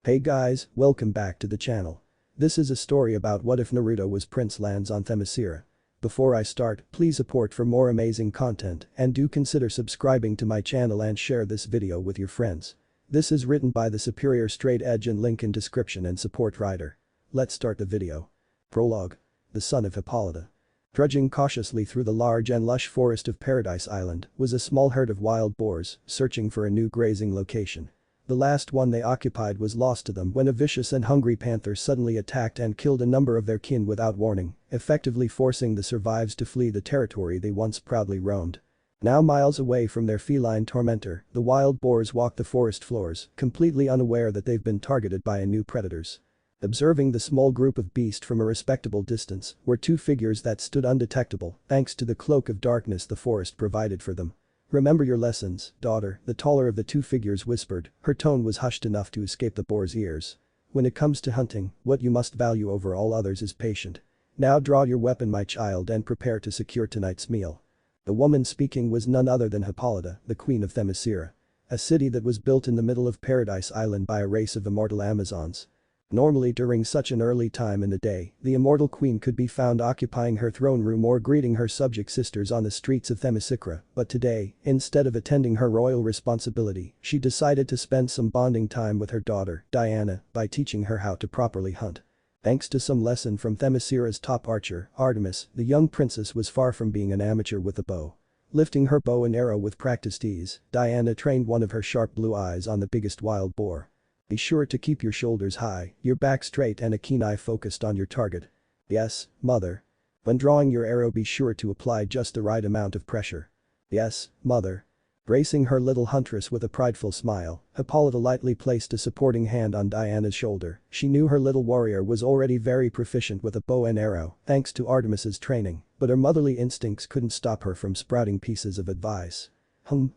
Hey guys, welcome back to the channel. This is a story about what if Naruto was Prince lands on Themyscira. Before I start, please support for more amazing content and do consider subscribing to my channel and share this video with your friends. This is written by the superior straight edge and link in description and support writer. Let's start the video. Prologue. The son of Hippolyta. Trudging cautiously through the large and lush forest of Paradise Island was a small herd of wild boars searching for a new grazing location. The last one they occupied was lost to them when a vicious and hungry panther suddenly attacked and killed a number of their kin without warning, effectively forcing the survivors to flee the territory they once proudly roamed. Now miles away from their feline tormentor, the wild boars walk the forest floors, completely unaware that they've been targeted by new predators. Observing the small group of beasts from a respectable distance were two figures that stood undetectable thanks to the cloak of darkness the forest provided for them. "Remember your lessons, daughter," the taller of the two figures whispered, her tone was hushed enough to escape the boar's ears. "When it comes to hunting, what you must value over all others is patience. Now draw your weapon my child and prepare to secure tonight's meal." The woman speaking was none other than Hippolyta, the queen of Themyscira. A city that was built in the middle of Paradise Island by a race of immortal Amazons. Normally during such an early time in the day, the immortal queen could be found occupying her throne room or greeting her subject sisters on the streets of Themyscira, but today, instead of attending her royal responsibility, she decided to spend some bonding time with her daughter, Diana, by teaching her how to properly hunt. Thanks to some lesson from Themyscira's top archer, Artemis, the young princess was far from being an amateur with a bow. Lifting her bow and arrow with practiced ease, Diana trained one of her sharp blue eyes on the biggest wild boar. "Be sure to keep your shoulders high, your back straight and a keen eye focused on your target." "Yes, mother." "When drawing your arrow be sure to apply just the right amount of pressure." "Yes, mother." Bracing her little huntress with a prideful smile, Hippolyta lightly placed a supporting hand on Diana's shoulder. She knew her little warrior was already very proficient with a bow and arrow thanks to Artemis's training, but her motherly instincts couldn't stop her from sprouting pieces of advice.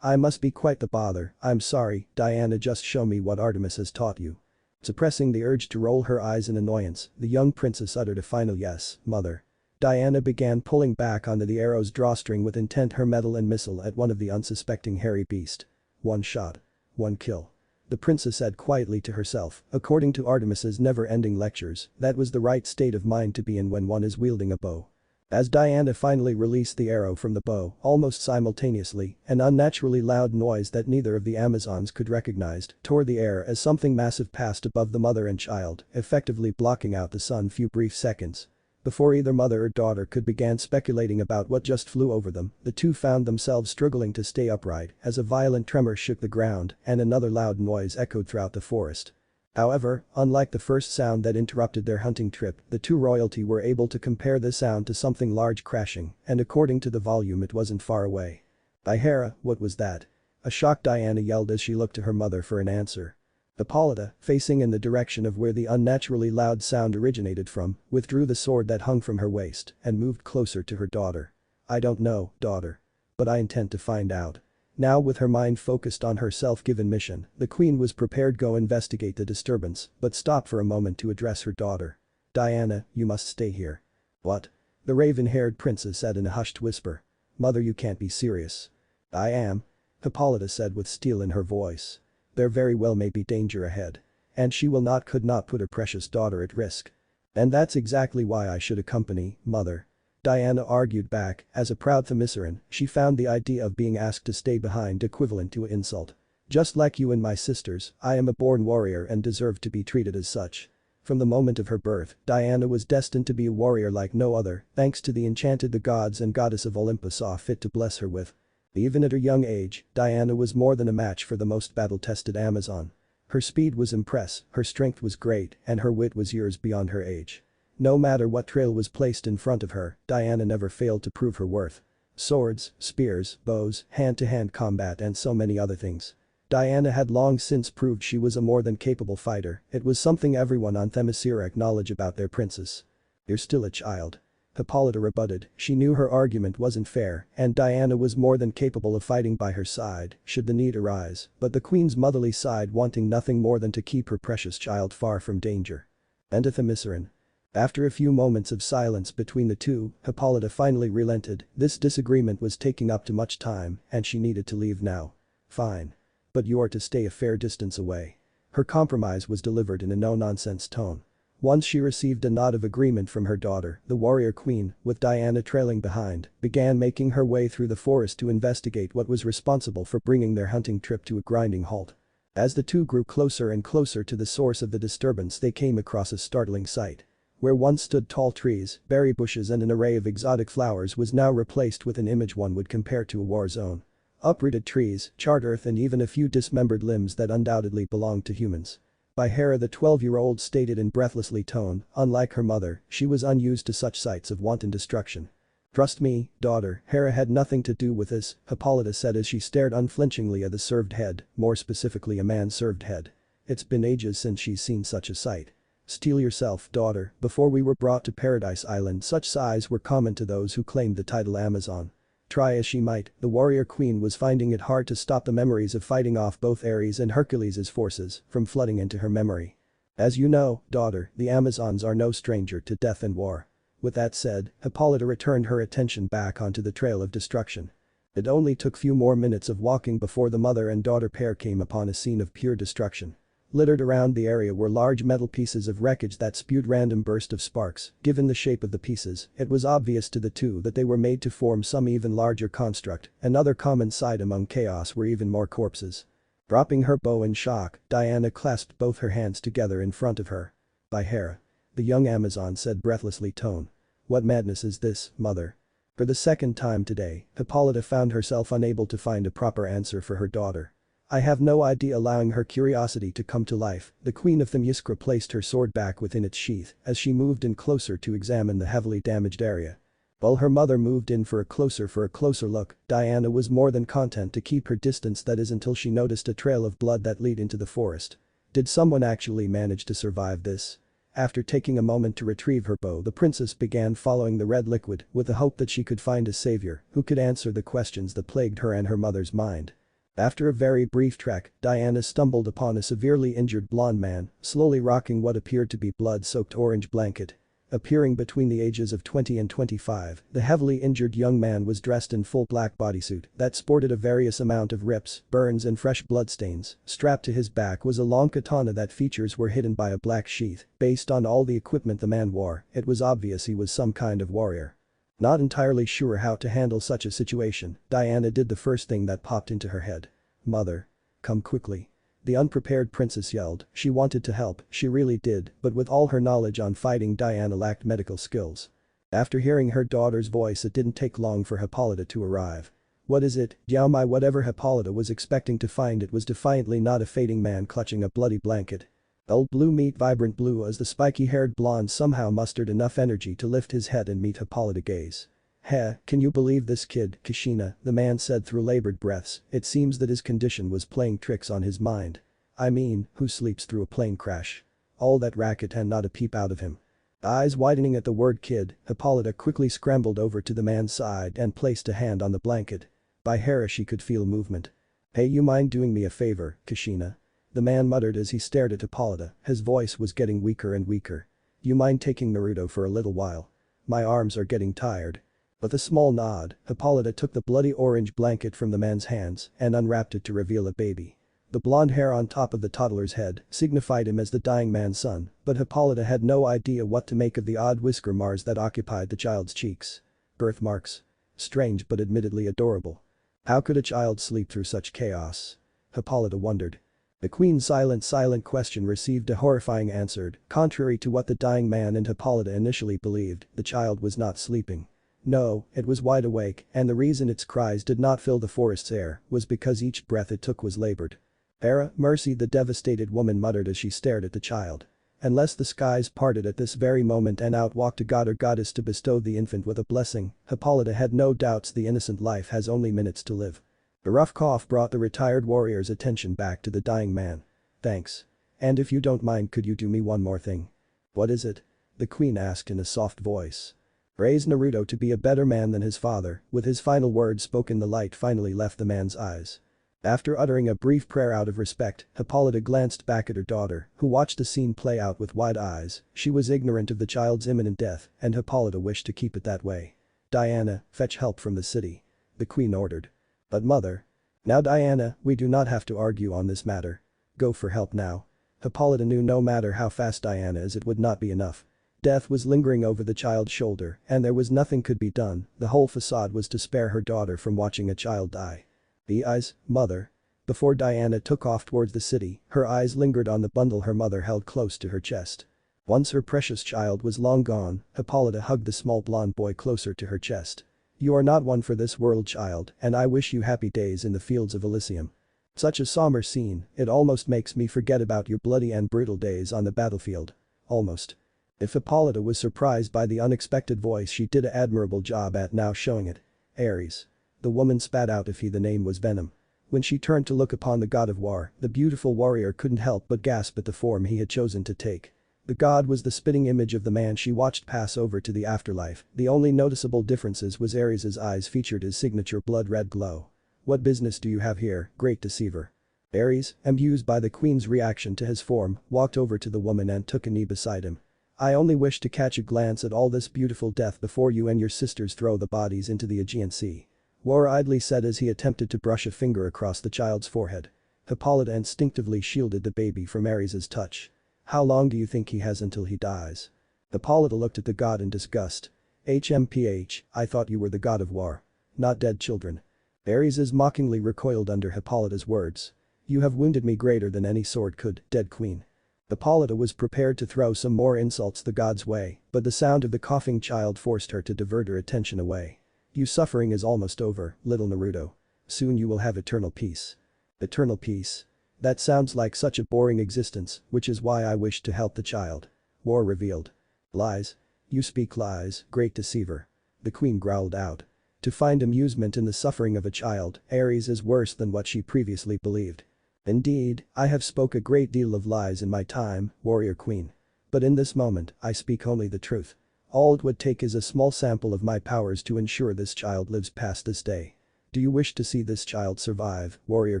I must be quite the bother, I'm sorry, Diana, just show me what Artemis has taught you." Suppressing the urge to roll her eyes in annoyance, the young princess uttered a final yes, mother. Diana began pulling back onto the arrow's drawstring with intent, her metal and missile at one of the unsuspecting hairy beast. "One shot. One kill." The princess said quietly to herself, according to Artemis's never-ending lectures, that was the right state of mind to be in when one is wielding a bow. As Diana finally released the arrow from the bow, almost simultaneously, an unnaturally loud noise that neither of the Amazons could recognize tore the air as something massive passed above the mother and child, effectively blocking out the sun few brief seconds. Before either mother or daughter could begin speculating about what just flew over them, the two found themselves struggling to stay upright as a violent tremor shook the ground and another loud noise echoed throughout the forest. However, unlike the first sound that interrupted their hunting trip, the two royalty were able to compare the sound to something large crashing, and according to the volume it wasn't far away. "By Hera, what was that?" a shocked Diana yelled as she looked to her mother for an answer. Hippolyta, facing in the direction of where the unnaturally loud sound originated from, withdrew the sword that hung from her waist and moved closer to her daughter. "I don't know, daughter. But I intend to find out." Now with her mind focused on her self-given mission, the queen was prepared to go investigate the disturbance, but stopped for a moment to address her daughter. "Diana, you must stay here." "What?" the raven-haired princess said in a hushed whisper. "Mother, you can't be serious." "I am," Hippolyta said with steel in her voice. "There very well may be danger ahead. And she could not put her precious daughter at risk. And that's exactly why I should accompany, mother." Diana argued back, as a proud Themysciran, she found the idea of being asked to stay behind equivalent to an insult. "Just like you and my sisters, I am a born warrior and deserve to be treated as such." From the moment of her birth, Diana was destined to be a warrior like no other, thanks to the enchanted the gods and goddess of Olympus saw fit to bless her with. Even at her young age, Diana was more than a match for the most battle-tested Amazon. Her speed was impressive, her strength was great, and her wit was years beyond her age. No matter what trail was placed in front of her, Diana never failed to prove her worth. Swords, spears, bows, hand-to-hand combat and so many other things. Diana had long since proved she was a more than capable fighter, it was something everyone on Themyscira acknowledged about their princess. "You're still a child," Hippolyta rebutted. She knew her argument wasn't fair and Diana was more than capable of fighting by her side should the need arise, but the queen's motherly side wanting nothing more than to keep her precious child far from danger. "And a Themysciran." After a few moments of silence between the two, Hippolyta finally relented. This disagreement was taking up too much time and she needed to leave now. "Fine. But you are to stay a fair distance away." Her compromise was delivered in a no-nonsense tone. Once she received a nod of agreement from her daughter, the warrior queen, with Diana trailing behind, began making her way through the forest to investigate what was responsible for bringing their hunting trip to a grinding halt. As the two grew closer and closer to the source of the disturbance, they came across a startling sight. Where once stood tall trees, berry bushes and an array of exotic flowers was now replaced with an image one would compare to a war zone. Uprooted trees, charred earth and even a few dismembered limbs that undoubtedly belonged to humans. By Hera, the 12-year-old stated in breathlessly tone, unlike her mother, she was unused to such sights of wanton destruction. "Trust me, daughter, Hera had nothing to do with this," Hippolyta said as she stared unflinchingly at the served head, more specifically a man-served head. "It's been ages since she's seen such a sight. Steel yourself, daughter, before we were brought to Paradise Island such sights were common to those who claimed the title Amazon." Try as she might, the warrior queen was finding it hard to stop the memories of fighting off both Ares and Hercules' forces from flooding into her memory. "As you know, daughter, the Amazons are no stranger to death and war." With that said, Hippolyta returned her attention back onto the trail of destruction. It only took few more minutes of walking before the mother and daughter pair came upon a scene of pure destruction. Littered around the area were large metal pieces of wreckage that spewed random bursts of sparks. Given the shape of the pieces, it was obvious to the two that they were made to form some even larger construct. Another common sight among chaos were even more corpses. Dropping her bow in shock, Diana clasped both her hands together in front of her. "By Hera," the young Amazon said breathlessly tone. "What madness is this, mother?" For the second time today, Hippolyta found herself unable to find a proper answer for her daughter. "I have no idea." Allowing her curiosity to come to life, the queen of themyscira placed her sword back within its sheath as she moved in closer to examine the heavily damaged area. While her mother moved in for a closer look, Diana was more than content to keep her distance, that is until she noticed a trail of blood that led into the forest. Did someone actually manage to survive this? After taking a moment to retrieve her bow, the princess began following the red liquid with the hope that she could find a savior who could answer the questions that plagued her and her mother's mind. After a very brief trek, Diana stumbled upon a severely injured blonde man, slowly rocking what appeared to be blood-soaked orange blanket. Appearing between the ages of 20 and 25, the heavily injured young man was dressed in full black bodysuit that sported a various amount of rips, burns and fresh bloodstains. Strapped to his back was a long katana that features were hidden by a black sheath. Based on all the equipment the man wore, it was obvious he was some kind of warrior. Not entirely sure how to handle such a situation, Diana did the first thing that popped into her head. "Mother. Come quickly." The unprepared princess yelled. She wanted to help, she really did, but with all her knowledge on fighting, Diana lacked medical skills. After hearing her daughter's voice, it didn't take long for Hippolyta to arrive. "What is it, Yao Mai?" Whatever Hippolyta was expecting to find, it was defiantly not a fading man clutching a bloody blanket. Old blue meat, vibrant blue, as the spiky-haired blonde somehow mustered enough energy to lift his head and meet Hippolyta's gaze. "Heh, can you believe this kid, Kushina?" the man said through labored breaths. It seems that his condition was playing tricks on his mind. "I mean, who sleeps through a plane crash? All that racket and not a peep out of him." Eyes widening at the word kid, Hippolyta quickly scrambled over to the man's side and placed a hand on the blanket. By Hera, she could feel movement. "Hey, you mind doing me a favor, Kushina?" the man muttered as he stared at Hippolyta. His voice was getting weaker and weaker. "You mind taking Naruto for a little while? My arms are getting tired." With a small nod, Hippolyta took the bloody orange blanket from the man's hands and unwrapped it to reveal a baby. The blonde hair on top of the toddler's head signified him as the dying man's son, but Hippolyta had no idea what to make of the odd whisker marks that occupied the child's cheeks. Birthmarks. Strange but admittedly adorable. How could a child sleep through such chaos? Hippolyta wondered. The queen's silent question received a horrifying answer. Contrary to what the dying man and Hippolyta initially believed, the child was not sleeping. No, it was wide awake, and the reason its cries did not fill the forest's air was because each breath it took was labored. "Hera, mercy," the devastated woman muttered as she stared at the child. Unless the skies parted at this very moment and out walked a god or goddess to bestow the infant with a blessing, Hippolyta had no doubts the innocent life has only minutes to live. A rough cough brought the retired warrior's attention back to the dying man. "Thanks. And if you don't mind, could you do me one more thing?" "What is it?" the queen asked in a soft voice. "Raise Naruto to be a better man than his father." With his final words spoken, the light finally left the man's eyes. After uttering a brief prayer out of respect, Hippolyta glanced back at her daughter, who watched the scene play out with wide eyes. She was ignorant of the child's imminent death, and Hippolyta wished to keep it that way. "Diana, fetch help from the city," the queen ordered. "But mother." "Now Diana, we do not have to argue on this matter. Go for help now." Hippolyta knew no matter how fast Diana is it would not be enough. Death was lingering over the child's shoulder and there was nothing could be done, the whole facade was to spare her daughter from watching a child die. The eyes, mother. Before Diana took off towards the city, her eyes lingered on the bundle her mother held close to her chest. Once her precious child was long gone, Hippolyta hugged the small blonde boy closer to her chest. You are not one for this world, child, and I wish you happy days in the fields of Elysium. Such a somber scene, it almost makes me forget about your bloody and brutal days on the battlefield. Almost. If Hippolyta was surprised by the unexpected voice, she did an admirable job at now showing it. Ares. The woman spat out if the name was Venom. When she turned to look upon the god of war, the beautiful warrior couldn't help but gasp at the form he had chosen to take. The god was the spitting image of the man she watched pass over to the afterlife, the only noticeable differences was Ares's eyes featured his signature blood-red glow. What business do you have here, great deceiver? Ares, amused by the queen's reaction to his form, walked over to the woman and took a knee beside him. I only wish to catch a glance at all this beautiful death before you and your sisters throw the bodies into the Aegean Sea. War idly said as he attempted to brush a finger across the child's forehead. Hippolyta instinctively shielded the baby from Ares's touch. How long do you think he has until he dies? Hippolyta looked at the god in disgust. HMPH, I thought you were the god of war. Not dead children. Ares mockingly recoiled under Hippolyta's words. You have wounded me greater than any sword could, dead queen. Hippolyta was prepared to throw some more insults the god's way, but the sound of the coughing child forced her to divert her attention away. Your suffering is almost over, little Naruto. Soon you will have eternal peace. Eternal peace? That sounds like such a boring existence, which is why I wish to help the child. War revealed. Lies. You speak lies, great deceiver. The queen growled out. To find amusement in the suffering of a child, Ares is worse than what she previously believed. Indeed, I have spoke a great deal of lies in my time, warrior queen. But in this moment, I speak only the truth. All it would take is a small sample of my powers to ensure this child lives past this day. Do you wish to see this child survive, warrior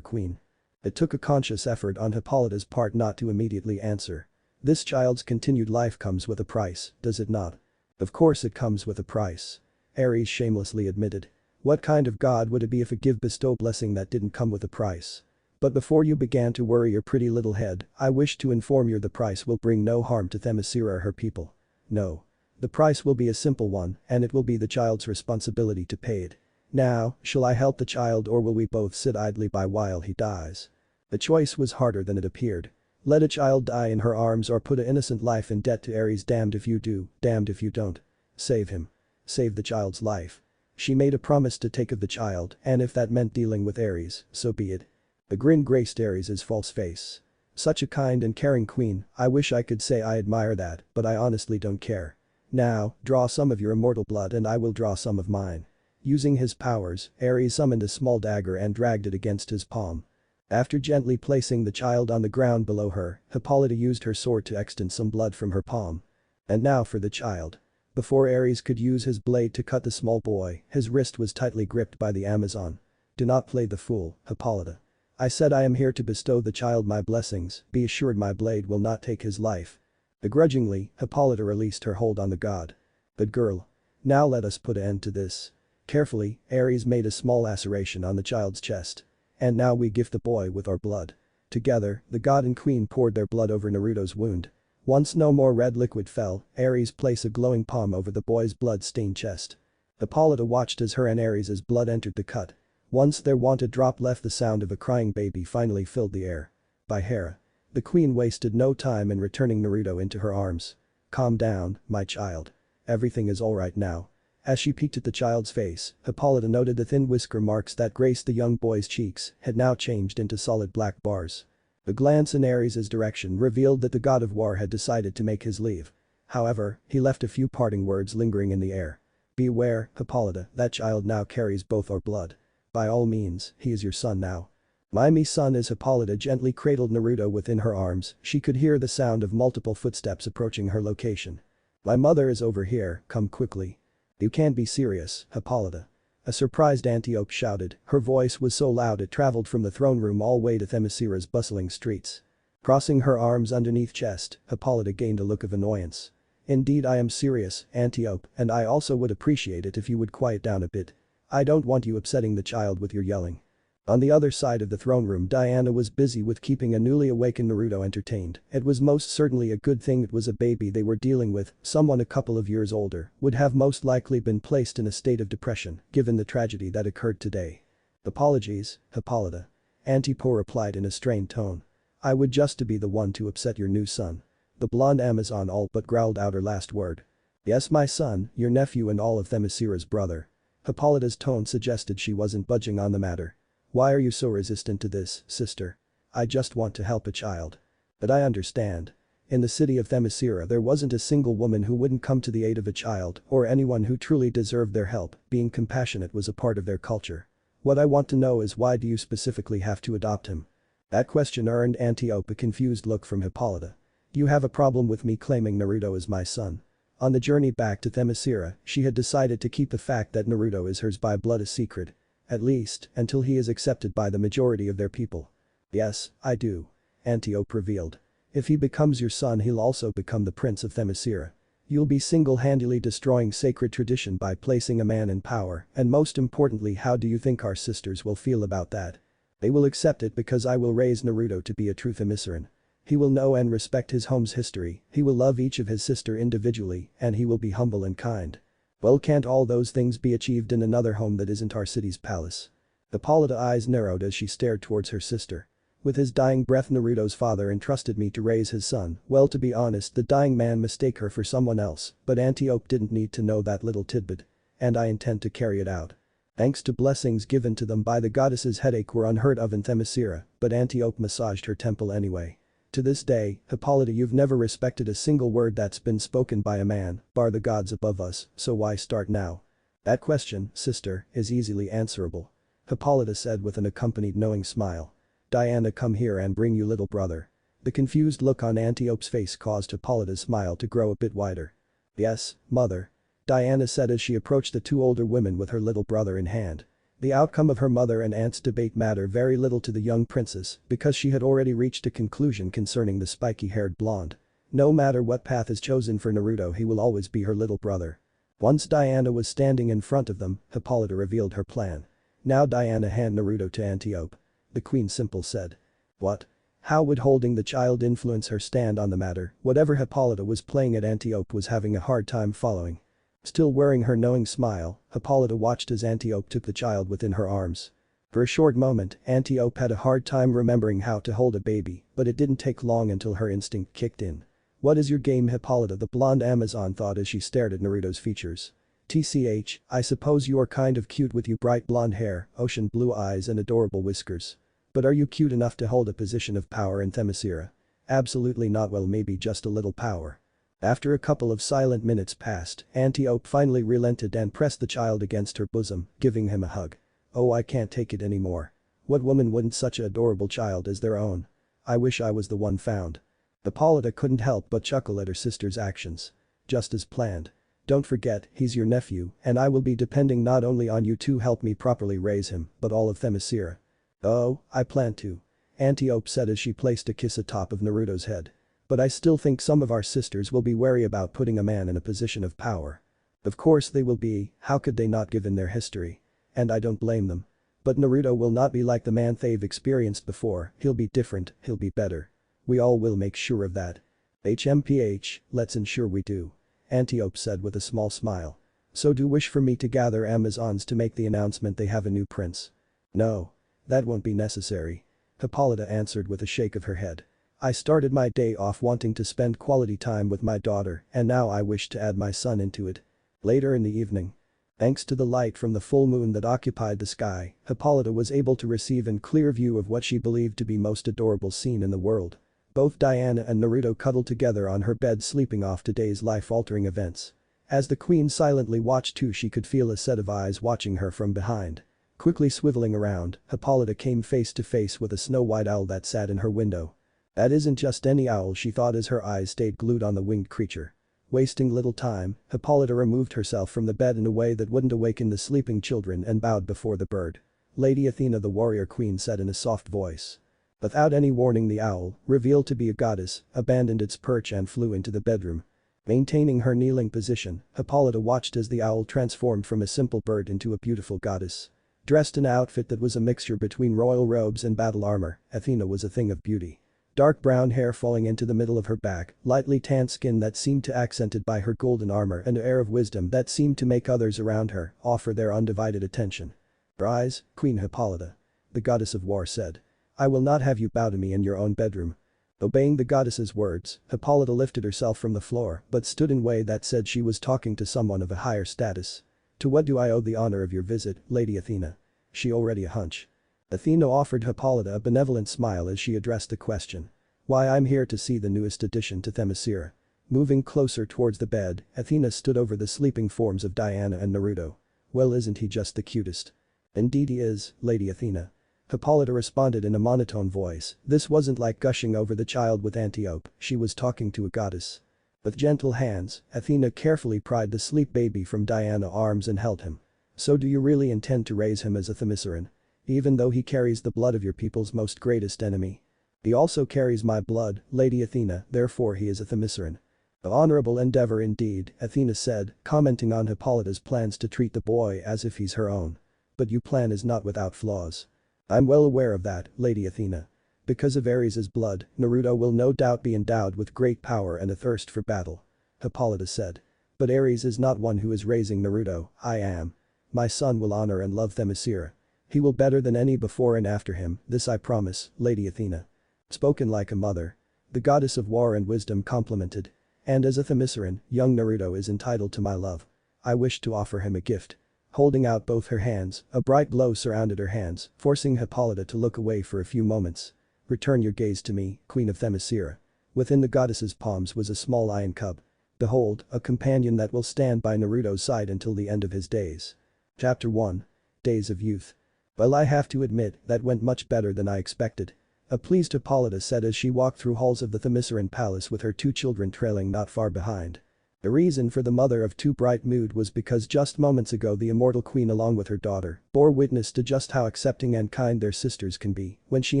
queen? It took a conscious effort on Hippolyta's part not to immediately answer. This child's continued life comes with a price, does it not? Of course it comes with a price. Ares shamelessly admitted. What kind of god would it be if a give-bestow blessing that didn't come with a price? But before you began to worry your pretty little head, I wish to inform you the price will bring no harm to Themyscira or her people. No. The price will be a simple one, and it will be the child's responsibility to pay it. Now, shall I help the child or will we both sit idly by while he dies? The choice was harder than it appeared. Let a child die in her arms or put an innocent life in debt to Ares, damned if you do, damned if you don't. Save him. Save the child's life. She made a promise to take of the child, and if that meant dealing with Ares, so be it. A grin graced Ares's false face. Such a kind and caring queen, I wish I could say I admire that, but I honestly don't care. Now, draw some of your immortal blood and I will draw some of mine. Using his powers, Ares summoned a small dagger and dragged it against his palm. After gently placing the child on the ground below her, Hippolyta used her sword to extend some blood from her palm. And now for the child. Before Ares could use his blade to cut the small boy, his wrist was tightly gripped by the Amazon. Do not play the fool, Hippolyta. I said I am here to bestow the child my blessings, be assured my blade will not take his life. Begrudgingly, Hippolyta released her hold on the god. But girl. Now let us put an end to this. Carefully, Ares made a small laceration on the child's chest. And now we gift the boy with our blood. Together, the god and queen poured their blood over Naruto's wound. Once no more red liquid fell, Ares placed a glowing palm over the boy's blood-stained chest. Hippolyta watched as her and Ares's blood entered the cut. Once their wanted drop left, the sound of a crying baby finally filled the air. By Hera. The queen wasted no time in returning Naruto into her arms. Calm down, my child. Everything is alright now. As she peeked at the child's face, Hippolyta noted the thin whisker marks that graced the young boy's cheeks had now changed into solid black bars. A glance in Ares' direction revealed that the god of war had decided to make his leave. However, he left a few parting words lingering in the air. Beware, Hippolyta, that child now carries both our blood. By all means, he is your son now. My son. As Hippolyta gently cradled Naruto within her arms, she could hear the sound of multiple footsteps approaching her location. My mother is over here, come quickly. You can't be serious, Hippolyta. A surprised Antiope shouted, her voice was so loud it traveled from the throne room all the way to Themyscira's bustling streets. Crossing her arms underneath chest, Hippolyta gained a look of annoyance. Indeed I am serious, Antiope, and I also would appreciate it if you would quiet down a bit. I don't want you upsetting the child with your yelling. On the other side of the throne room, Diana was busy with keeping a newly awakened Naruto entertained. It was most certainly a good thing it was a baby they were dealing with, someone a couple of years older would have most likely been placed in a state of depression given the tragedy that occurred today. Apologies, Hippolyta. Auntie Po replied in a strained tone. I would just to be the one to upset your new son. The blonde Amazon all but growled out her last word. Yes, my son, your nephew and all of themyscira's brother. Hippolyta's tone suggested she wasn't budging on the matter. Why are you so resistant to this, sister? I just want to help a child. But I understand. In the city of Themyscira there wasn't a single woman who wouldn't come to the aid of a child or anyone who truly deserved their help, being compassionate was a part of their culture. What I want to know is why do you specifically have to adopt him? That question earned Antiope a confused look from Hippolyta. You have a problem with me claiming Naruto as my son. On the journey back to Themyscira, she had decided to keep the fact that Naruto is hers by blood a secret. At least, until he is accepted by the majority of their people. Yes, I do. Antiope revealed. If he becomes your son he'll also become the prince of Themyscira. You'll be single-handedly destroying sacred tradition by placing a man in power, and most importantly, how do you think our sisters will feel about that? They will accept it because I will raise Naruto to be a true Themysciran. He will know and respect his home's history, he will love each of his sister individually, and he will be humble and kind. Well, can't all those things be achieved in another home that isn't our city's palace? Hippolyta's eyes narrowed as she stared towards her sister. With his dying breath, Naruto's father entrusted me to raise his son. Well, to be honest, the dying man mistake her for someone else, but Antiope didn't need to know that little tidbit. And I intend to carry it out. Thanks to blessings given to them by the goddesses, headache were unheard of in Themyscira, but Antiope massaged her temple anyway. To this day, Hippolyta, you've never respected a single word that's been spoken by a man, bar the gods above us, so why start now? That question, sister, is easily answerable. Hippolyta said with an accompanied knowing smile. Diana, come here and bring you little brother. The confused look on Antiope's face caused Hippolyta's smile to grow a bit wider. Yes, mother. Diana said as she approached the two older women with her little brother in hand. The outcome of her mother and aunt's debate mattered very little to the young princess because she had already reached a conclusion concerning the spiky-haired blonde. No matter what path is chosen for Naruto, he will always be her little brother. Once Diana was standing in front of them, Hippolyta revealed her plan. Now Diana, hand Naruto to Antiope. The queen simple said. What? How would holding the child influence her stand on the matter? Whatever Hippolyta was playing at, Antiope was having a hard time following. Still wearing her knowing smile, Hippolyta watched as Antiope took the child within her arms. For a short moment, Antiope had a hard time remembering how to hold a baby, but it didn't take long until her instinct kicked in. What is your game, Hippolyta? The blonde Amazon thought as she stared at Naruto's features. TCH, I suppose you are kind of cute with your bright blonde hair, ocean blue eyes and adorable whiskers. But are you cute enough to hold a position of power in Themyscira? Absolutely not. Well, maybe just a little power. After a couple of silent minutes passed, Antiope finally relented and pressed the child against her bosom, giving him a hug. Oh, I can't take it anymore. What woman wouldn't such an adorable child as their own? I wish I was the one found. Hippolyta couldn't help but chuckle at her sister's actions. Just as planned. Don't forget, he's your nephew, and I will be depending not only on you to help me properly raise him, but all of Themyscira. Oh, I plan to. Antiope said as she placed a kiss atop of Naruto's head. But I still think some of our sisters will be wary about putting a man in a position of power. Of course they will be, how could they not given their history? And I don't blame them. But Naruto will not be like the man they've experienced before, he'll be different, he'll be better. We all will make sure of that. HMPH, let's ensure we do. Antiope said with a small smile. So do wish for me to gather Amazons to make the announcement they have a new prince? No. That won't be necessary. Hippolyta answered with a shake of her head. I started my day off wanting to spend quality time with my daughter, and now I wish to add my son into it. Later in the evening. Thanks to the light from the full moon that occupied the sky, Hippolyta was able to receive a clear view of what she believed to be most adorable scene in the world. Both Diana and Naruto cuddled together on her bed, sleeping off today's life-altering events. As the queen silently watched too, she could feel a set of eyes watching her from behind. Quickly swiveling around, Hippolyta came face to face with a snow-white owl that sat in her window. That isn't just any owl, she thought as her eyes stayed glued on the winged creature. Wasting little time, Hippolyta removed herself from the bed in a way that wouldn't awaken the sleeping children and bowed before the bird. Lady Athena, the warrior queen, said in a soft voice. Without any warning, the owl, revealed to be a goddess, abandoned its perch and flew into the bedroom. Maintaining her kneeling position, Hippolyta watched as the owl transformed from a simple bird into a beautiful goddess. Dressed in an outfit that was a mixture between royal robes and battle armor, Athena was a thing of beauty. Dark brown hair falling into the middle of her back, lightly tanned skin that seemed to accented by her golden armor and an air of wisdom that seemed to make others around her offer their undivided attention. "Rise, Queen Hippolyta," the goddess of war said. "I will not have you bow to me in your own bedroom." Obeying the goddess's words, Hippolyta lifted herself from the floor but stood in a way that said she was talking to someone of a higher status. "To what do I owe the honor of your visit, Lady Athena?" She already a hunch. Athena offered Hippolyta a benevolent smile as she addressed the question. "Why, I'm here to see the newest addition to Themyscira." Moving closer towards the bed, Athena stood over the sleeping forms of Diana and Naruto. "Well, isn't he just the cutest?" "Indeed he is, Lady Athena." Hippolyta responded in a monotone voice. This wasn't like gushing over the child with Antiope, she was talking to a goddess. With gentle hands, Athena carefully pried the sleep baby from Diana's arms and held him. "So do you really intend to raise him as a themysciran? Even though he carries the blood of your people's most greatest enemy?" "He also carries my blood, Lady Athena, therefore he is a themysciran." "An honorable endeavor indeed," Athena said, commenting on Hippolyta's plans to treat the boy as if he's her own. "But your plan is not without flaws." "I'm well aware of that, Lady Athena. Because of Ares' blood, Naruto will no doubt be endowed with great power and a thirst for battle," Hippolyta said. "But Ares is not one who is raising Naruto, I am. My son will honor and love Themyscira. He will better than any before and after him, this I promise, Lady Athena." Spoken like a mother. The goddess of war and wisdom complimented. "And as a themysciran, young Naruto is entitled to my love. I wish to offer him a gift." Holding out both her hands, a bright glow surrounded her hands, forcing Hippolyta to look away for a few moments. "Return your gaze to me, Queen of Themyscira." Within the goddess's palms was a small lion cub. "Behold, a companion that will stand by Naruto's side until the end of his days." Chapter 1. Days of Youth. "Well, I have to admit, that went much better than I expected," a pleased Hippolyta said as she walked through halls of the Themysciran palace with her two children trailing not far behind. The reason for the mother of two bright mood was because just moments ago the immortal queen along with her daughter bore witness to just how accepting and kind their sisters can be when she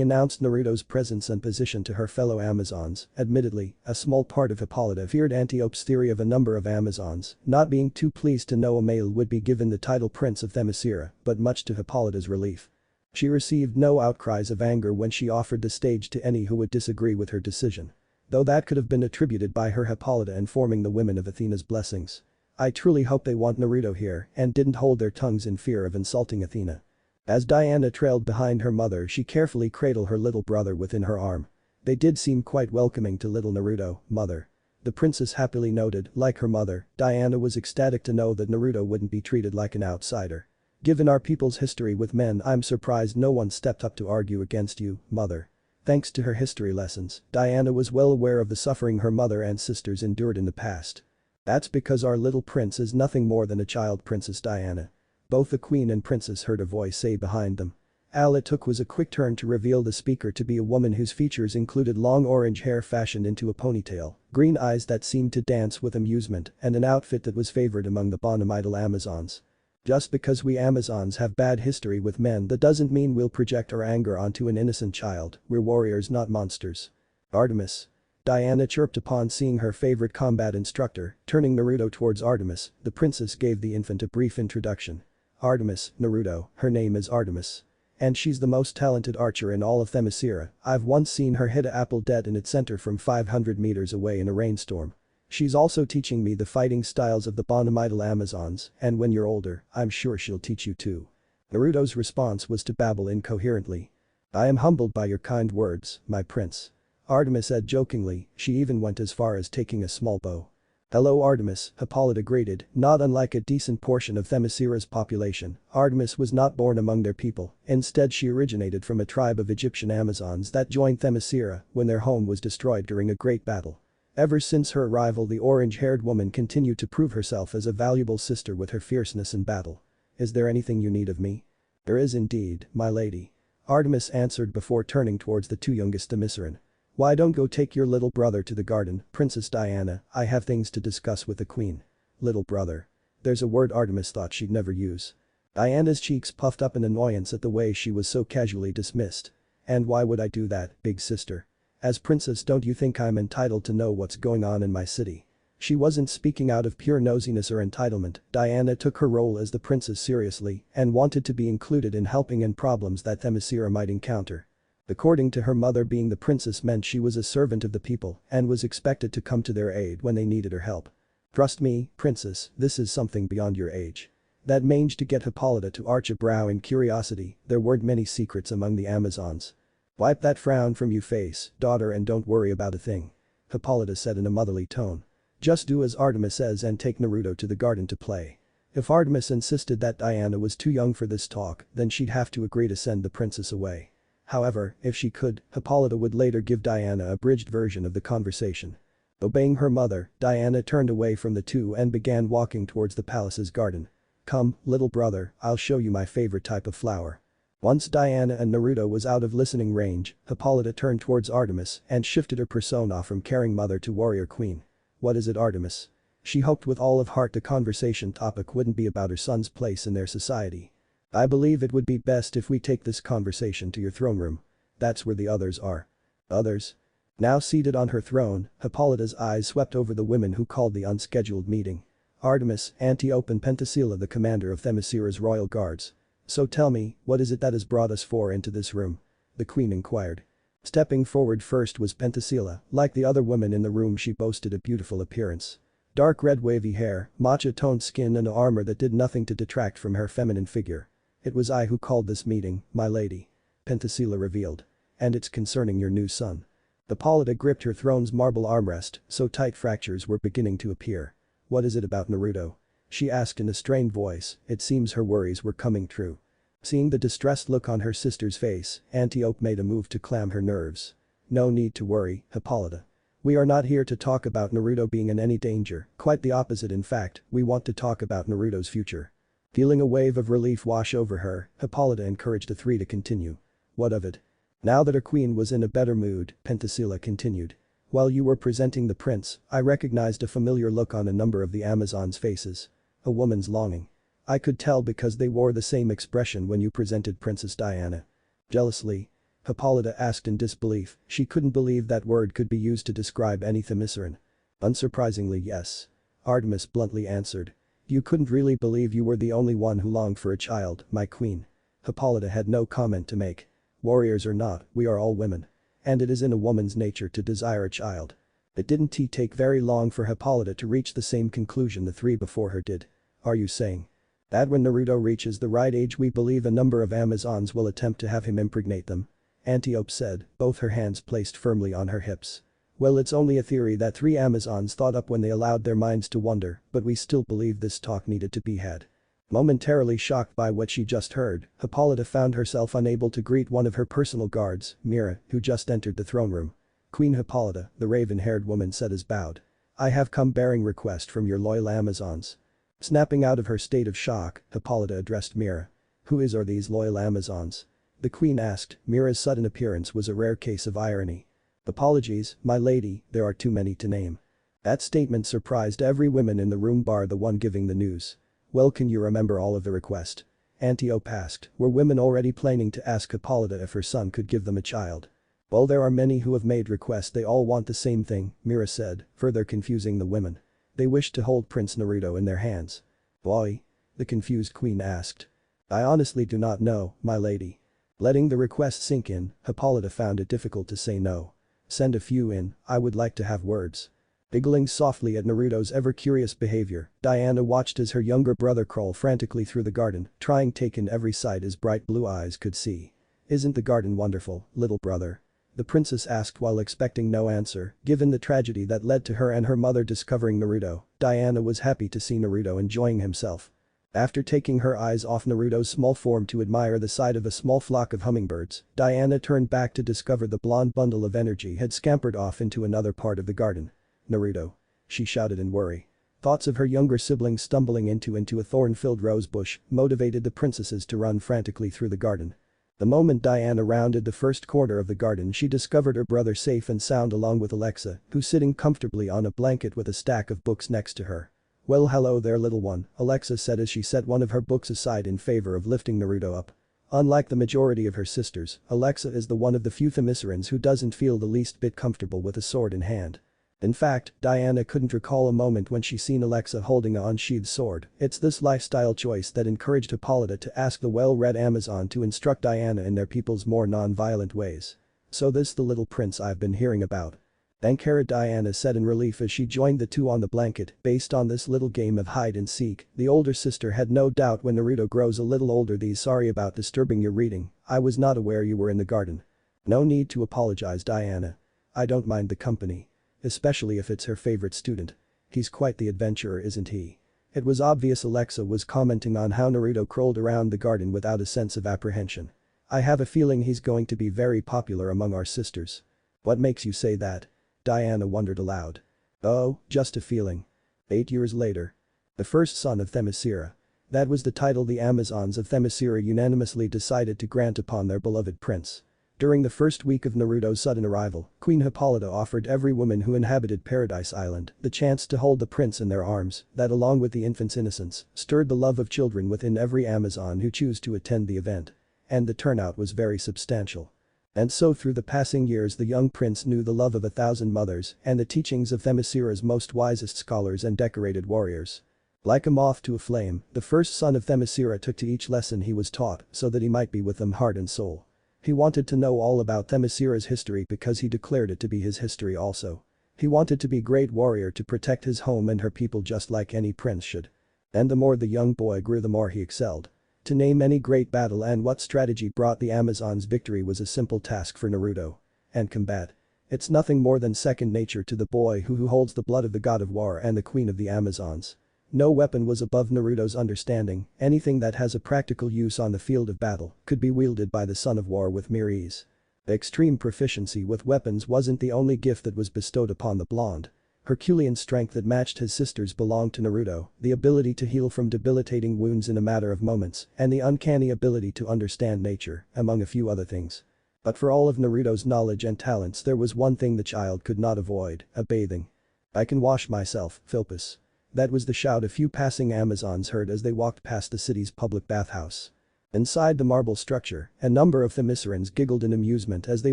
announced Naruto's presence and position to her fellow Amazons. Admittedly, a small part of Hippolyta feared Antiope's theory of a number of Amazons not being too pleased to know a male would be given the title Prince of Themyscira, but much to Hippolyta's relief. She received no outcries of anger when she offered the stage to any who would disagree with her decision. Though that could have been attributed by her Hippolyta informing the women of Athena's blessings. "I truly hope they want Naruto here and didn't hold their tongues in fear of insulting Athena." As Diana trailed behind her mother, she carefully cradled her little brother within her arm. "They did seem quite welcoming to little Naruto, mother." The princess happily noted, like her mother, Diana was ecstatic to know that Naruto wouldn't be treated like an outsider. "Given our people's history with men, I'm surprised no one stepped up to argue against you, mother." Thanks to her history lessons, Diana was well aware of the suffering her mother and sisters endured in the past. "That's because our little prince is nothing more than a child, Princess Diana." Both the queen and princess heard a voice say behind them. All it took was a quick turn to reveal the speaker to be a woman whose features included long orange hair fashioned into a ponytail, green eyes that seemed to dance with amusement, and an outfit that was favored among the Bonamidal Amazons. "Just because we Amazons have bad history with men, that doesn't mean we'll project our anger onto an innocent child. We're warriors, not monsters." "Artemis." Diana chirped upon seeing her favorite combat instructor. Turning Naruto towards Artemis, the princess gave the infant a brief introduction. "Artemis, Naruto, her name is Artemis. And she's the most talented archer in all of Themyscira. I've once seen her hit an apple dead in its center from 500 meters away in a rainstorm. She's also teaching me the fighting styles of the Bonamidal Amazons, and when you're older, I'm sure she'll teach you too." Naruto's response was to babble incoherently. "I am humbled by your kind words, my prince." Artemis said jokingly, she even went as far as taking a small bow. "Hello Artemis," Hippolyta greeted. Not unlike a decent portion of Themyscira's population, Artemis was not born among their people, instead she originated from a tribe of Egyptian Amazons that joined Themyscira when their home was destroyed during a great battle. Ever since her arrival, the orange-haired woman continued to prove herself as a valuable sister with her fierceness in battle. "Is there anything you need of me?" "There is indeed, my lady." Artemis answered before turning towards the two youngest Themysciran. "Why don't go take your little brother to the garden, Princess Diana, I have things to discuss with the queen." Little brother. There's a word Artemis thought she'd never use. Diana's cheeks puffed up in annoyance at the way she was so casually dismissed. "And why would I do that, big sister? As princess, don't you think I'm entitled to know what's going on in my city?" She wasn't speaking out of pure nosiness or entitlement. Diana took her role as the princess seriously and wanted to be included in helping in problems that themyscira might encounter. According to her mother, being the princess meant she was a servant of the people and was expected to come to their aid when they needed her help. Trust me, princess, this is something beyond your age. That managed to get Hippolyta to arch a brow in curiosity. There weren't many secrets among the Amazons. Wipe that frown from your face, daughter, and don't worry about a thing. Hippolyta said in a motherly tone. Just do as Artemis says and take Naruto to the garden to play. If Artemis insisted that Diana was too young for this talk, then she'd have to agree to send the princess away. However, if she could, Hippolyta would later give Diana a abridged version of the conversation. Obeying her mother, Diana turned away from the two and began walking towards the palace's garden. Come, little brother, I'll show you my favorite type of flower. Once Diana and Naruto was out of listening range, Hippolyta turned towards Artemis and shifted her persona from caring mother to warrior queen. What is it, Artemis? She hoped with all of heart the conversation topic wouldn't be about her son's place in their society. I believe it would be best if we take this conversation to your throne room. That's where the others are. Others? Now seated on her throne, Hippolyta's eyes swept over the women who called the unscheduled meeting. Artemis, Antiope and Penthesilea, the commander of Themyscira's royal guards. So tell me, what is it that has brought us four into this room? The queen inquired. Stepping forward first was Penthesilea. Like the other women in the room, she boasted a beautiful appearance. Dark red wavy hair, matcha-toned skin and armor that did nothing to detract from her feminine figure. It was I who called this meeting, my lady. Penthesilea revealed. And it's concerning your new son. Hippolyta gripped her throne's marble armrest, so tight fractures were beginning to appear. What is it about Naruto? She asked in a strained voice. It seems her worries were coming true. Seeing the distressed look on her sister's face, Antiope made a move to calm her nerves. No need to worry, Hippolyta. We are not here to talk about Naruto being in any danger, quite the opposite. In fact, we want to talk about Naruto's future. Feeling a wave of relief wash over her, Hippolyta encouraged the three to continue. What of it? Now that her queen was in a better mood, Penthesilea continued. While you were presenting the prince, I recognized a familiar look on a number of the Amazons' faces. A woman's longing. I could tell because they wore the same expression when you presented Princess Diana. Jealously? Hippolyta asked in disbelief. She couldn't believe that word could be used to describe any themysciran. Unsurprisingly, yes. Artemis bluntly answered. You couldn't really believe you were the only one who longed for a child, my queen. Hippolyta had no comment to make. Warriors or not, we are all women. And it is in a woman's nature to desire a child. It didn't take very long for Hippolyta to reach the same conclusion the three before her did. Are you saying that when Naruto reaches the right age, we believe a number of Amazons will attempt to have him impregnate them? Antiope said, both her hands placed firmly on her hips. Well, it's only a theory that three Amazons thought up when they allowed their minds to wander, but we still believe this talk needed to be had. Momentarily shocked by what she just heard, Hippolyta found herself unable to greet one of her personal guards, Mira, who just entered the throne room. Queen Hippolyta, the raven-haired woman said as bowed. I have come bearing request from your loyal Amazons. Snapping out of her state of shock, Hippolyta addressed Mira. Who are these loyal Amazons? The queen asked. Mira's sudden appearance was a rare case of irony. Apologies, my lady, there are too many to name. That statement surprised every woman in the room bar the one giving the news. Well, can you remember all of the request? Antiope asked. Were women already planning to ask Hippolyta if her son could give them a child? Well, there are many who have made requests. They all want the same thing, Mira said, further confusing the women. They wish to hold Prince Naruto in their hands. Why? The confused queen asked. I honestly do not know, my lady. Letting the request sink in, Hippolyta found it difficult to say no. Send a few in, I would like to have words. Giggling softly at Naruto's ever-curious behavior, Diana watched as her younger brother crawled frantically through the garden, trying to take in every sight his bright blue eyes could see. Isn't the garden wonderful, little brother? The princess asked while expecting no answer. Given the tragedy that led to her and her mother discovering Naruto, Diana was happy to see Naruto enjoying himself. After taking her eyes off Naruto's small form to admire the sight of a small flock of hummingbirds, Diana turned back to discover the blonde bundle of energy had scampered off into another part of the garden. Naruto. She shouted in worry. Thoughts of her younger sibling stumbling into a thorn-filled rose bush motivated the princesses to run frantically through the garden. The moment Diana rounded the first corner of the garden, she discovered her brother safe and sound along with Alexa, who's sitting comfortably on a blanket with a stack of books next to her. Well, hello there, little one, Alexa said as she set one of her books aside in favor of lifting Naruto up. Unlike the majority of her sisters, Alexa is the one of the few themyscirans who doesn't feel the least bit comfortable with a sword in hand. In fact, Diana couldn't recall a moment when she seen Alexa holding a unsheathed sword. It's this lifestyle choice that encouraged Hippolyta to ask the well-read Amazon to instruct Diana in their people's more non-violent ways. So this the little prince I've been hearing about. Thank you, Diana said in relief as she joined the two on the blanket. Based on this little game of hide and seek, the older sister had no doubt when Naruto grows a little older. Sorry about disturbing your reading, I was not aware you were in the garden. No need to apologize, Diana. I don't mind the company. Especially if it's her favorite student. He's quite the adventurer, isn't he? It was obvious Alexa was commenting on how Naruto crawled around the garden without a sense of apprehension. I have a feeling he's going to be very popular among our sisters. What makes you say that? Diana wondered aloud. Oh, just a feeling. 8 years later. The first son of Themyscira. That was the title the Amazons of Themyscira unanimously decided to grant upon their beloved prince. During the first week of Naruto's sudden arrival, Queen Hippolyta offered every woman who inhabited Paradise Island the chance to hold the prince in their arms. That, along with the infant's innocence, stirred the love of children within every Amazon who chose to attend the event. And the turnout was very substantial. And so through the passing years the young prince knew the love of 1,000 mothers and the teachings of Themyscira's most wisest scholars and decorated warriors. Like a moth to a flame, the first son of Themyscira took to each lesson he was taught so that he might be with them heart and soul. He wanted to know all about Themyscira's history because he declared it to be his history also. He wanted to be great warrior to protect his home and her people just like any prince should. And the more the young boy grew the more he excelled. To name any great battle and what strategy brought the Amazons victory was a simple task for Naruto. And combat. It's nothing more than second nature to the boy who holds the blood of the god of war and the queen of the Amazons. No weapon was above Naruto's understanding. Anything that has a practical use on the field of battle could be wielded by the son of war with mere ease. Extreme proficiency with weapons wasn't the only gift that was bestowed upon the blonde. Herculean strength that matched his sister's belonged to Naruto, the ability to heal from debilitating wounds in a matter of moments, and the uncanny ability to understand nature, among a few other things. But for all of Naruto's knowledge and talents there was one thing the child could not avoid, bathing. I can wash myself, Philpus. That was the shout a few passing Amazons heard as they walked past the city's public bathhouse. Inside the marble structure, a number of Themyscirans giggled in amusement as they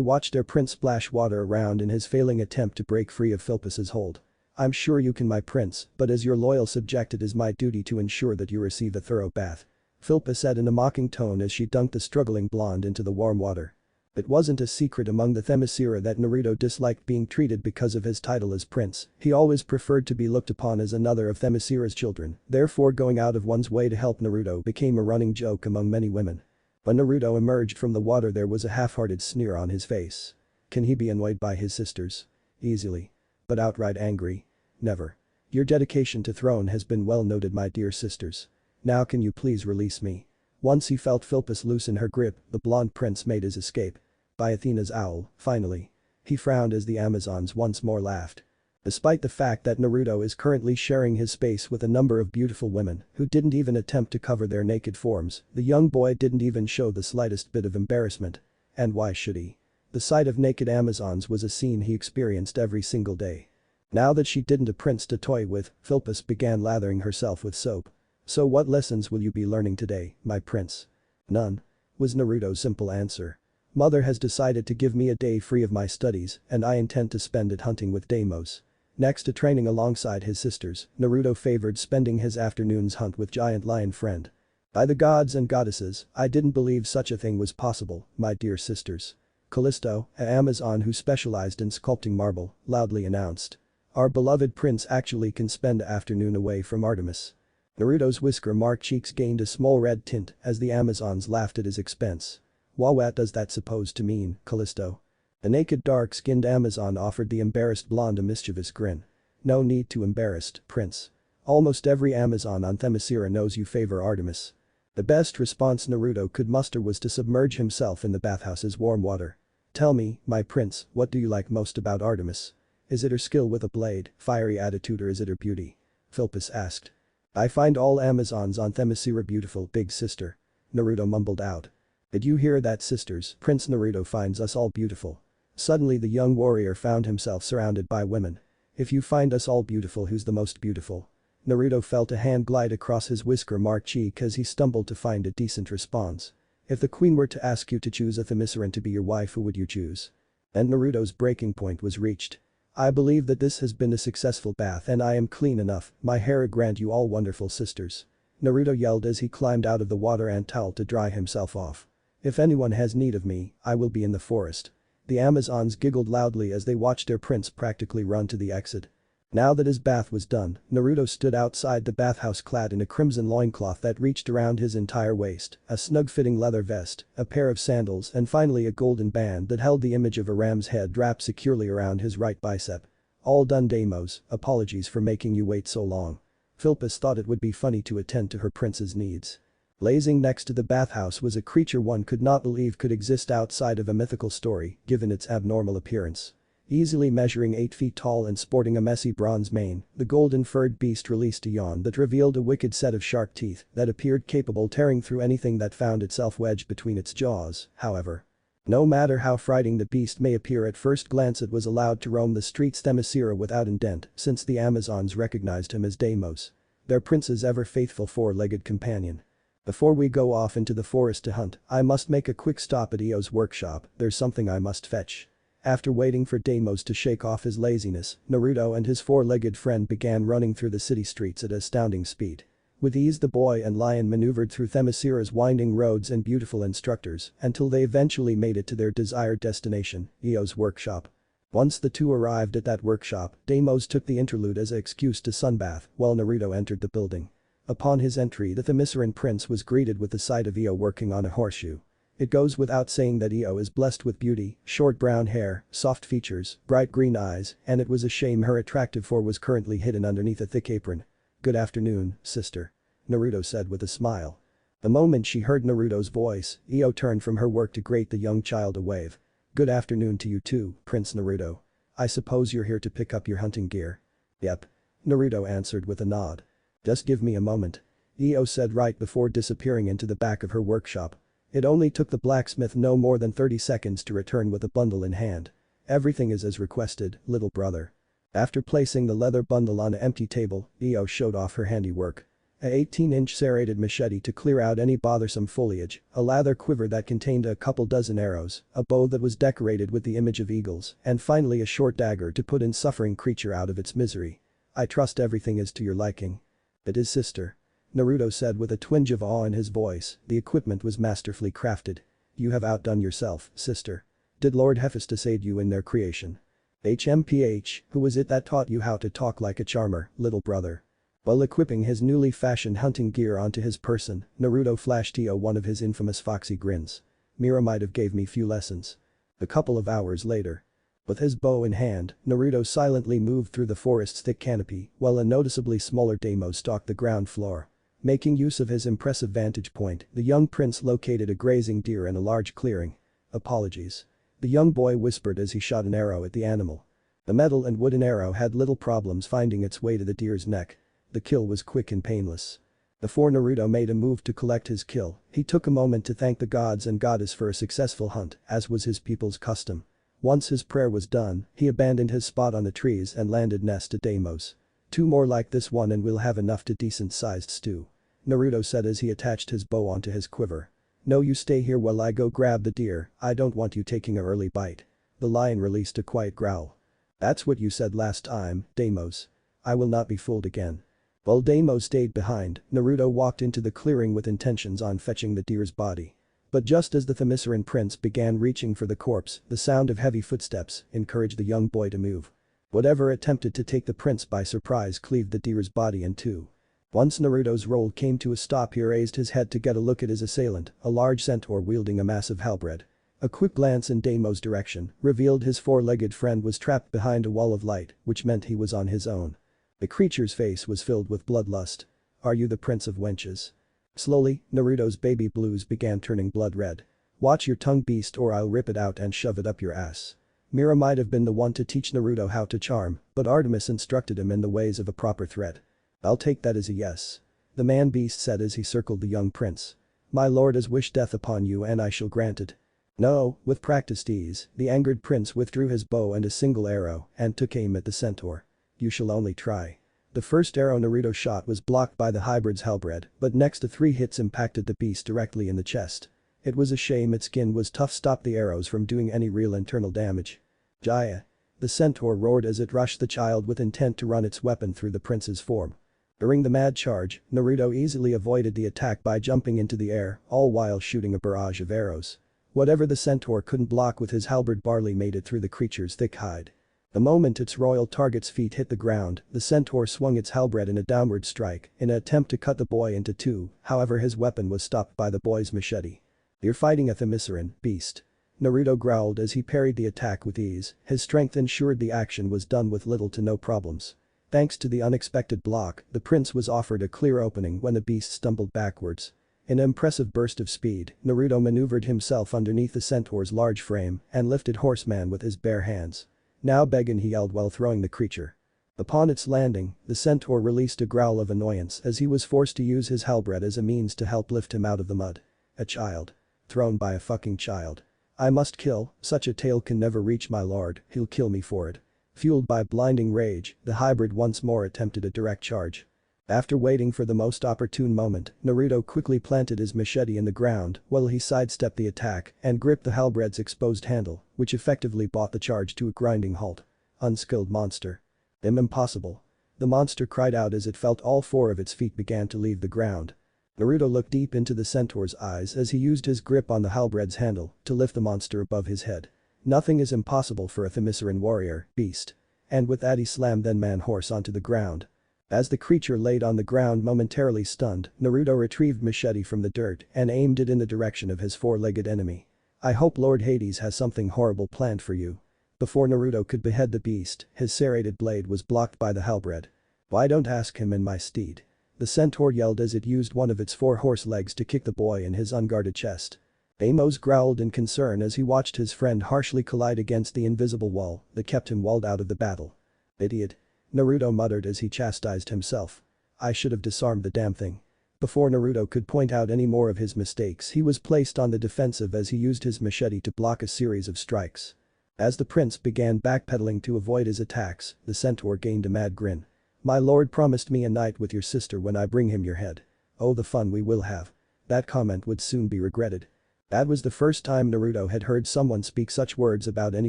watched their prince splash water around in his failing attempt to break free of Philpus's hold. I'm sure you can, my prince, but as your loyal subject it is my duty to ensure that you receive a thorough bath. Philpus said in a mocking tone as she dunked the struggling blonde into the warm water. It wasn't a secret among the Themyscira that Naruto disliked being treated because of his title as prince. He always preferred to be looked upon as another of Themyscira's children, therefore going out of one's way to help Naruto became a running joke among many women. When Naruto emerged from the water there was a half-hearted sneer on his face. Can he be annoyed by his sisters? Easily. But outright angry? Never. Your dedication to throne has been well noted, my dear sisters. Now can you please release me? Once he felt Philpus loosen her grip, the blonde prince made his escape. By Athena's owl, finally. He frowned as the Amazons once more laughed. Despite the fact that Naruto is currently sharing his space with a number of beautiful women who didn't even attempt to cover their naked forms, the young boy didn't even show the slightest bit of embarrassment. And why should he? The sight of naked Amazons was a scene he experienced every single day. Now that she didn't a prince to toy with, Philpus began lathering herself with soap. So what lessons will you be learning today, my prince? None. Was Naruto's simple answer. Mother has decided to give me a day free of my studies and I intend to spend it hunting with Deimos. Next to training alongside his sisters, Naruto favored spending his afternoons hunt with giant lion friend. By the gods and goddesses, I didn't believe such a thing was possible, my dear sisters. Callisto, an Amazon who specialized in sculpting marble, loudly announced. Our beloved prince actually can spend the afternoon away from Artemis. Naruto's whisker-marked cheeks gained a small red tint as the Amazons laughed at his expense. What does that supposed to mean, Callisto? The naked dark-skinned Amazon offered the embarrassed blonde a mischievous grin. No need to embarrassed, prince. Almost every Amazon on Themyscira knows you favor Artemis. The best response Naruto could muster was to submerge himself in the bathhouse's warm water. Tell me, my prince, what do you like most about Artemis? Is it her skill with a blade, fiery attitude, or is it her beauty? Philpus asked. I find all Amazons on Themyscira beautiful, big sister. Naruto mumbled out. Did you hear that, sisters? Prince Naruto finds us all beautiful. Suddenly the young warrior found himself surrounded by women. If you find us all beautiful, who's the most beautiful? Naruto felt a hand glide across his whisker-marked cheek as he stumbled to find a decent response. If the queen were to ask you to choose a Themysciran to be your wife, who would you choose? And Naruto's breaking point was reached. I believe that this has been a successful bath and I am clean enough, my hair grant you all wonderful sisters. Naruto yelled as he climbed out of the water and towel to dry himself off. If anyone has need of me, I will be in the forest. The Amazons giggled loudly as they watched their prince practically run to the exit. Now that his bath was done, Naruto stood outside the bathhouse clad in a crimson loincloth that reached around his entire waist, a snug-fitting leather vest, a pair of sandals and finally a golden band that held the image of a ram's head wrapped securely around his right bicep. All done Deimos, apologies for making you wait so long. Philpus thought it would be funny to attend to her prince's needs. Blazing next to the bathhouse was a creature one could not believe could exist outside of a mythical story, given its abnormal appearance. Easily measuring 8 feet tall and sporting a messy bronze mane, the golden-furred beast released a yawn that revealed a wicked set of sharp teeth that appeared capable tearing through anything that found itself wedged between its jaws, however. No matter how frightening the beast may appear at first glance, it was allowed to roam the streets themyscira without indent since the Amazons recognized him as Deimos, their prince's ever-faithful four-legged companion. Before we go off into the forest to hunt, I must make a quick stop at Io's workshop, there's something I must fetch. After waiting for Deimos to shake off his laziness, Naruto and his four-legged friend began running through the city streets at astounding speed. With ease the boy and lion maneuvered through Themyscira's winding roads and beautiful instructors until they eventually made it to their desired destination, Io's workshop. Once the two arrived at that workshop, Deimos took the interlude as an excuse to sunbath while Naruto entered the building. Upon his entry, the Themysciran prince was greeted with the sight of Io working on a horseshoe. It goes without saying that Io is blessed with beauty, short brown hair, soft features, bright green eyes, and it was a shame her attractive form was currently hidden underneath a thick apron. "Good afternoon, sister," Naruto said with a smile. The moment she heard Naruto's voice, Io turned from her work to greet the young child a wave. "Good afternoon to you too, Prince Naruto. I suppose you're here to pick up your hunting gear?" "Yep," Naruto answered with a nod. "Just give me a moment," Io said right before disappearing into the back of her workshop. It only took the blacksmith no more than 30 seconds to return with a bundle in hand. "Everything is as requested, little brother." After placing the leather bundle on an empty table, Io showed off her handiwork. A 18-inch serrated machete to clear out any bothersome foliage, a leather quiver that contained a couple dozen arrows, a bow that was decorated with the image of eagles, and finally a short dagger to put in suffering creature out of its misery. "I trust everything is to your liking." "It is, sister," Naruto said with a twinge of awe in his voice. The equipment was masterfully crafted. "You have outdone yourself, sister. Did Lord Hephaestus aid you in their creation?" "HMPH, who was it that taught you how to talk like a charmer, little brother?" While equipping his newly fashioned hunting gear onto his person, Naruto flashed Io one of his infamous foxy grins. "Mira might have gave me few lessons." A couple of hours later. With his bow in hand, Naruto silently moved through the forest's thick canopy while a noticeably smaller Deimos stalked the ground floor. Making use of his impressive vantage point, the young prince located a grazing deer in a large clearing. "Apologies," the young boy whispered as he shot an arrow at the animal. The metal and wooden arrow had little problems finding its way to the deer's neck. The kill was quick and painless. Before Naruto made a move to collect his kill, he took a moment to thank the gods and goddess for a successful hunt, as was his people's custom. Once his prayer was done, he abandoned his spot on the trees and landed next to Deimos. "Two more like this one and we'll have enough to decent-sized stew," Naruto said as he attached his bow onto his quiver. "No, you stay here while I go grab the deer, I don't want you taking an early bite." The lion released a quiet growl. "That's what you said last time, Deimos. I will not be fooled again." While Deimos stayed behind, Naruto walked into the clearing with intentions on fetching the deer's body. But just as the Themysciran prince began reaching for the corpse, the sound of heavy footsteps encouraged the young boy to move. Whatever attempted to take the prince by surprise cleaved the deer's body in two. Once Naruto's roll came to a stop, he raised his head to get a look at his assailant, a large centaur wielding a massive halberd. A quick glance in Deimos' direction revealed his four-legged friend was trapped behind a wall of light, which meant he was on his own. The creature's face was filled with bloodlust. "Are you the prince of wenches?" Slowly, Naruto's baby blues began turning blood red. "Watch your tongue, beast, or I'll rip it out and shove it up your ass." Mira might have been the one to teach Naruto how to charm, but Artemis instructed him in the ways of a proper threat. "I'll take that as a yes," the man-beast said as he circled the young prince. "My lord has wished death upon you and I shall grant it." No, with practiced ease, the angered prince withdrew his bow and a single arrow and took aim at the centaur. "You shall only try." The first arrow Naruto shot was blocked by the hybrid's halberd, but next to 3 hits impacted the beast directly in the chest. It was a shame its skin was tough stopped the arrows from doing any real internal damage. "Jaya." The centaur roared as it rushed the child with intent to run its weapon through the prince's form. During the mad charge, Naruto easily avoided the attack by jumping into the air, all while shooting a barrage of arrows. Whatever the centaur couldn't block with his halberd barely made it through the creature's thick hide. The moment its royal target's feet hit the ground, the centaur swung its halberd in a downward strike in an attempt to cut the boy into two, however his weapon was stopped by the boy's machete. "You're fighting a themysciran, beast." Naruto growled as he parried the attack with ease, his strength ensured the action was done with little to no problems. Thanks to the unexpected block, the prince was offered a clear opening when the beast stumbled backwards. In an impressive burst of speed, Naruto maneuvered himself underneath the centaur's large frame and lifted Horseman with his bare hands. "Now beggin'," he yelled while throwing the creature. Upon its landing, the centaur released a growl of annoyance as he was forced to use his halberd as a means to help lift him out of the mud. A child. Thrown by a fucking child. "I must kill, such a tale can never reach my lord, he'll kill me for it." Fueled by blinding rage, the hybrid once more attempted a direct charge. After waiting for the most opportune moment, Naruto quickly planted his machete in the ground while he sidestepped the attack and gripped the halberd's exposed handle, which effectively brought the charge to a grinding halt. Unskilled monster. Impossible. The monster cried out as it felt all four of its feet began to leave the ground. Naruto looked deep into the centaur's eyes as he used his grip on the halberd's handle to lift the monster above his head. "Nothing is impossible for a themysciran warrior, beast." And with that he slammed then man-horse onto the ground. As the creature laid on the ground momentarily stunned, Naruto retrieved machete from the dirt and aimed it in the direction of his four-legged enemy. "I hope Lord Hades has something horrible planned for you." Before Naruto could behead the beast, his serrated blade was blocked by the halberd. "Why don't ask him in my stead?" The centaur yelled as it used one of its four horse legs to kick the boy in his unguarded chest. Deimos growled in concern as he watched his friend harshly collide against the invisible wall that kept him walled out of the battle. "Idiot." Naruto muttered as he chastised himself. "I should have disarmed the damn thing." Before Naruto could point out any more of his mistakes, he was placed on the defensive as he used his machete to block a series of strikes. As the prince began backpedaling to avoid his attacks, the centaur gained a mad grin. "My lord promised me a night with your sister when I bring him your head. Oh, the fun we will have." That comment would soon be regretted. That was the first time Naruto had heard someone speak such words about any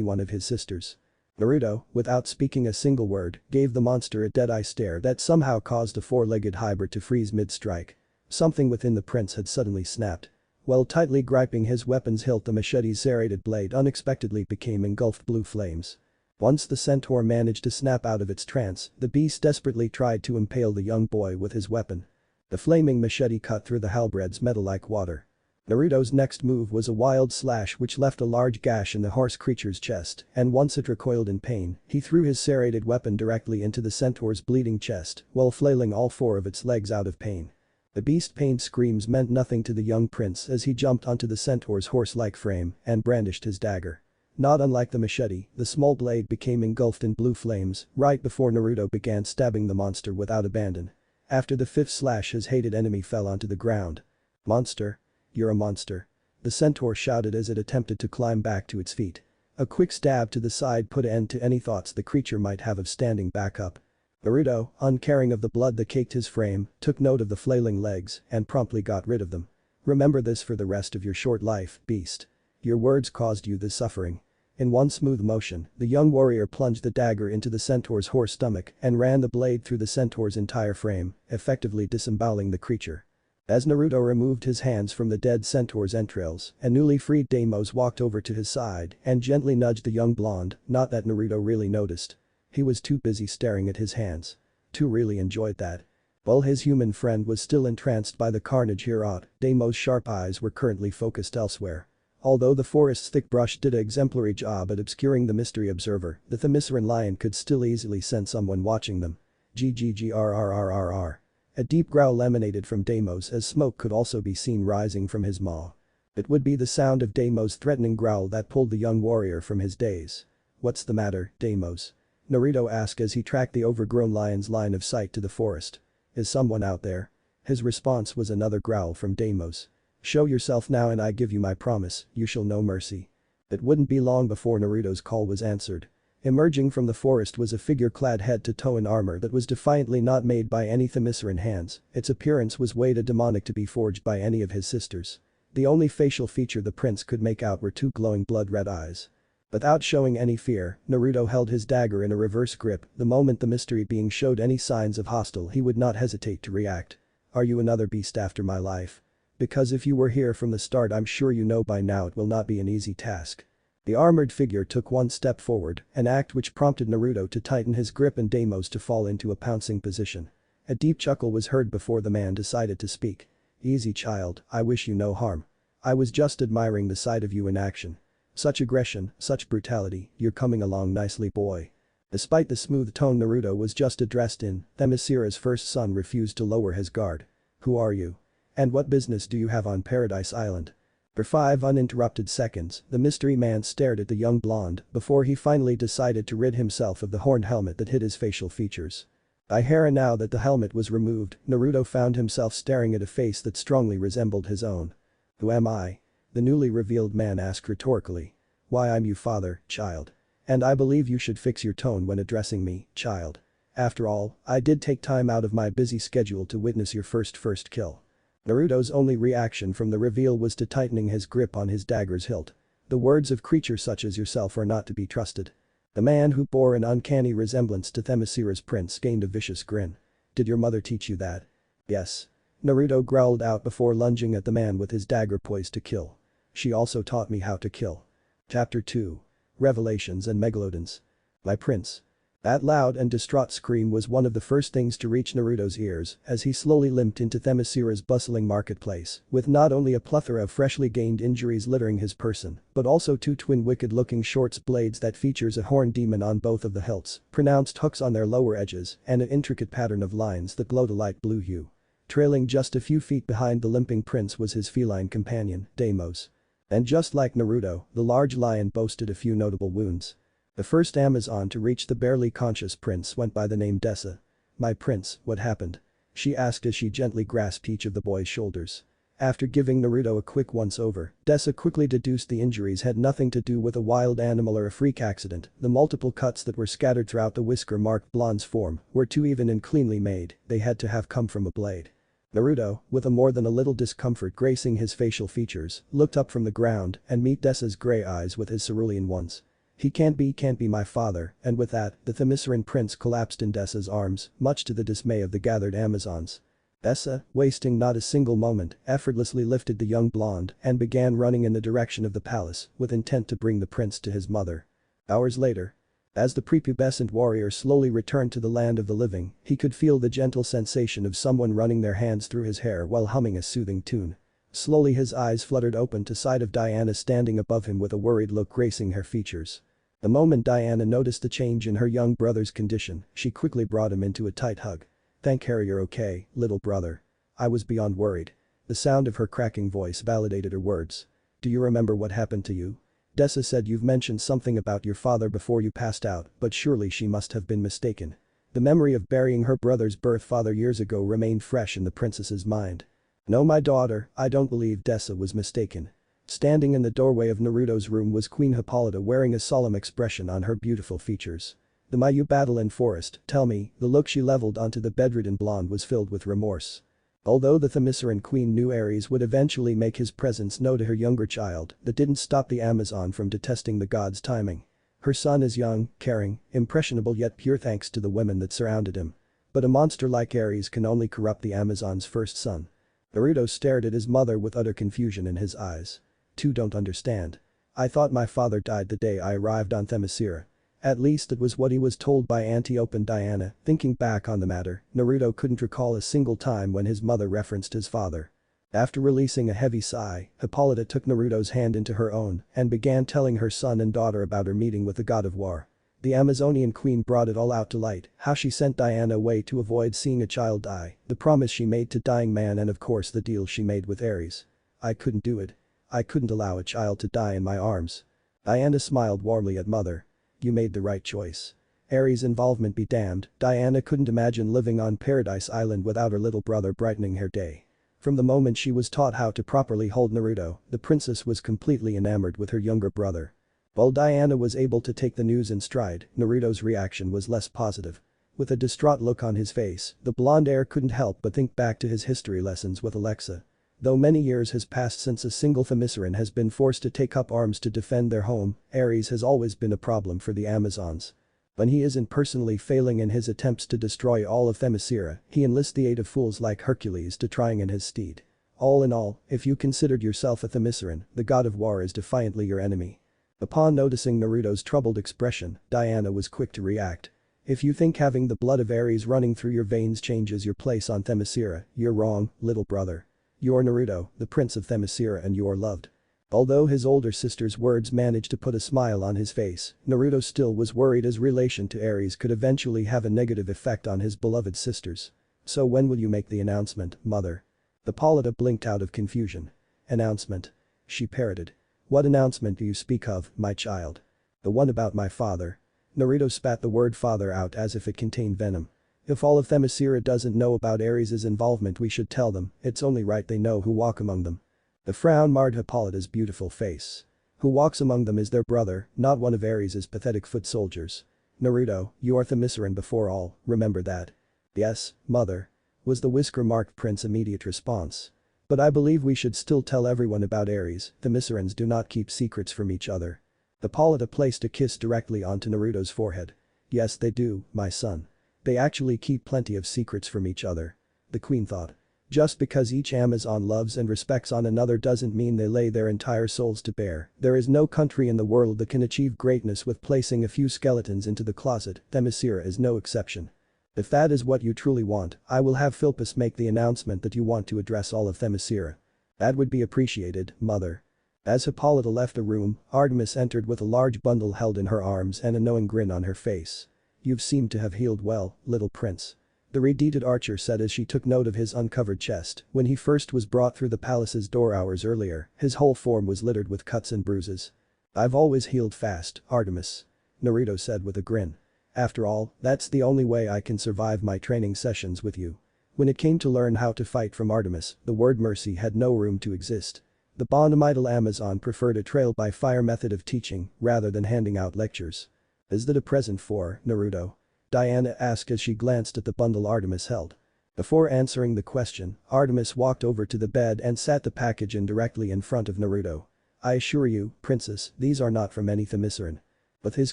one of his sisters. Naruto, without speaking a single word, gave the monster a dead-eye stare that somehow caused the four-legged hybrid to freeze mid-strike. Something within the prince had suddenly snapped. While tightly gripping his weapon's hilt, the machete's serrated blade unexpectedly became engulfed blue flames. Once the centaur managed to snap out of its trance, the beast desperately tried to impale the young boy with his weapon. The flaming machete cut through the halberd's metal like water. Naruto's next move was a wild slash which left a large gash in the horse creature's chest, and once it recoiled in pain, he threw his serrated weapon directly into the centaur's bleeding chest while flailing all four of its legs out of pain. The beast's pained screams meant nothing to the young prince as he jumped onto the centaur's horse-like frame and brandished his dagger. Not unlike the machete, the small blade became engulfed in blue flames right before Naruto began stabbing the monster without abandon. After the fifth slash, his hated enemy fell onto the ground. "Monster. You're a monster." The centaur shouted as it attempted to climb back to its feet. A quick stab to the side put an end to any thoughts the creature might have of standing back up. Naruto, uncaring of the blood that caked his frame, took note of the flailing legs and promptly got rid of them. "Remember this for the rest of your short life, beast. Your words caused you this suffering." In one smooth motion, the young warrior plunged the dagger into the centaur's horse stomach and ran the blade through the centaur's entire frame, effectively disemboweling the creature. As Naruto removed his hands from the dead centaur's entrails, a newly freed Deimos walked over to his side and gently nudged the young blonde, not that Naruto really noticed. He was too busy staring at his hands. To really enjoyed that. While his human friend was still entranced by the carnage here out, Deimos' sharp eyes were currently focused elsewhere. Although the forest's thick brush did an exemplary job at obscuring the mystery observer, the themysciran lion could still easily sense someone watching them. Ggrrrrrr. A deep growl emanated from Deimos as smoke could also be seen rising from his maw. It would be the sound of Deimos' threatening growl that pulled the young warrior from his daze. "What's the matter, Deimos?" Naruto asked as he tracked the overgrown lion's line of sight to the forest. "Is someone out there?" His response was another growl from Deimos. "Show yourself now and I give you my promise, you shall know mercy." It wouldn't be long before Naruto's call was answered. Emerging from the forest was a figure clad head to toe in armor that was defiantly not made by any themysciran hands, its appearance was way too demonic to be forged by any of his sisters. The only facial feature the prince could make out were two glowing blood-red eyes. Without showing any fear, Naruto held his dagger in a reverse grip. The moment the mystery being showed any signs of hostile, he would not hesitate to react. Are you another beast after my life? Because if you were here from the start, I'm sure you know by now it will not be an easy task. The armored figure took one step forward, an act which prompted Naruto to tighten his grip and Deimos to fall into a pouncing position. A deep chuckle was heard before the man decided to speak. Easy child, I wish you no harm. I was just admiring the sight of you in action. Such aggression, such brutality, you're coming along nicely boy. Despite the smooth tone Naruto was just addressed in, themyscira's first son refused to lower his guard. Who are you? And what business do you have on Paradise Island? For 5 uninterrupted seconds, the mystery man stared at the young blonde before he finally decided to rid himself of the horned helmet that hid his facial features. Now that the helmet was removed, Naruto found himself staring at a face that strongly resembled his own. Who am I? The newly revealed man asked rhetorically. Why I'm your father, child. And I believe you should fix your tone when addressing me, child. After all, I did take time out of my busy schedule to witness your first kill. Naruto's only reaction from the reveal was to tightening his grip on his dagger's hilt. The words of creatures such as yourself are not to be trusted. The man who bore an uncanny resemblance to Themyscira's prince gained a vicious grin. Did your mother teach you that? Yes. Naruto growled out before lunging at the man with his dagger poised to kill. She also taught me how to kill. Chapter 2. Revelations and Megalodons. My prince. That loud and distraught scream was one of the first things to reach Naruto's ears as he slowly limped into Themyscira's bustling marketplace, with not only a plethora of freshly gained injuries littering his person, but also 2 twin wicked-looking short blades that features a horned demon on both of the hilts, pronounced hooks on their lower edges, and an intricate pattern of lines that glowed a light blue hue. Trailing just a few feet behind the limping prince was his feline companion, Deimos. And just like Naruto, the large lion boasted a few notable wounds. The first Amazon to reach the barely conscious prince went by the name Dessa. My prince, what happened? She asked as she gently grasped each of the boy's shoulders. After giving Naruto a quick once-over, Dessa quickly deduced the injuries had nothing to do with a wild animal or a freak accident. The multiple cuts that were scattered throughout the whisker-marked blonde's form were too even and cleanly made, they had to have come from a blade. Naruto, with a more than a little discomfort gracing his facial features, looked up from the ground and met Dessa's gray eyes with his cerulean ones. He can't be my father, and with that, the Themysciran prince collapsed in Dessa's arms, much to the dismay of the gathered Amazons. Dessa, wasting not a single moment, effortlessly lifted the young blonde and began running in the direction of the palace with intent to bring the prince to his mother. Hours later, as the prepubescent warrior slowly returned to the land of the living, he could feel the gentle sensation of someone running their hands through his hair while humming a soothing tune. Slowly his eyes fluttered open to sight of Diana standing above him with a worried look gracing her features. The moment Diana noticed the change in her young brother's condition, she quickly brought him into a tight hug. Thank Harry you're okay, little brother. I was beyond worried. The sound of her cracking voice validated her words. Do you remember what happened to you? Dessa said you've mentioned something about your father before you passed out, but surely she must have been mistaken. The memory of burying her brother's birth father years ago remained fresh in the princess's mind. No my daughter, I don't believe Dessa was mistaken. Standing in the doorway of Naruto's room was Queen Hippolyta wearing a solemn expression on her beautiful features. The Mayu battle in forest, tell me, the look she leveled onto the bedridden blonde was filled with remorse. Although the Themysciran queen knew Ares would eventually make his presence known to her younger child, that didn't stop the Amazon from detesting the god's timing. Her son is young, caring, impressionable yet pure thanks to the women that surrounded him. But a monster like Ares can only corrupt the Amazon's first son. Naruto stared at his mother with utter confusion in his eyes. "You don't understand. I thought my father died the day I arrived on Themyscira. At least that was what he was told by Antiope and Diana." Thinking back on the matter, Naruto couldn't recall a single time when his mother referenced his father. After releasing a heavy sigh, Hippolyta took Naruto's hand into her own and began telling her son and daughter about her meeting with the god of war. The Amazonian queen brought it all out to light, how she sent Diana away to avoid seeing a child die, the promise she made to dying man and of course the deal she made with Ares. I couldn't do it. I couldn't allow a child to die in my arms. Diana smiled warmly at mother. You made the right choice. Ares' involvement be damned, Diana couldn't imagine living on Paradise Island without her little brother brightening her day. From the moment she was taught how to properly hold Naruto, the princess was completely enamored with her younger brother. While Diana was able to take the news in stride, Naruto's reaction was less positive. With a distraught look on his face, the blonde heir couldn't help but think back to his history lessons with Alexa. Though many years has passed since a single themysciran has been forced to take up arms to defend their home, Ares has always been a problem for the Amazons. When he isn't personally failing in his attempts to destroy all of Themyscira, he enlists the aid of fools like Hercules to trying in his stead. All in all, if you considered yourself a themysciran, the god of war is defiantly your enemy. Upon noticing Naruto's troubled expression, Diana was quick to react. If you think having the blood of Ares running through your veins changes your place on Themyscira, you're wrong, little brother. You're Naruto, the prince of Themyscira, and you're loved. Although his older sister's words managed to put a smile on his face, Naruto still was worried his relation to Ares could eventually have a negative effect on his beloved sisters. So when will you make the announcement, mother? Hippolyta blinked out of confusion. Announcement? She parroted. What announcement do you speak of, my child? The one about my father. Naruto spat the word father out as if it contained venom. If all of Themyscira doesn't know about Ares' involvement, we should tell them. It's only right they know who walk among them. The frown marred Hippolyta's beautiful face. Who walks among them is their brother, not one of Ares' pathetic foot soldiers. Naruto, you are themysciran before all, remember that. Yes, mother. Was the whisker-marked prince's immediate response. But I believe we should still tell everyone about Ares. Themyscirans do not keep secrets from each other. Hippolyta placed a kiss directly onto Naruto's forehead. Yes, they do, my son. They actually keep plenty of secrets from each other. The queen thought. Just because each Amazon loves and respects on another doesn't mean they lay their entire souls to bear. There is no country in the world that can achieve greatness with placing a few skeletons into the closet. Themyscira is no exception. If that is what you truly want, I will have Philpus make the announcement that you want to address all of Themyscira. That would be appreciated, mother. As Hippolyta left the room, Artemis entered with a large bundle held in her arms and a knowing grin on her face. You've seemed to have healed well, little prince. The redeeted archer said as she took note of his uncovered chest. When he first was brought through the palace's door hours earlier, his whole form was littered with cuts and bruises. I've always healed fast, Artemis. Naruto said with a grin. After all, that's the only way I can survive my training sessions with you. When it came to learn how to fight from Artemis, the word mercy had no room to exist. The bondamidal Amazon preferred a trial-by-fire method of teaching rather than handing out lectures. Is that a present for Naruto? Diana asked as she glanced at the bundle Artemis held. Before answering the question, Artemis walked over to the bed and sat the package in directly in front of Naruto. I assure you, princess, these are not from any themysciran. With his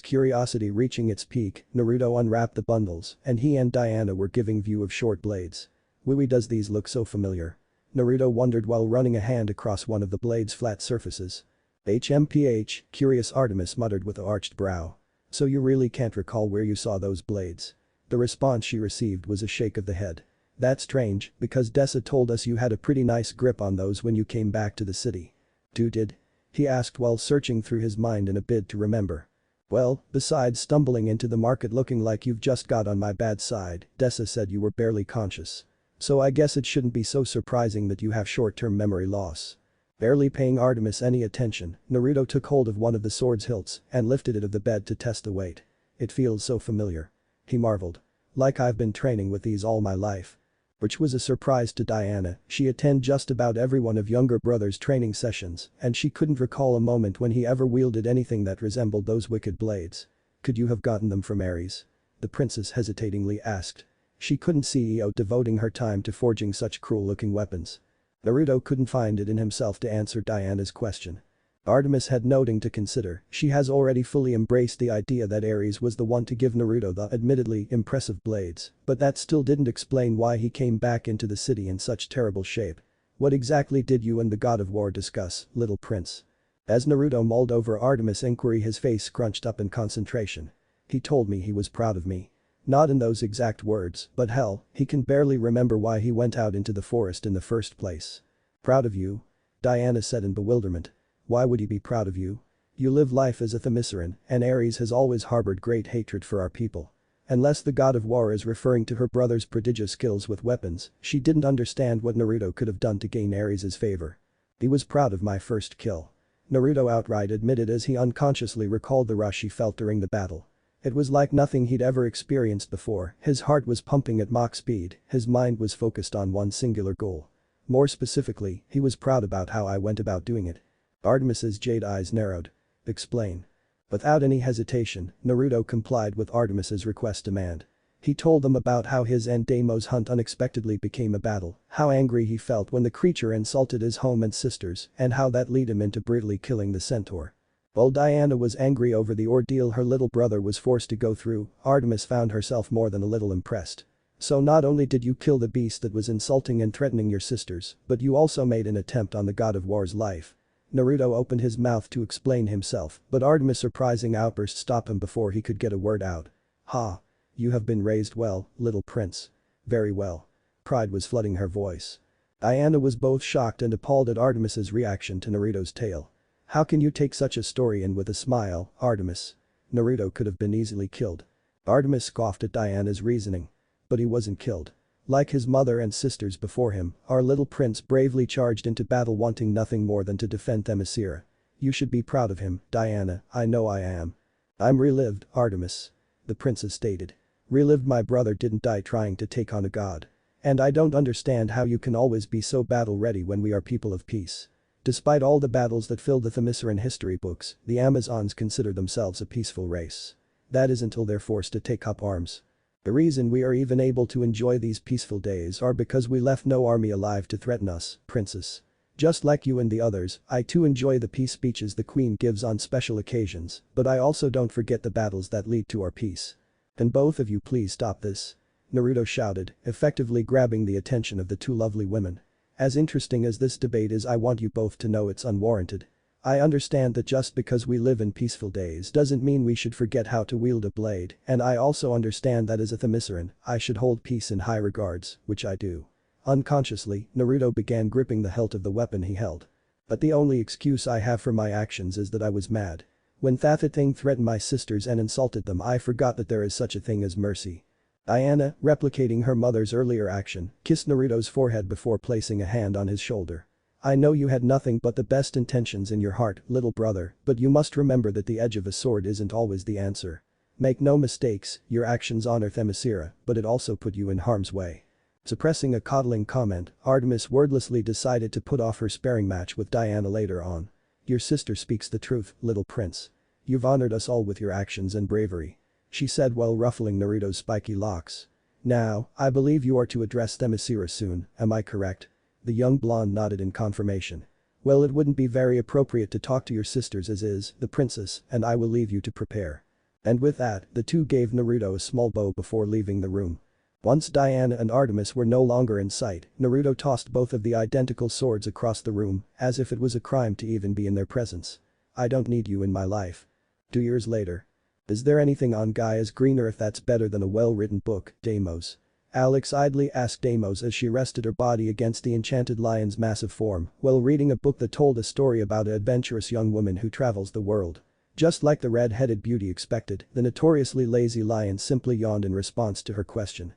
curiosity reaching its peak, Naruto unwrapped the bundles and he and Diana were giving view of short blades. Why does these look so familiar? Naruto wondered while running a hand across one of the blade's flat surfaces. HMPH, curious Artemis muttered with an arched brow. So you really can't recall where you saw those blades? The response she received was a shake of the head. That's strange, because Dessa told us you had a pretty nice grip on those when you came back to the city. Did? He asked while searching through his mind in a bid to remember. Well, besides stumbling into the market looking like you've just got on my bad side, Dessa said you were barely conscious. So I guess it shouldn't be so surprising that you have short-term memory loss. Barely paying Artemis any attention, Naruto took hold of one of the sword's hilts and lifted it of the bed to test the weight. It feels so familiar. He marveled. Like I've been training with these all my life. Which was a surprise to Diana, she attended just about every one of younger brother's training sessions and she couldn't recall a moment when he ever wielded anything that resembled those wicked blades. Could you have gotten them from Ares? The princess hesitatingly asked. She couldn't see Io devoting her time to forging such cruel-looking weapons. Naruto couldn't find it in himself to answer Diana's question. Artemis had noting to consider, she has already fully embraced the idea that Ares was the one to give Naruto the admittedly impressive blades, but that still didn't explain why he came back into the city in such terrible shape. What exactly did you and the god of war discuss, little prince? As Naruto mulled over Artemis' inquiry, his face scrunched up in concentration. He told me he was proud of me. Not in those exact words, but hell, he can barely remember why he went out into the forest in the first place. Proud of you? Diana said in bewilderment. Why would he be proud of you? You live life as a themysciran, and Ares has always harbored great hatred for our people. Unless the god of war is referring to her brother's prodigious skills with weapons, she didn't understand what Naruto could have done to gain Ares' favor. He was proud of my first kill. Naruto outright admitted as he unconsciously recalled the rush he felt during the battle. It was like nothing he'd ever experienced before, his heart was pumping at Mach speed, his mind was focused on one singular goal. More specifically, he was proud about how I went about doing it. Artemis's jade eyes narrowed. Explain. Without any hesitation, Naruto complied with Artemis's request demand. He told them about how his and Daimo's hunt unexpectedly became a battle, how angry he felt when the creature insulted his home and sisters, and how that led him into brutally killing the centaur. While Diana was angry over the ordeal her little brother was forced to go through, Artemis found herself more than a little impressed. So not only did you kill the beast that was insulting and threatening your sisters, but you also made an attempt on the god of war's life. Naruto opened his mouth to explain himself, but Artemis' surprising outburst stopped him before he could get a word out. Ha! You have been raised well, little prince. Very well. Pride was flooding her voice. Diana was both shocked and appalled at Artemis's reaction to Naruto's tale. How can you take such a story in with a smile, Artemis? Naruto could have been easily killed. Artemis scoffed at Diana's reasoning. But he wasn't killed. Like his mother and sisters before him, our little prince bravely charged into battle wanting nothing more than to defend themyscira. You should be proud of him, Diana, I know I am. I'm relived, Artemis. The princess stated. Relived my brother didn't die trying to take on a god. And I don't understand how you can always be so battle ready when we are people of peace. Despite all the battles that filled the themysciran history books, the Amazons consider themselves a peaceful race. That is until they're forced to take up arms. The reason we are even able to enjoy these peaceful days are because we left no army alive to threaten us, princess. Just like you and the others, I too enjoy the peace speeches the queen gives on special occasions, but I also don't forget the battles that lead to our peace. Can both of you please stop this? Naruto shouted, effectively grabbing the attention of the two lovely women. As interesting as this debate is, I want you both to know it's unwarranted. I understand that just because we live in peaceful days doesn't mean we should forget how to wield a blade, and I also understand that as a themysciran, I should hold peace in high regards, which I do. Unconsciously, Naruto began gripping the hilt of the weapon he held. But the only excuse I have for my actions is that I was mad. When that thing threatened my sisters and insulted them, I forgot that there is such a thing as mercy. Diana, replicating her mother's earlier action, kissed Naruto's forehead before placing a hand on his shoulder. I know you had nothing but the best intentions in your heart, little brother, but you must remember that the edge of a sword isn't always the answer. Make no mistakes, your actions honor Themyscira, but it also put you in harm's way. Suppressing a coddling comment, Artemis wordlessly decided to put off her sparring match with Diana later on. Your sister speaks the truth, little prince. You've honored us all with your actions and bravery. She said while ruffling Naruto's spiky locks. Now, I believe you are to address Themyscira soon, am I correct? The young blonde nodded in confirmation. Well, it wouldn't be very appropriate to talk to your sisters as is, the princess, and I will leave you to prepare. And with that, the two gave Naruto a small bow before leaving the room. Once Diana and Artemis were no longer in sight, Naruto tossed both of the identical swords across the room, as if it was a crime to even be in their presence. I don't need you in my life. 2 years later. Is there anything on Gaia's green earth that's better than a well-written book, Deimos? Alex idly asked Deimos as she rested her body against the enchanted lion's massive form while reading a book that told a story about an adventurous young woman who travels the world. Just like the red-headed beauty expected, the notoriously lazy lion simply yawned in response to her question.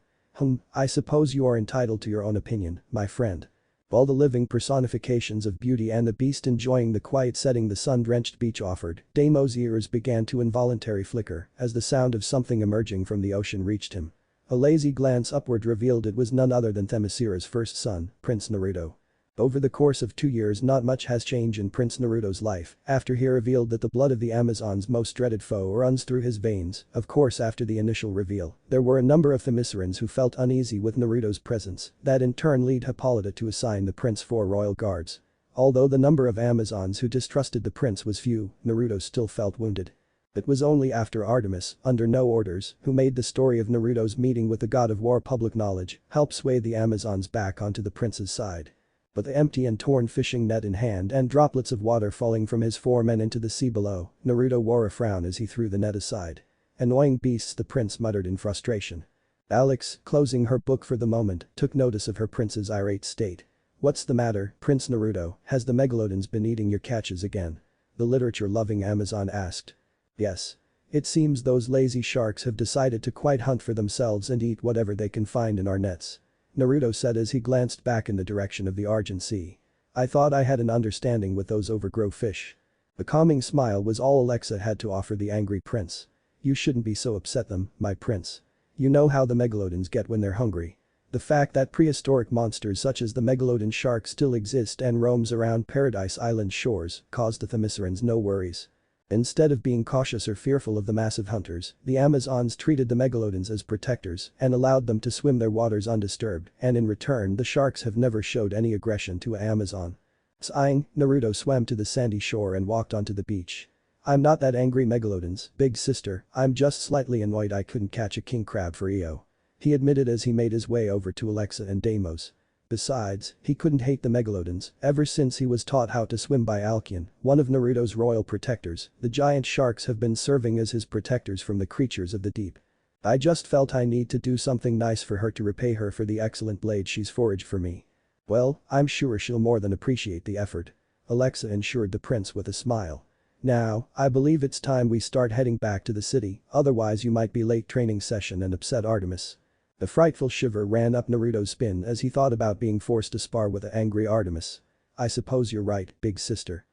I suppose you are entitled to your own opinion, my friend. All the living personifications of beauty and the beast enjoying the quiet setting the sun-drenched beach offered, Deimos' ears began to involuntarily flicker as the sound of something emerging from the ocean reached him. A lazy glance upward revealed it was none other than Themyscira's first son, Prince Naruto. Over the course of 2 years not much has changed in Prince Naruto's life after he revealed that the blood of the Amazon's most dreaded foe runs through his veins. Of course, after the initial reveal, there were a number of Themyscirans who felt uneasy with Naruto's presence that in turn led Hippolyta to assign the prince 4 royal guards. Although the number of Amazons who distrusted the prince was few, Naruto still felt wounded. It was only after Artemis, under no orders, who made the story of Naruto's meeting with the god of war public knowledge, help sway the Amazons back onto the prince's side. But the empty and torn fishing net in hand and droplets of water falling from his form and into the sea below, Naruto wore a frown as he threw the net aside. Annoying beasts, the prince muttered in frustration. Alex, closing her book for the moment, took notice of her prince's irate state. What's the matter, Prince Naruto, has the megalodons been eating your catches again? The literature-loving Amazon asked. Yes. It seems those lazy sharks have decided to quite hunt for themselves and eat whatever they can find in our nets. Naruto said as he glanced back in the direction of the Argent Sea. I thought I had an understanding with those overgrown fish. The calming smile was all Alexa had to offer the angry prince. You shouldn't be so upset them, my prince. You know how the megalodons get when they're hungry. The fact that prehistoric monsters such as the megalodon shark still exist and roams around Paradise Island shores caused the Themyscirans no worries. Instead of being cautious or fearful of the massive hunters, the Amazons treated the megalodons as protectors and allowed them to swim their waters undisturbed, and in return the sharks have never showed any aggression to an Amazon. Sighing, Naruto swam to the sandy shore and walked onto the beach. I'm not that angry megalodons, big sister, I'm just slightly annoyed I couldn't catch a king crab for EO. He admitted as he made his way over to Alexa and Deimos. Besides, he couldn't hate the megalodons, ever since he was taught how to swim by Alcyon, one of Naruto's royal protectors. The giant sharks have been serving as his protectors from the creatures of the deep. I just felt I need to do something nice for her to repay her for the excellent blade she's forged for me. Well, I'm sure she'll more than appreciate the effort. Alexa assured the prince with a smile. Now, I believe it's time we start heading back to the city, otherwise you might be late training session and upset Artemis. A frightful shiver ran up Naruto's spine as he thought about being forced to spar with the angry Artemis. I suppose you're right, big sister.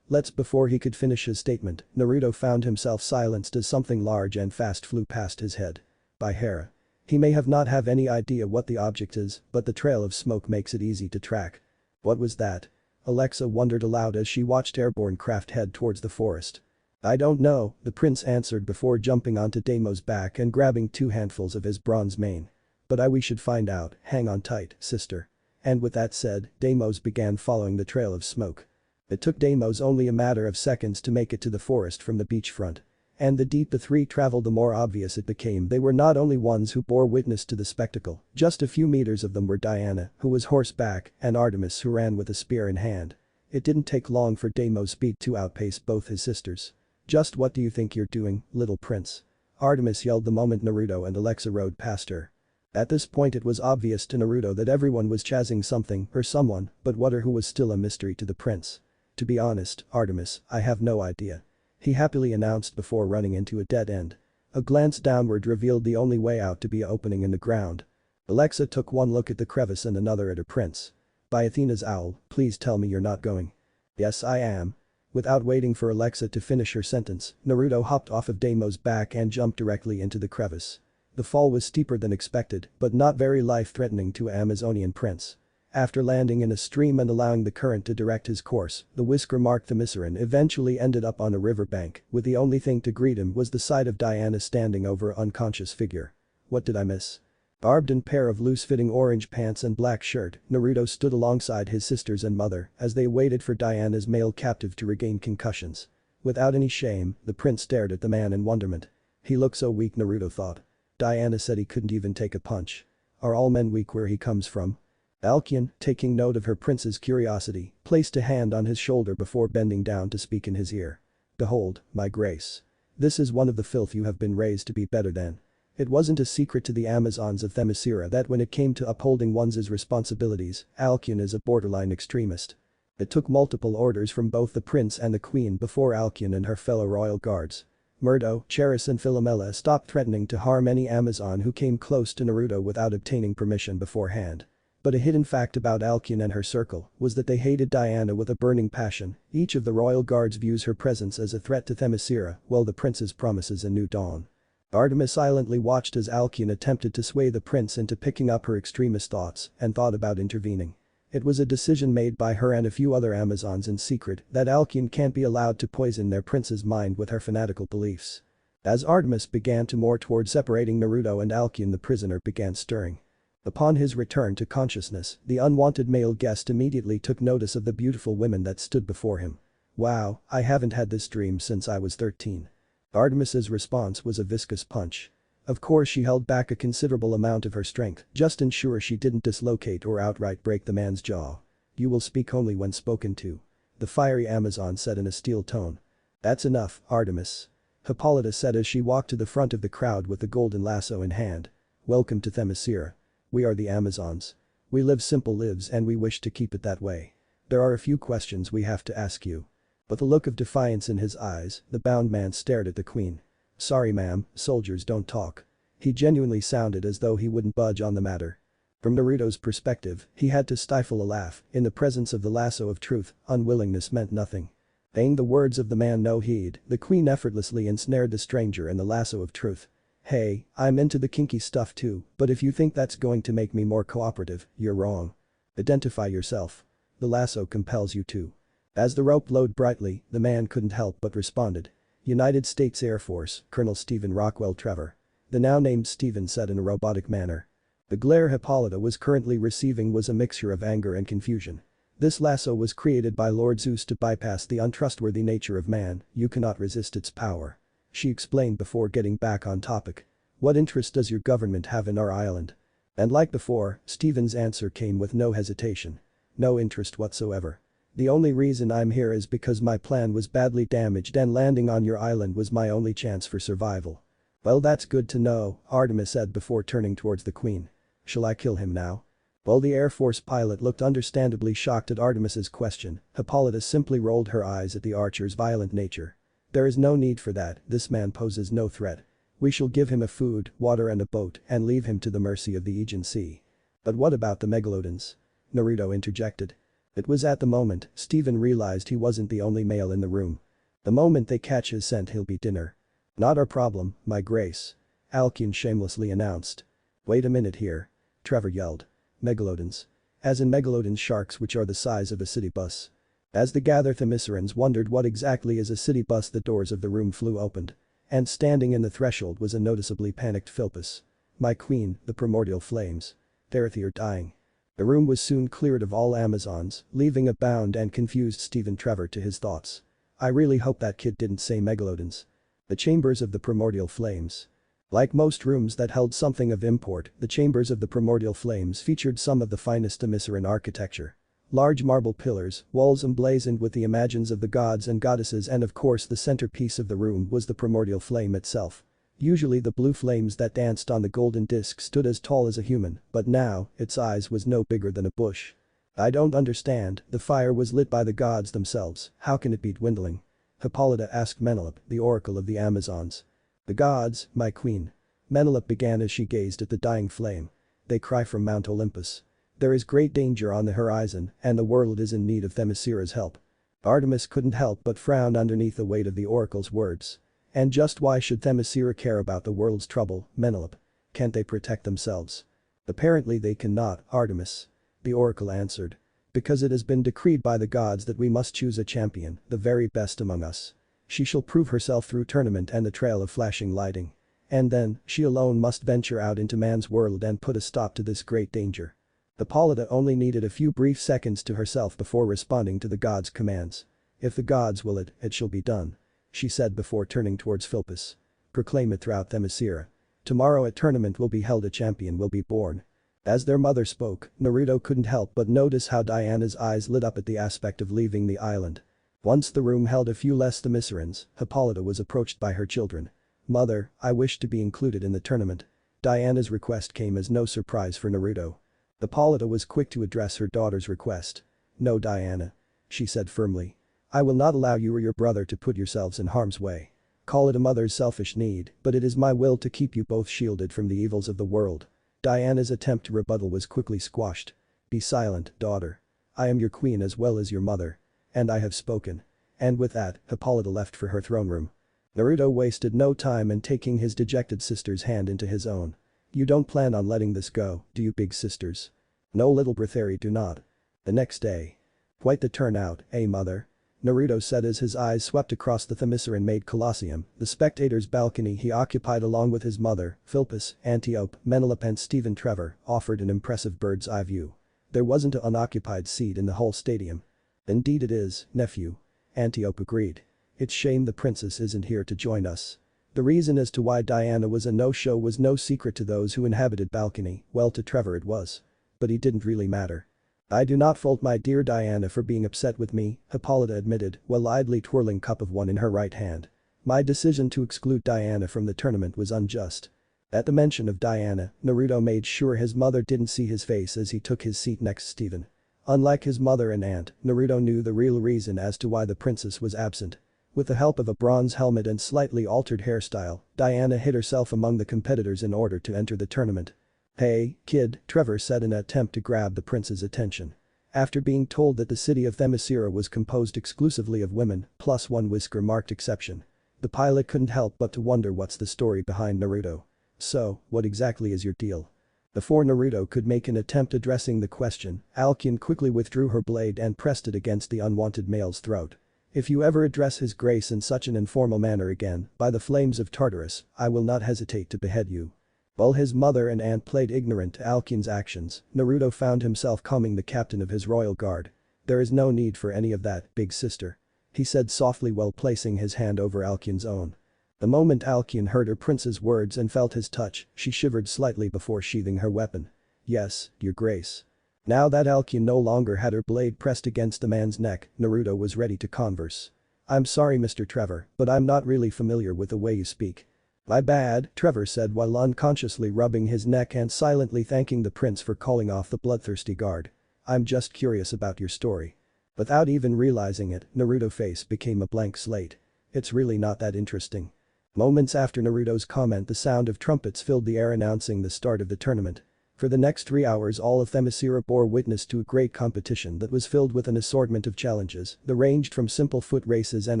Before he could finish his statement, Naruto found himself silenced as something large and fast flew past his head. By Hera. He may not have any idea what the object is, but the trail of smoke makes it easy to track. What was that? Alexa wondered aloud as she watched airborne craft head towards the forest. I don't know, the prince answered before jumping onto Deimos' back and grabbing 2 handfuls of his bronze mane. But we should find out, hang on tight, sister. And with that said, Deimos began following the trail of smoke. It took Deimos only a matter of seconds to make it to the forest from the beachfront. And the deeper the three traveled the more obvious it became they were not only ones who bore witness to the spectacle, just a few meters of them were Diana, who was horseback, and Artemis who ran with a spear in hand. It didn't take long for Deimos' speed to outpace both his sisters. Just what do you think you're doing, little prince? Artemis yelled the moment Naruto and Alexa rode past her. At this point it was obvious to Naruto that everyone was chasing something or someone, but what or who was still a mystery to the prince. To be honest, Artemis, I have no idea. He happily announced before running into a dead end. A glance downward revealed the only way out to be an opening in the ground. Alexa took one look at the crevice and another at her prince. By Athena's owl, please tell me you're not going. Yes I am. Without waiting for Alexa to finish her sentence, Naruto hopped off of Deimos' back and jumped directly into the crevice. The fall was steeper than expected, but not very life-threatening to an Amazonian prince. After landing in a stream and allowing the current to direct his course, the whisker-marked themyscira eventually ended up on a riverbank, with the only thing to greet him was the sight of Diana standing over an unconscious figure. What did I miss? Barbed in pair of loose-fitting orange pants and black shirt, Naruto stood alongside his sisters and mother as they waited for Diana's male captive to regain concussions. Without any shame, the prince stared at the man in wonderment. He looked so weak, Naruto thought. Diana said he couldn't even take a punch. Are all men weak where he comes from? Alcyon, taking note of her prince's curiosity, placed a hand on his shoulder before bending down to speak in his ear. Behold, my grace. This is one of the filth you have been raised to be better than. It wasn't a secret to the Amazons of Themyscira that when it came to upholding one's responsibilities, Alcyon is a borderline extremist. It took multiple orders from both the prince and the queen before Alcyon and her fellow royal guards. Murdo, Cheris and Philomela stopped threatening to harm any Amazon who came close to Naruto without obtaining permission beforehand. But a hidden fact about Alcyon and her circle was that they hated Diana with a burning passion. Each of the royal guards views her presence as a threat to Themyscira, while the prince's promises a new dawn. Artemis silently watched as Alcyon attempted to sway the prince into picking up her extremist thoughts and thought about intervening. It was a decision made by her and a few other Amazons in secret that Alcyon can't be allowed to poison their prince's mind with her fanatical beliefs. As Artemis began to moor toward separating Naruto and Alcyon, the prisoner began stirring. Upon his return to consciousness, the unwanted male guest immediately took notice of the beautiful women that stood before him. Wow, I haven't had this dream since I was 13. Artemis's response was a viscous punch. Of course she held back a considerable amount of her strength, just ensure she didn't dislocate or outright break the man's jaw. You will speak only when spoken to. The fiery Amazon said in a steel tone. That's enough, Artemis. Hippolyta said as she walked to the front of the crowd with the golden lasso in hand. Welcome to Themyscira. We are the Amazons. We live simple lives and we wish to keep it that way. There are a few questions we have to ask you. With a look of defiance in his eyes, the bound man stared at the queen. Sorry ma'am, soldiers don't talk. He genuinely sounded as though he wouldn't budge on the matter. From Naruto's perspective, he had to stifle a laugh. In the presence of the lasso of truth, unwillingness meant nothing. Paying the words of the man no heed, the queen effortlessly ensnared the stranger in the lasso of truth. Hey, I'm into the kinky stuff too, but if you think that's going to make me more cooperative, you're wrong. Identify yourself. The lasso compels you to. As the rope glowed brightly, the man couldn't help but responded. United States Air Force, Colonel Stephen Rockwell Trevor. The now named Stephen said in a robotic manner. The glare Hippolyta was currently receiving was a mixture of anger and confusion. This lasso was created by Lord Zeus to bypass the untrustworthy nature of man, you cannot resist its power. She explained before getting back on topic. What interest does your government have in our island? And like before, Stephen's answer came with no hesitation. No interest whatsoever. The only reason I'm here is because my plan was badly damaged and landing on your island was my only chance for survival. Well, that's good to know, Artemis said before turning towards the queen. Shall I kill him now? While the Air Force pilot looked understandably shocked at Artemis's question, Hippolyta simply rolled her eyes at the archer's violent nature. There is no need for that, this man poses no threat. We shall give him a food, water and a boat and leave him to the mercy of the Aegean Sea. But what about the megalodons? Naruto interjected. It was at the moment Stephen realized he wasn't the only male in the room. The moment they catch his scent he'll be dinner. Not our problem, my grace. Alcuin shamelessly announced. Wait a minute here. Trevor yelled. Megalodons. As in megalodon sharks which are the size of a city bus. As the gathered themyscirans wondered what exactly is a city bus, the doors of the room flew opened. And standing in the threshold was a noticeably panicked Philpus. My queen, the primordial flames. Dorothy are dying. The room was soon cleared of all Amazons, leaving a bound and confused Stephen Trevor to his thoughts. I really hope that kid didn't say megalodons. The chambers of the primordial flames. Like most rooms that held something of import, the chambers of the primordial flames featured some of the finest themysciran architecture. Large marble pillars, walls emblazoned with the images of the gods and goddesses, and of course the centerpiece of the room was the primordial flame itself. Usually the blue flames that danced on the golden disc stood as tall as a human, but now, its eyes was no bigger than a bush. I don't understand, the fire was lit by the gods themselves, how can it be dwindling? Hippolyta asked Menelope, the oracle of the Amazons. The gods, my queen. Menelope began as she gazed at the dying flame. They cry from Mount Olympus. There is great danger on the horizon, and the world is in need of Themyscira's help. Artemis couldn't help but frown underneath the weight of the oracle's words. And just why should Themyscira care about the world's trouble, Menelope? Can't they protect themselves? Apparently they cannot, Artemis. The oracle answered. Because it has been decreed by the gods that we must choose a champion, the very best among us. She shall prove herself through tournament and the trail of flashing lighting. And then, she alone must venture out into man's world and put a stop to this great danger. Hippolyta only needed a few brief seconds to herself before responding to the gods' commands. If the gods will it, it shall be done. She said before turning towards Philpus. Proclaim it throughout Themyscira. Tomorrow a tournament will be held, a champion will be born. As their mother spoke, Naruto couldn't help but notice how Diana's eyes lit up at the aspect of leaving the island. Once the room held a few less themyscirans, Hippolyta was approached by her children. Mother, I wish to be included in the tournament. Diana's request came as no surprise for Naruto. Hippolyta was quick to address her daughter's request. No, Diana. She said firmly. I will not allow you or your brother to put yourselves in harm's way. Call it a mother's selfish need, but it is my will to keep you both shielded from the evils of the world. Diana's attempt to rebuttal was quickly squashed. Be silent, daughter. I am your queen as well as your mother. And I have spoken. And with that, Hippolyta left for her throne room. Naruto wasted no time in taking his dejected sister's hand into his own. You don't plan on letting this go, do you, big sisters? No, little Britheri, do not. The next day. Quite the turnout, eh, mother? Naruto said as his eyes swept across the Themysciran-made Colosseum, the spectators' balcony he occupied along with his mother, Philpus, Antiope, Menelope and Stephen Trevor, offered an impressive bird's-eye view. There wasn't an unoccupied seat in the whole stadium. Indeed it is, nephew. Antiope agreed. It's shame the princess isn't here to join us. The reason as to why Diana was a no-show was no secret to those who inhabited balcony, well, to Trevor it was. But he didn't really matter. I do not fault my dear Diana for being upset with me, Hippolyta admitted while idly twirling cup of one in her right hand. My decision to exclude Diana from the tournament was unjust. At the mention of Diana, Naruto made sure his mother didn't see his face as he took his seat next to Stephen. Unlike his mother and aunt, Naruto knew the real reason as to why the princess was absent. With the help of a bronze helmet and slightly altered hairstyle, Diana hid herself among the competitors in order to enter the tournament. Hey, kid, Trevor said in an attempt to grab the prince's attention. After being told that the city of Themyscira was composed exclusively of women, plus one whisker-marked exception. The pilot couldn't help but to wonder what's the story behind Naruto. So, what exactly is your deal? Before Naruto could make an attempt addressing the question, Alcuin quickly withdrew her blade and pressed it against the unwanted male's throat. If you ever address his grace in such an informal manner again, by the flames of Tartarus, I will not hesitate to behead you. While his mother and aunt played ignorant to Alcuin's actions, Naruto found himself calming the captain of his royal guard. There is no need for any of that, big sister. He said softly while placing his hand over Alcuin's own. The moment Alcuin heard her prince's words and felt his touch, she shivered slightly before sheathing her weapon. Yes, your grace. Now that Alcuin no longer had her blade pressed against the man's neck, Naruto was ready to converse. I'm sorry Mr. Trevor, but I'm not really familiar with the way you speak. My bad, Trevor said while unconsciously rubbing his neck and silently thanking the prince for calling off the bloodthirsty guard. I'm just curious about your story. Without even realizing it, Naruto's face became a blank slate. It's really not that interesting. Moments after Naruto's comment, the sound of trumpets filled the air announcing the start of the tournament. For the next 3 hours all of Themyscira bore witness to a great competition that was filled with an assortment of challenges that ranged from simple foot races and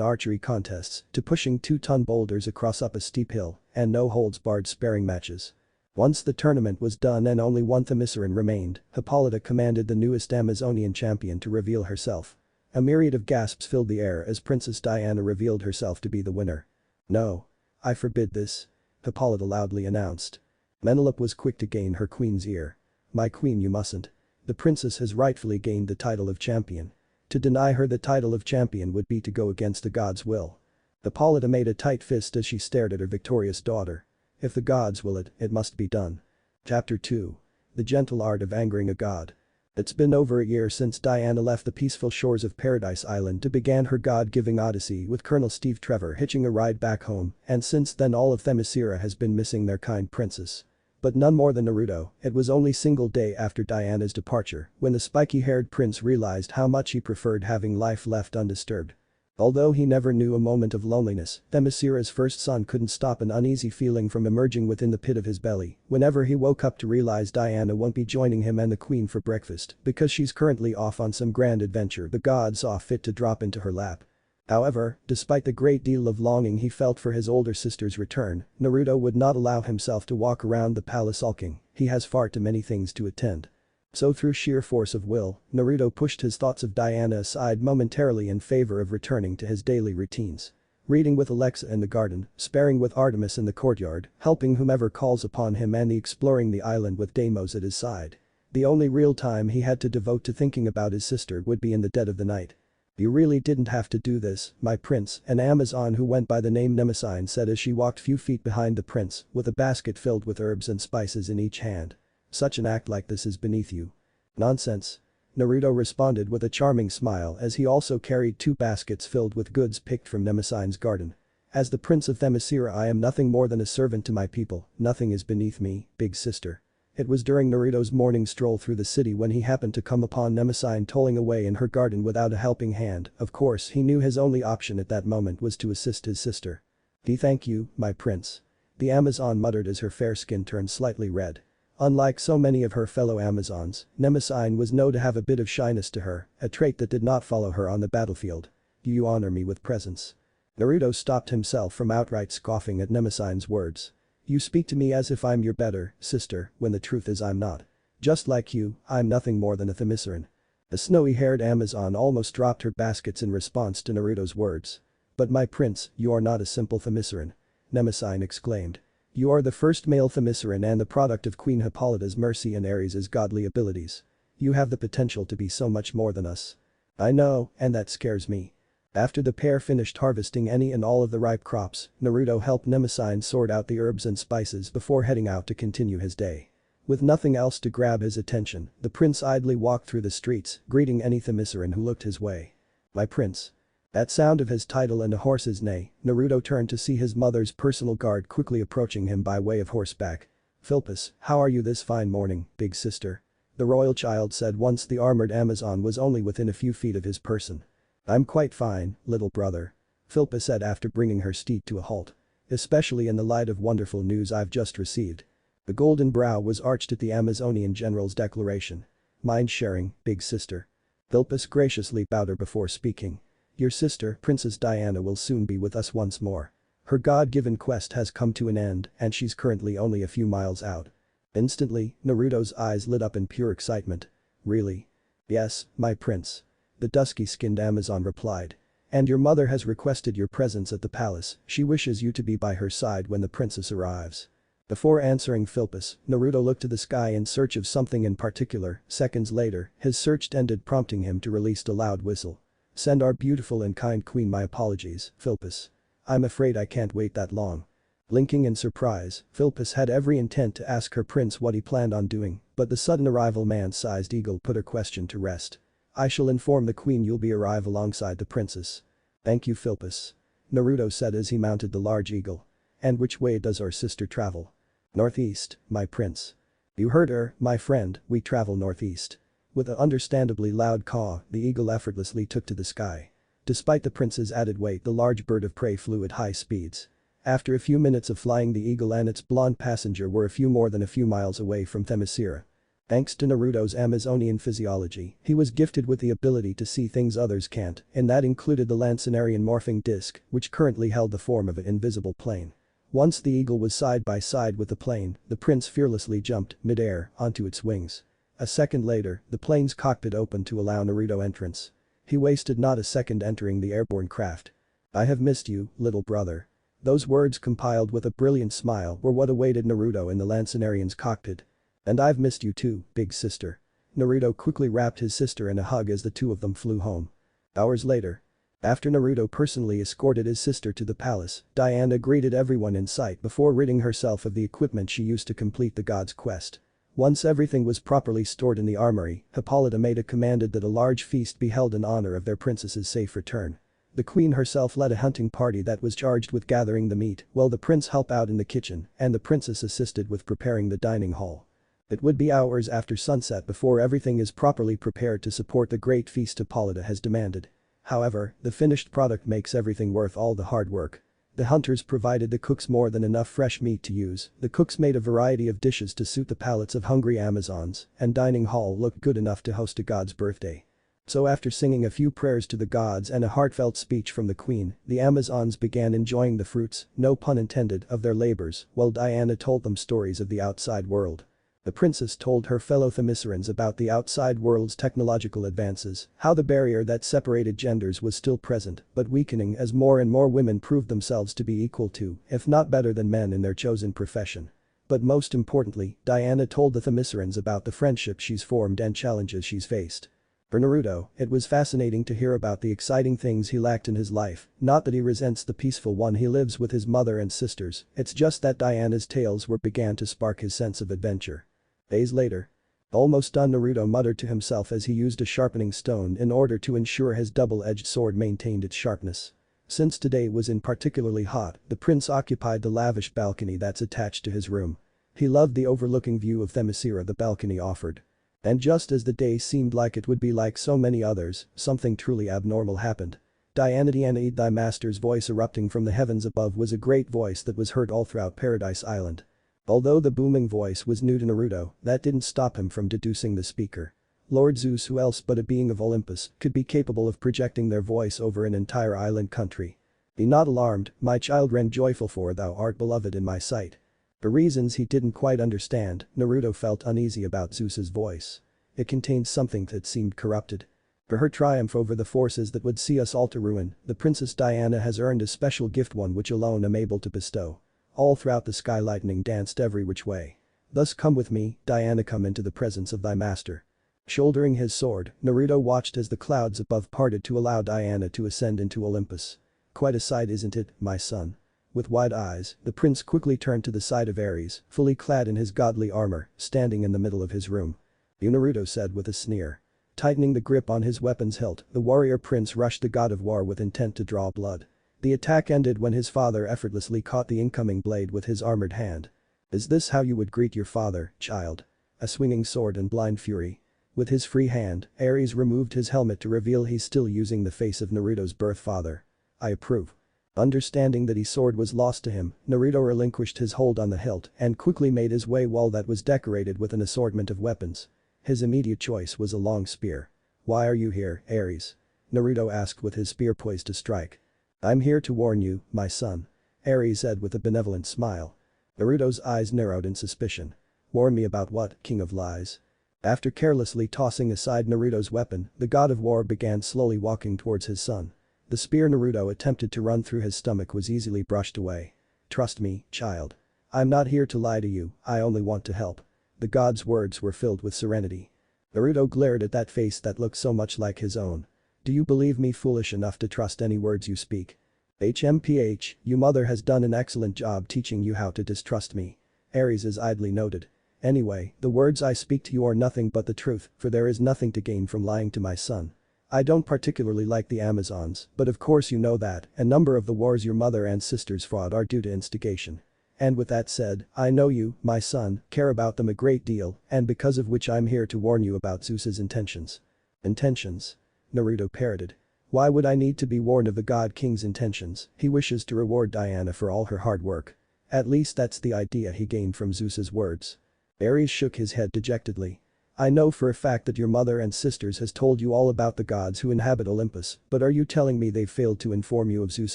archery contests to pushing 2-ton boulders across up a steep hill and no-holds-barred sparring matches. Once the tournament was done and only one Themysciran remained, Hippolyta commanded the newest Amazonian champion to reveal herself. A myriad of gasps filled the air as Princess Diana revealed herself to be the winner. No. I forbid this. Hippolyta loudly announced. Menelope was quick to gain her queen's ear. My queen, you mustn't. The princess has rightfully gained the title of champion. To deny her the title of champion would be to go against the gods' will. Hippolyta made a tight fist as she stared at her victorious daughter. If the gods will it, it must be done. Chapter 2. The gentle art of angering a god. It's been over a year since Diana left the peaceful shores of Paradise Island to begin her god-giving odyssey with Colonel Steve Trevor hitching a ride back home, and since then all of Themyscira has been missing their kind princess. But none more than Naruto, it was only single day after Diana's departure when the spiky-haired prince realized how much he preferred having life left undisturbed. Although he never knew a moment of loneliness, Themyscira's first son couldn't stop an uneasy feeling from emerging within the pit of his belly whenever he woke up to realize Diana won't be joining him and the queen for breakfast because she's currently off on some grand adventure the gods saw fit to drop into her lap. However, despite the great deal of longing he felt for his older sister's return, Naruto would not allow himself to walk around the palace sulking, he has far too many things to attend. So through sheer force of will, Naruto pushed his thoughts of Diana aside momentarily in favor of returning to his daily routines. Reading with Alexa in the garden, sparring with Artemis in the courtyard, helping whomever calls upon him and exploring the island with Deimos at his side. The only real time he had to devote to thinking about his sister would be in the dead of the night. You really didn't have to do this, my prince, an Amazon who went by the name Nemesis said as she walked few feet behind the prince with a basket filled with herbs and spices in each hand. Such an act like this is beneath you. Nonsense. Naruto responded with a charming smile as he also carried 2 baskets filled with goods picked from Nemesine's garden. As the prince of Themyscira I am nothing more than a servant to my people, nothing is beneath me, big sister. It was during Naruto's morning stroll through the city when he happened to come upon Nemesine toiling away in her garden without a helping hand. Of course he knew his only option at that moment was to assist his sister. Thank you, my prince. The Amazon muttered as her fair skin turned slightly red. Unlike so many of her fellow Amazons, Nemesine was known to have a bit of shyness to her, a trait that did not follow her on the battlefield. Do you honor me with presence? Naruto stopped himself from outright scoffing at Nemesine's words. You speak to me as if I'm your better sister, when the truth is I'm not. Just like you, I'm nothing more than a Themysciran. The snowy-haired Amazon almost dropped her baskets in response to Naruto's words. But my prince, you are not a simple Themysciran. Nemesine exclaimed. You are the first male Themysciran and the product of Queen Hippolyta's mercy and Ares' godly abilities. You have the potential to be so much more than us. I know, and that scares me. After the pair finished harvesting any and all of the ripe crops, Naruto helped Nemesine sort out the herbs and spices before heading out to continue his day. With nothing else to grab his attention, the prince idly walked through the streets, greeting any Themysciran who looked his way. My prince. At sound of his title and a horse's neigh, Naruto turned to see his mother's personal guard quickly approaching him by way of horseback. Philpus, how are you this fine morning, big sister? The royal child said once the armored Amazon was only within a few feet of his person. I'm quite fine, little brother. Philpa said after bringing her steed to a halt. Especially in the light of wonderful news I've just received. The golden brow was arched at the Amazonian general's declaration. Mind sharing, big sister. Philpus graciously bowed her before speaking. Your sister, Princess Diana will soon be with us once more. Her God-given quest has come to an end and she's currently only a few miles out. Instantly, Naruto's eyes lit up in pure excitement. Really? Yes, my prince. The dusky-skinned Amazon replied. And your mother has requested your presence at the palace, she wishes you to be by her side when the princess arrives. Before answering Philpus, Naruto looked to the sky in search of something in particular. Seconds later, his search ended, prompting him to release a loud whistle. Send our beautiful and kind queen my apologies, Philpus. I'm afraid I can't wait that long. Blinking in surprise, Philpus had every intent to ask her prince what he planned on doing, but the sudden arrival man-sized eagle put her question to rest. I shall inform the queen you'll be arrive alongside the princess. Thank you, Philpus. Naruto said as he mounted the large eagle. And which way does our sister travel? Northeast, my prince. You heard her, my friend, we travel northeast. With an understandably loud caw, the eagle effortlessly took to the sky. Despite the prince's added weight, the large bird of prey flew at high speeds. After a few minutes of flying, the eagle and its blonde passenger were more than a few miles away from Themyscira. Thanks to Naruto's Amazonian physiology, he was gifted with the ability to see things others can't, and that included the Lancinarian morphing disc, which currently held the form of an invisible plane. Once the eagle was side by side with the plane, the prince fearlessly jumped, mid-air, onto its wings. A second later, the plane's cockpit opened to allow Naruto entrance. He wasted not a second entering the airborne craft. I have missed you, little brother. Those words, compiled with a brilliant smile, were what awaited Naruto in the Lancinarian's cockpit. And I've missed you too, big sister. Naruto quickly wrapped his sister in a hug as the two of them flew home. Hours later. After Naruto personally escorted his sister to the palace, Diana greeted everyone in sight before ridding herself of the equipment she used to complete the god's quest. Once everything was properly stored in the armory, Hippolyta made a commanded that a large feast be held in honor of their princess's safe return. The queen herself led a hunting party that was charged with gathering the meat, while the prince helped out in the kitchen and the princess assisted with preparing the dining hall. It would be hours after sunset before everything is properly prepared to support the great feast Hippolyta has demanded. However, the finished product makes everything worth all the hard work. The hunters provided the cooks more than enough fresh meat to use, the cooks made a variety of dishes to suit the palates of hungry Amazons, and dining hall looked good enough to host a god's birthday. So after singing a few prayers to the gods and a heartfelt speech from the queen, the Amazons began enjoying the fruits, no pun intended, of their labors, while Diana told them stories of the outside world. The princess told her fellow Themyscirans about the outside world's technological advances, how the barrier that separated genders was still present, but weakening as more and more women proved themselves to be equal to, if not better than men in their chosen profession. But most importantly, Diana told the Themyscirans about the friendship she's formed and challenges she's faced. For Naruto, it was fascinating to hear about the exciting things he lacked in his life, not that he resents the peaceful one he lives with his mother and sisters, it's just that Diana's tales began to spark his sense of adventure. Days later. Almost done, Naruto muttered to himself as he used a sharpening stone in order to ensure his double-edged sword maintained its sharpness. Since today was particularly hot, the prince occupied the lavish balcony that's attached to his room. He loved the overlooking view of Themyscira the balcony offered. And just as the day seemed like it would be like so many others, something truly abnormal happened. Diana, thy master's voice erupting from the heavens above was a great voice that was heard all throughout Paradise Island. Although the booming voice was new to Naruto, that didn't stop him from deducing the speaker. Lord Zeus, who else but a being of Olympus, could be capable of projecting their voice over an entire island country. Be not alarmed, my child Ren, joyful, for thou art beloved in my sight. For reasons he didn't quite understand, Naruto felt uneasy about Zeus's voice. It contained something that seemed corrupted. For her triumph over the forces that would see us all to ruin, the Princess Diana has earned a special gift, one which alone am able to bestow. All throughout the sky lightning danced every which way. Thus come with me, Diana, come into the presence of thy master. Shouldering his sword, Naruto watched as the clouds above parted to allow Diana to ascend into Olympus. Quite a sight, isn't it, my son? With wide eyes, the prince quickly turned to the side of Ares, fully clad in his godly armor, standing in the middle of his room. You, Naruto said with a sneer. Tightening the grip on his weapon's hilt, the warrior prince rushed the god of war with intent to draw blood. The attack ended when his father effortlessly caught the incoming blade with his armored hand. Is this how you would greet your father, child? A swinging sword in blind fury. With his free hand, Ares removed his helmet to reveal he's still using the face of Naruto's birth father. I approve. Understanding that his sword was lost to him, Naruto relinquished his hold on the hilt and quickly made his way wall that was decorated with an assortment of weapons. His immediate choice was a long spear. Why are you here, Ares? Naruto asked with his spear poised to strike. I'm here to warn you, my son. Ares said with a benevolent smile. Naruto's eyes narrowed in suspicion. Warn me about what, king of lies? After carelessly tossing aside Naruto's weapon, the god of war began slowly walking towards his son. The spear Naruto attempted to run through his stomach was easily brushed away. Trust me, child. I'm not here to lie to you, I only want to help. The god's words were filled with serenity. Naruto glared at that face that looked so much like his own. Do you believe me foolish enough to trust any words you speak? HMPH, your mother has done an excellent job teaching you how to distrust me. Ares is idly noted. Anyway, the words I speak to you are nothing but the truth, for there is nothing to gain from lying to my son. I don't particularly like the Amazons, but of course you know that a number of the wars your mother and sisters fought are due to instigation. And with that said, I know you, my son, care about them a great deal, and because of which I'm here to warn you about Zeus's intentions. Intentions? Naruto parroted. Why would I need to be warned of the God King's intentions? He wishes to reward Diana for all her hard work. At least that's the idea he gained from Zeus's words. Ares shook his head dejectedly. I know for a fact that your mother and sisters has told you all about the gods who inhabit Olympus, but are you telling me they failed to inform you of Zeus'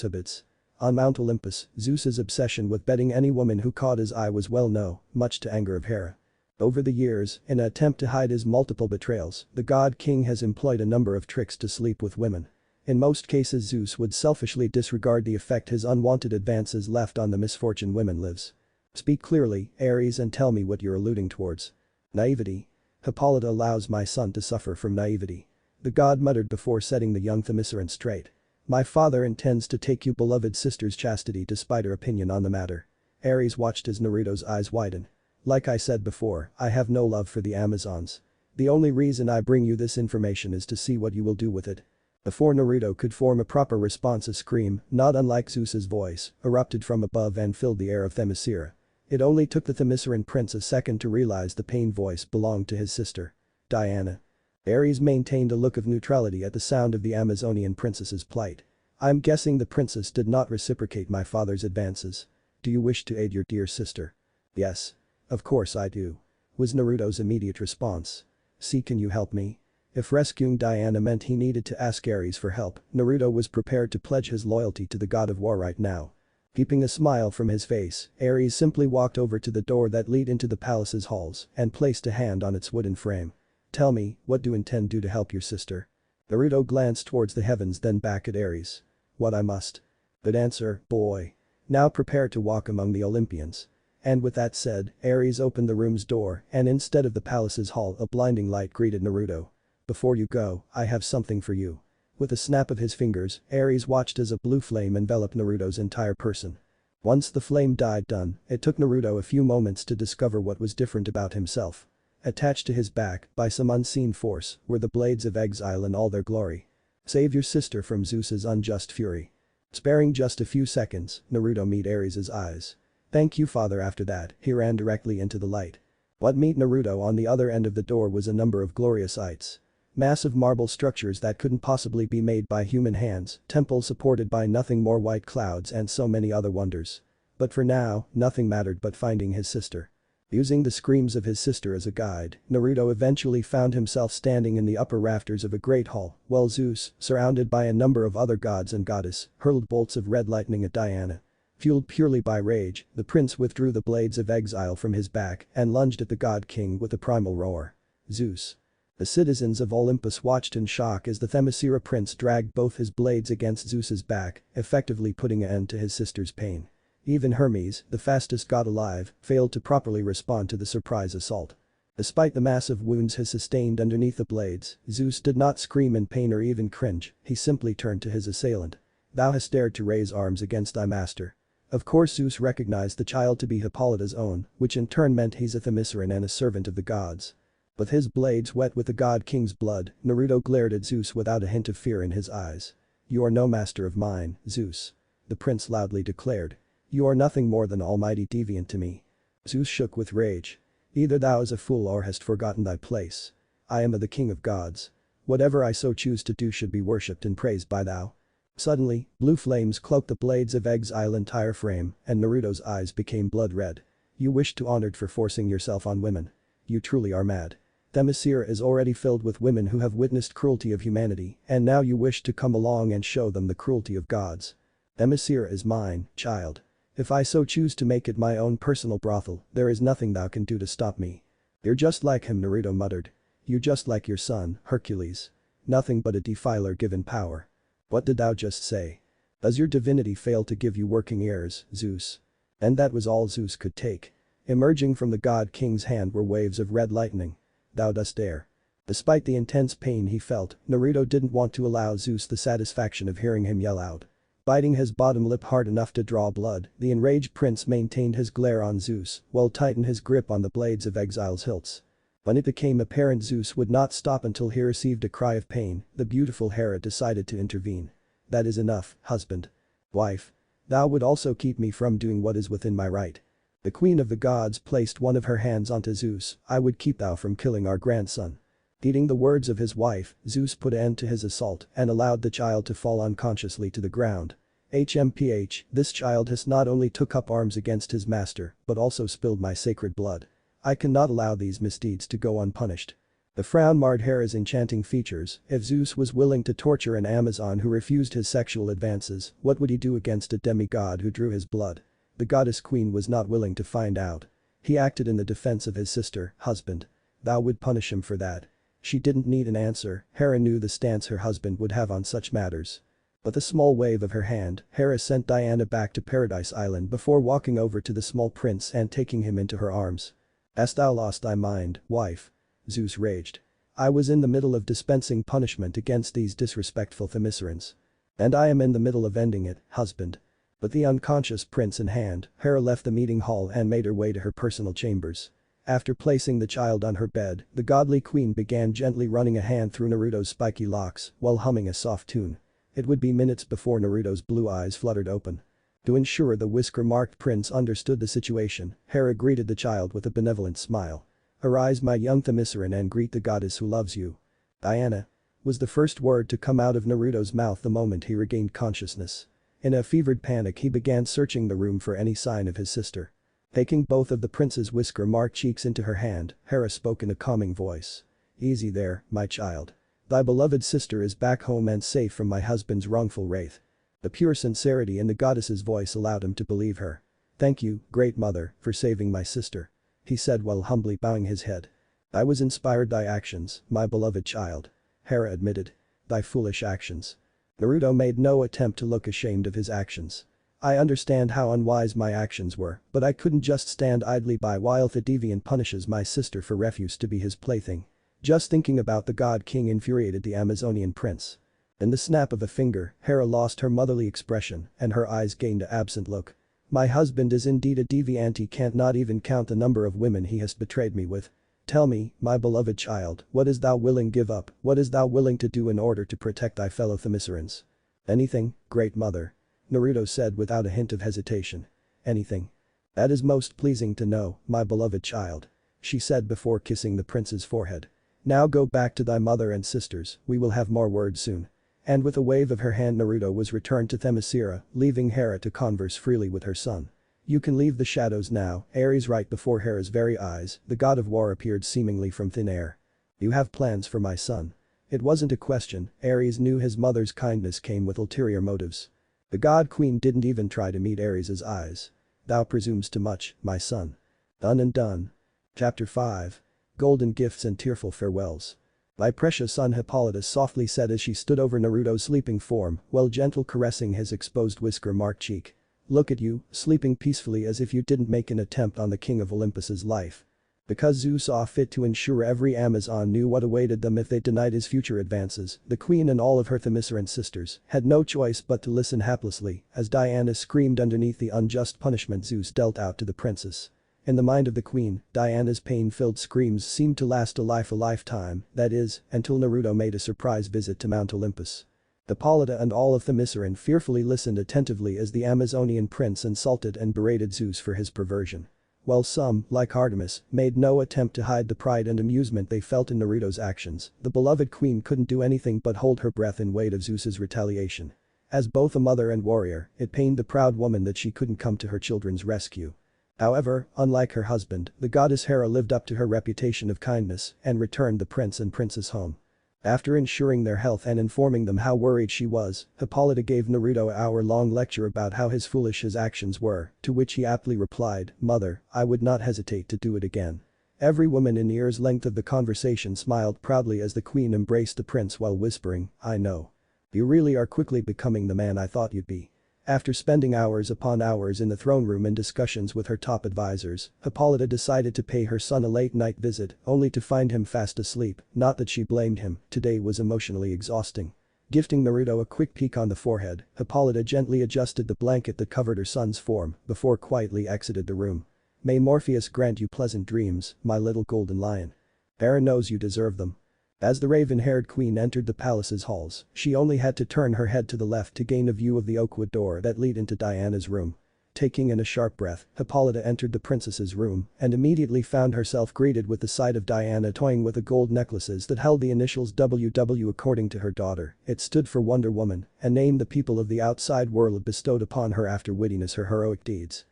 habits? On Mount Olympus, Zeus's obsession with betting any woman who caught his eye was well known, much to anger of Hera. Over the years, in an attempt to hide his multiple betrayals, the God King has employed a number of tricks to sleep with women. In most cases Zeus would selfishly disregard the effect his unwanted advances left on the misfortune women lives. Speak clearly, Ares, and tell me what you're alluding towards. Naivety. Hippolyta allows my son to suffer from naivety. The god muttered before setting the young themysciran straight. My father intends to take you beloved sister's chastity despite her opinion on the matter. Ares watched as Naruto's eyes widen. Like I said before, I have no love for the Amazons. The only reason I bring you this information is to see what you will do with it. Before Naruto could form a proper response, a scream, not unlike Zeus's voice, erupted from above and filled the air of Themyscira. It only took the Themysciran prince a second to realize the pained voice belonged to his sister. Diana. Ares maintained a look of neutrality at the sound of the Amazonian princess's plight. I'm guessing the princess did not reciprocate my father's advances. Do you wish to aid your dear sister? Yes. Of course I do. Was Naruto's immediate response. See, can you help me? If rescuing Diana meant he needed to ask Ares for help, Naruto was prepared to pledge his loyalty to the god of war right now. Keeping a smile from his face, Ares simply walked over to the door that lead into the palace's halls and placed a hand on its wooden frame. Tell me, what do you intend do to help your sister? Naruto glanced towards the heavens then back at Ares. What I must. Good answer, boy. Now prepare to walk among the Olympians. And with that said, Ares opened the room's door and instead of the palace's hall a blinding light greeted Naruto. Before you go, I have something for you. With a snap of his fingers, Ares watched as a blue flame enveloped Naruto's entire person. Once the flame died down, it took Naruto a few moments to discover what was different about himself. Attached to his back, by some unseen force, were the blades of exile in all their glory. Save your sister from Zeus's unjust fury. Sparing just a few seconds, Naruto met Ares' eyes. Thank you, father. After that, he ran directly into the light. What met Naruto on the other end of the door was a number of glorious sights. Massive marble structures that couldn't possibly be made by human hands, temples supported by nothing more white clouds and so many other wonders. But for now, nothing mattered but finding his sister. Using the screams of his sister as a guide, Naruto eventually found himself standing in the upper rafters of a great hall, while Zeus, surrounded by a number of other gods and goddess, hurled bolts of red lightning at Diana. Fueled purely by rage, the prince withdrew the blades of exile from his back and lunged at the god king with a primal roar. Zeus. The citizens of Olympus watched in shock as the Themyscira prince dragged both his blades against Zeus's back, effectively putting an end to his sister's pain. Even Hermes, the fastest god alive, failed to properly respond to the surprise assault. Despite the massive wounds he sustained underneath the blades, Zeus did not scream in pain or even cringe, he simply turned to his assailant. Thou hast dared to raise arms against thy master. Of course Zeus recognized the child to be Hippolyta's own, which in turn meant he's a Themysciran and a servant of the gods. With his blades wet with the god king's blood, Naruto glared at Zeus without a hint of fear in his eyes. You are no master of mine, Zeus. The prince loudly declared. You are nothing more than almighty deviant to me. Zeus shook with rage. Either thou is a fool or hast forgotten thy place. I am the king of gods. Whatever I so choose to do should be worshipped and praised by thou. Suddenly, blue flames cloaked the blades of exile entire frame and Naruto's eyes became blood red. You wish to honored for forcing yourself on women. You truly are mad. Themyscira is already filled with women who have witnessed cruelty of humanity and now you wish to come along and show them the cruelty of gods. Themyscira is mine, child. If I so choose to make it my own personal brothel, there is nothing thou can do to stop me. You're just like him, Naruto muttered. You just like your son, Hercules. Nothing but a defiler given power. What did thou just say? Does your divinity fail to give you working ears, Zeus? And that was all Zeus could take. Emerging from the god king's hand were waves of red lightning. Thou dost dare. Despite the intense pain he felt, Naruto didn't want to allow Zeus the satisfaction of hearing him yell out. Biting his bottom lip hard enough to draw blood, the enraged prince maintained his glare on Zeus, while tightened his grip on the blades of Exile's hilts. When it became apparent Zeus would not stop until he received a cry of pain, the beautiful Hera decided to intervene. That is enough, husband. Wife. Thou would also keep me from doing what is within my right. The queen of the gods placed one of her hands onto Zeus, I would keep thou from killing our grandson. Heeding the words of his wife, Zeus put an end to his assault and allowed the child to fall unconsciously to the ground. HMPH, this child has not only took up arms against his master, but also spilled my sacred blood. I cannot allow these misdeeds to go unpunished. The frown marred Hera's enchanting features. If Zeus was willing to torture an Amazon who refused his sexual advances, what would he do against a demigod who drew his blood? The goddess queen was not willing to find out. He acted in the defense of his sister, husband. Thou would punish him for that. She didn't need an answer, Hera knew the stance her husband would have on such matters. With a small wave of her hand, Hera sent Diana back to Paradise Island before walking over to the small prince and taking him into her arms. Hast thou lost thy mind, wife? Zeus raged. I was in the middle of dispensing punishment against these disrespectful themyscirans. And I am in the middle of ending it, husband. With the unconscious prince in hand, Hera left the meeting hall and made her way to her personal chambers. After placing the child on her bed, the godly queen began gently running a hand through Naruto's spiky locks while humming a soft tune. It would be minutes before Naruto's blue eyes fluttered open. To ensure the whisker-marked prince understood the situation, Hera greeted the child with a benevolent smile. Arise my young themysciran and greet the goddess who loves you. Diana. Was the first word to come out of Naruto's mouth the moment he regained consciousness. In a fevered panic he began searching the room for any sign of his sister. Taking both of the prince's whisker-marked cheeks into her hand, Hera spoke in a calming voice. Easy there, my child. Thy beloved sister is back home and safe from my husband's wrongful wrath. The pure sincerity in the goddess's voice allowed him to believe her. Thank you, great mother, for saving my sister. He said while humbly bowing his head. I was inspired by actions, my beloved child. Hera admitted. Thy foolish actions. Naruto made no attempt to look ashamed of his actions. I understand how unwise my actions were, but I couldn't just stand idly by while the deviant punishes my sister for refuse to be his plaything. Just thinking about the god king infuriated the Amazonian prince. In the snap of a finger, Hera lost her motherly expression and her eyes gained an absent look. My husband is indeed a deviant, he can't not even count the number of women he has betrayed me with. Tell me, my beloved child, what is thou willing give up, what is thou willing to do in order to protect thy fellow themyscirans? Anything, great mother. Naruto said without a hint of hesitation. Anything. That is most pleasing to know, my beloved child. She said before kissing the prince's forehead. Now go back to thy mother and sisters, we will have more words soon. And with a wave of her hand Naruto was returned to Themyscira, leaving Hera to converse freely with her son. You can leave the shadows now, Ares. Right before Hera's very eyes, the god of war appeared seemingly from thin air. You have plans for my son. It wasn't a question, Ares knew his mother's kindness came with ulterior motives. The god queen didn't even try to meet Ares' eyes. Thou presumes too much, my son. Done and done. Chapter 5. Golden gifts and tearful farewells. My precious son, Hippolytus softly said as she stood over Naruto's sleeping form while gentle caressing his exposed whisker-marked cheek. Look at you, sleeping peacefully as if you didn't make an attempt on the king of Olympus's life. Because Zeus saw fit to ensure every Amazon knew what awaited them if they denied his future advances, the queen and all of her themysciran sisters had no choice but to listen haplessly as Diana screamed underneath the unjust punishment Zeus dealt out to the princess. In the mind of the queen, Diana's pain-filled screams seemed to last a lifetime, that is, until Naruto made a surprise visit to Mount Olympus. Hippolyta and all of Themysciran fearfully listened attentively as the Amazonian prince insulted and berated Zeus for his perversion. While some, like Artemis, made no attempt to hide the pride and amusement they felt in Naruto's actions, the beloved queen couldn't do anything but hold her breath in wait of Zeus's retaliation. As both a mother and warrior, it pained the proud woman that she couldn't come to her children's rescue. However, unlike her husband, the goddess Hera lived up to her reputation of kindness and returned the prince and princess home. After ensuring their health and informing them how worried she was, Hippolyta gave Naruto an hour-long lecture about how foolish his actions were, to which he aptly replied, "Mother, I would not hesitate to do it again." Every woman in ear's length of the conversation smiled proudly as the queen embraced the prince while whispering, "I know. You really are quickly becoming the man I thought you'd be. After spending hours upon hours in the throne room in discussions with her top advisors, Hippolyta decided to pay her son a late-night visit, only to find him fast asleep. Not that she blamed him, today was emotionally exhausting. Gifting Naruto a quick peek on the forehead, Hippolyta gently adjusted the blanket that covered her son's form before quietly exited the room. May Morpheus grant you pleasant dreams, my little golden lion. Eren knows you deserve them. As the raven-haired queen entered the palace's halls, she only had to turn her head to the left to gain a view of the oakwood door that led into Diana's room. Taking in a sharp breath, Hippolyta entered the princess's room and immediately found herself greeted with the sight of Diana toying with the gold necklaces that held the initials WW. According to her daughter, it stood for Wonder Woman, a name the people of the outside world bestowed upon her after witnessing her heroic deeds.